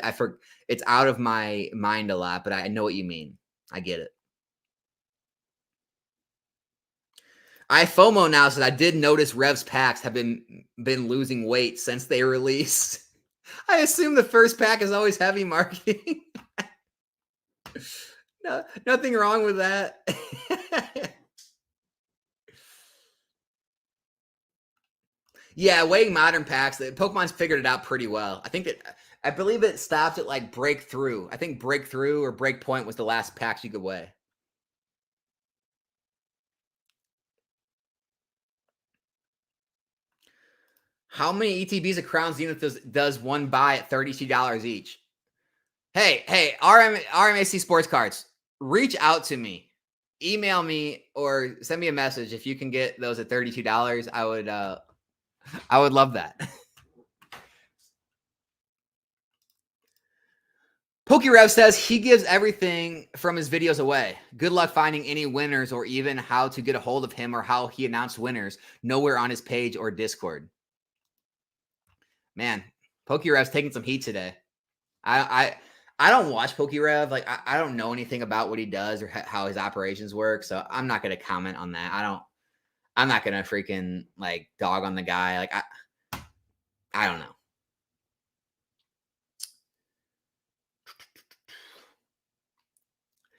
Speaker 1: it's out of my mind a lot. But I know what you mean. I get it. I FOMO now, so I did notice Rev's packs have been losing weight since they released. I assume the first pack is always heavy marketing. No, nothing wrong with that. Yeah, weighing modern packs, Pokemon's figured it out pretty well. I believe it stopped at like Breakthrough. I think Breakthrough or Breakpoint was the last packs you could weigh. How many ETBs of Crown Zenith does one buy at $32 each? Hey, RMAC Sports Cards, reach out to me. Email me or send me a message if you can get those at $32. I would love that. PokeRev says he gives everything from his videos away. Good luck finding any winners or even how to get a hold of him or how he announced winners. Nowhere on his page or Discord. Man, PokeRev's taking some heat today. I don't watch PokeRev. Like I don't know anything about what he does or how his operations work, so I'm not going to comment on that. I'm not going to freaking like dog on the guy. Like I don't know.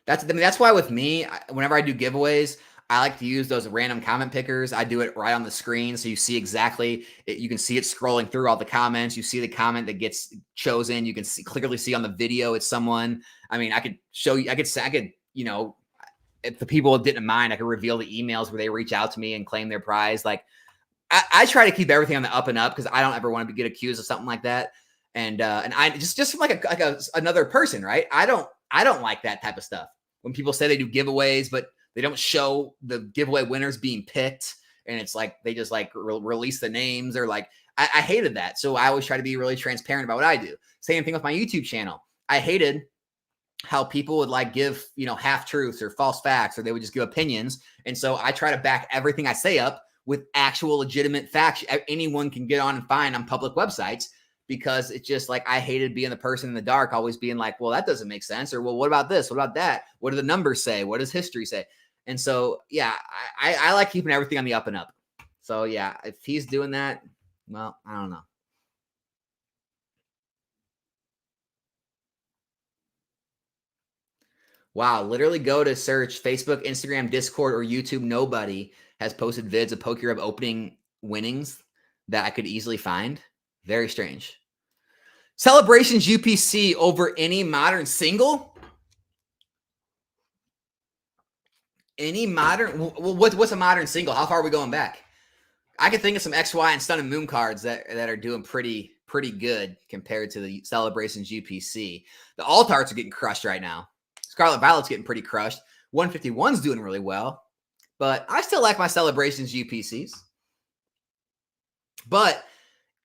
Speaker 1: That's why with me, whenever I do giveaways, I like to use those random comment pickers. I do it right on the screen, so you see exactly. You can see it scrolling through all the comments. You see the comment that gets chosen. You can clearly see on the video it's someone. I mean, I could show you. I could, if the people didn't mind, I could reveal the emails where they reach out to me and claim their prize. Like, I try to keep everything on the up and up because I don't ever want to get accused of something like that. And I just from like another person, right? I don't like that type of stuff. When people say they do giveaways, but they don't show the giveaway winners being picked, and it's like they just like release the names, or like I hated that. So I always try to be really transparent about what I do. Same thing with my YouTube channel. I hated how people would like give half truths or false facts, or they would just give opinions. And so I try to back everything I say up with actual legitimate facts anyone can get on and find on public websites. Because it's just like I hated being the person in the dark, always being like, well, that doesn't make sense. Or, well, what about this? What about that? What do the numbers say? What does history say? And so, yeah, I like keeping everything on the up and up. So, yeah, if he's doing that, well, I don't know. Wow, literally go to search Facebook, Instagram, Discord, or YouTube. Nobody has posted vids of PokeRev opening winnings that I could easily find. Very strange. Celebrations UPC over any modern single? Any modern? What's a modern single? How far are we going back? I can think of some XY and Sun and Moon cards that are doing pretty good compared to the Celebrations UPC. The alt arts are getting crushed right now. Scarlet Violet's getting pretty crushed. 151's doing really well, but I still like my Celebrations UPCs. But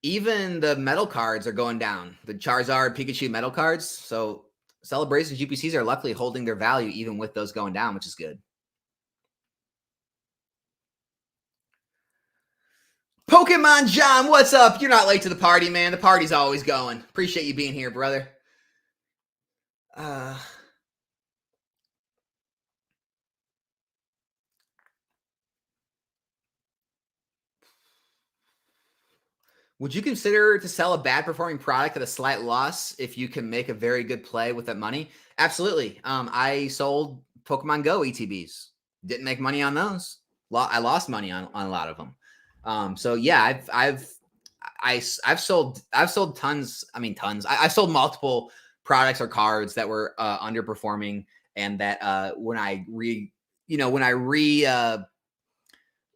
Speaker 1: even the metal cards are going down. The Charizard, Pikachu metal cards. So Celebrations UPCs are luckily holding their value even with those going down, which is good. Pokemon John, what's up? You're not late to the party, man. The party's always going. Appreciate you being here, brother. Would you consider to sell a bad performing product at a slight loss if you can make a very good play with that money? Absolutely. I sold Pokemon Go ETBs. Didn't make money on those. I lost money on a lot of them. So yeah, I've sold tons. I mean, tons. I've sold multiple products or cards that were underperforming, and that when I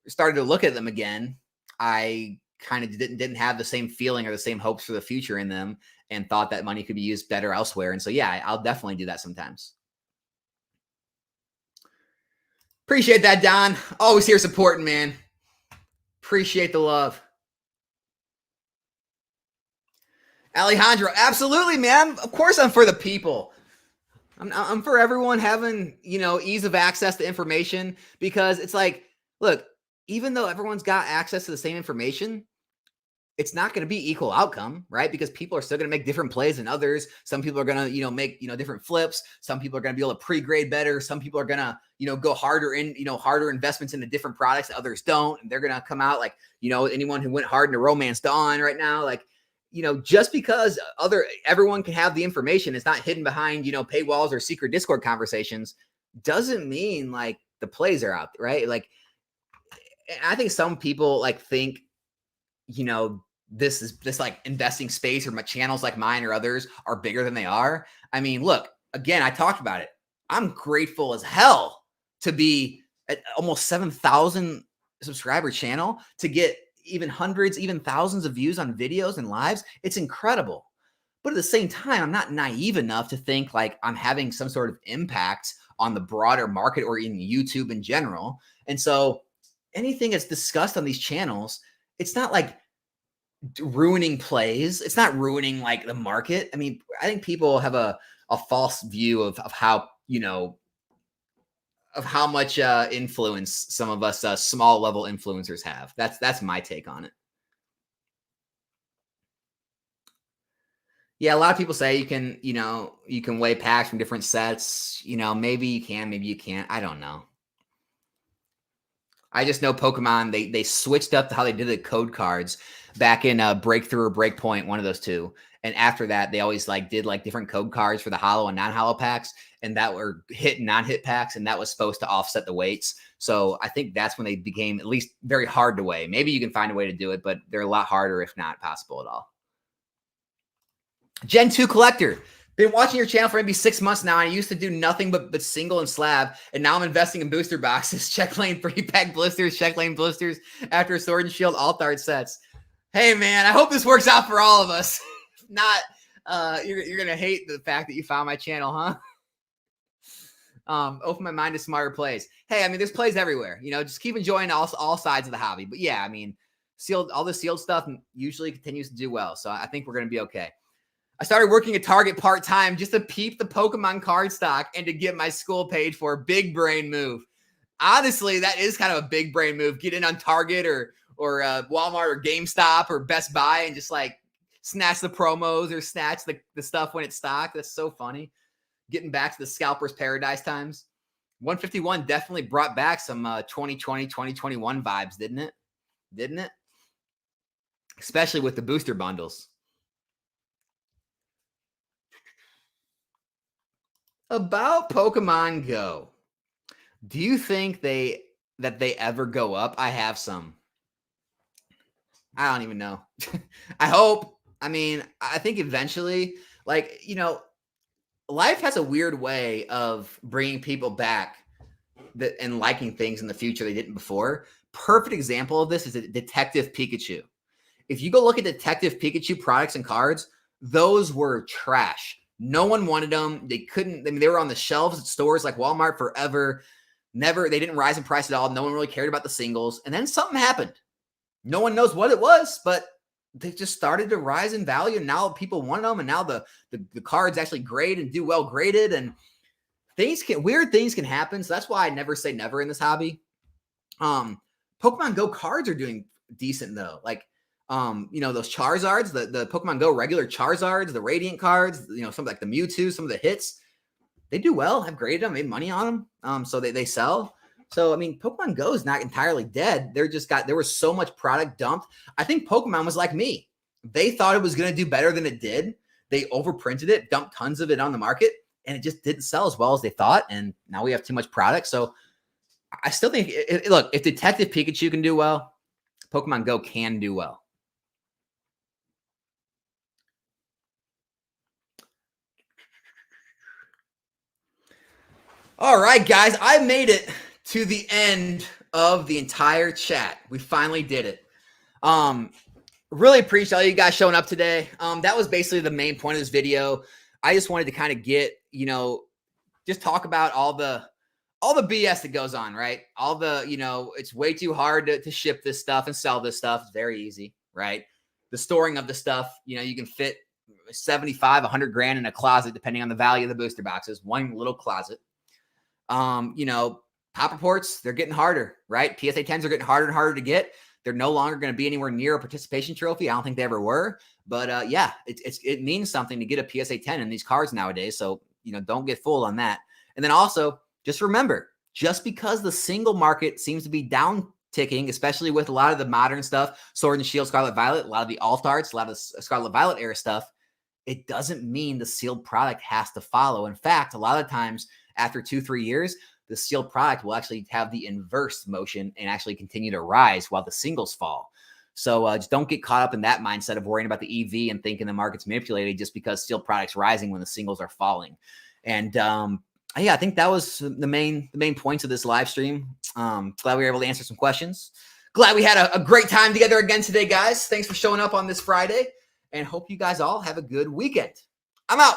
Speaker 1: started to look at them again, I kind of didn't have the same feeling or the same hopes for the future in them, and thought that money could be used better elsewhere. And so, yeah, I'll definitely do that sometimes. Appreciate that, Don. Always here supporting, man. Appreciate the love. Alejandro, absolutely, man. Of course I'm for the people. I'm for everyone having, ease of access to information, because it's like, look, even though everyone's got access to the same information, it's not going to be equal outcome, right? Because people are still going to make different plays than others. Some people are going to, make, different flips. Some people are going to be able to pre-grade better. Some people are going to, go harder in, harder investments into different products. Others don't. And they're going to come out like, anyone who went hard into Romance Dawn right now, like, just because everyone can have the information, it's not hidden behind, paywalls or secret Discord conversations, doesn't mean like the plays are out, right? Like, I think some people like think, this like investing space or my channels like mine or others are bigger than they are. I mean, look, again, I talked about it. I'm grateful as hell to be at almost 7,000 subscriber channel, to get even hundreds, even thousands of views on videos and lives. It's incredible. But at the same time, I'm not naive enough to think like I'm having some sort of impact on the broader market or in YouTube in general. And so anything that's discussed on these channels, it's not like ruining plays. It's not ruining like the market. I mean, I think people have a false view of how, of how much influence some of us small level influencers have. That's my take on it. Yeah, a lot of people say you can weigh packs from different sets. Maybe you can, maybe you can't. I don't know. I just know Pokemon, they switched up how they did the code cards back in Breakthrough or Breakpoint, one of those two. And after that, they always did different code cards for the holo and non-holo packs, and that were hit and non-hit packs, and that was supposed to offset the weights. So I think that's when they became at least very hard to weigh. Maybe you can find a way to do it, but they're a lot harder, if not possible at all. Gen 2 Collector. Been watching your channel for maybe 6 months now. I used to do nothing but single and slab, and now I'm investing in booster boxes, check lane 3-pack blisters, check lane blisters after Sword and Shield alt art sets. Hey, man, I hope this works out for all of us. Not, you're going to hate the fact that you found my channel, huh? Open my mind to smarter plays. Hey, I mean, there's plays everywhere. Just keep enjoying all sides of the hobby. But yeah, I mean, all the sealed stuff usually continues to do well. So I think we're going to be okay. I started working at Target part-time just to peep the Pokemon card stock and to get my school paid for. Big brain move. Honestly, that is kind of a big brain move. Get in on Target or Walmart or GameStop or Best Buy and just snatch the promos or snatch the stuff when it's stocked. That's so funny. Getting back to the Scalper's Paradise times. 151 definitely brought back some 2020, 2021 vibes, didn't it? Didn't it? Especially with the booster bundles. About Pokemon Go, do you think that they ever go up? I have some. I don't even know. I hope. I mean, I think eventually, life has a weird way of bringing people back and liking things in the future they didn't before. Perfect example of this is Detective Pikachu. If you go look at Detective Pikachu products and cards, those were trash. No one wanted them. They couldn't. I mean, they were on the shelves at stores like Walmart forever. They didn't rise in price at all. No one really cared about the singles. And then something happened. No one knows what it was, but they just started to rise in value. And now people want them. And now the cards actually grade and do well graded. And weird things can happen. So that's why I never say never in this hobby. Pokemon Go cards are doing decent though. Those Charizards, the Pokemon Go regular Charizards, the Radiant cards, some like the Mewtwo, some of the hits, they do well. I've graded them, made money on them. So they sell. So, I mean, Pokemon Go is not entirely dead. There was so much product dumped. I think Pokemon was like me. They thought it was going to do better than it did. They overprinted it, dumped tons of it on the market, and it just didn't sell as well as they thought. And now we have too much product. So I still think, look, if Detective Pikachu can do well, Pokemon Go can do well. All right, guys, I made it to the end of the entire chat. We finally did it. Really appreciate all you guys showing up today. That was basically the main point of this video. I just wanted to kind of get, just talk about all the BS that goes on, right? All the, it's way too hard to ship this stuff and sell this stuff. It's very easy, right? The storing of the stuff, you can fit 75, 100 grand in a closet, depending on the value of the booster boxes, one little closet. Pop reports, they're getting harder, right? PSA 10s are getting harder and harder to get. They're no longer going to be anywhere near a participation trophy. I don't think they ever were, but yeah, it means something to get a PSA 10 in these cards nowadays. So, don't get fooled on that. And then also just remember, just because the single market seems to be down ticking, especially with a lot of the modern stuff, Sword and Shield, Scarlet Violet, a lot of the alt arts, a lot of the Scarlet Violet era stuff, it doesn't mean the sealed product has to follow. In fact, a lot of times after 2-3 years, the sealed product will actually have the inverse motion and actually continue to rise while the singles fall. So just don't get caught up in that mindset of worrying about the EV and thinking the market's manipulated just because sealed product's rising when the singles are falling. And yeah, I think that was the main points of this live stream. Glad we were able to answer some questions. Glad we had a great time together again today, guys. Thanks for showing up on this Friday, and hope you guys all have a good weekend. I'm out.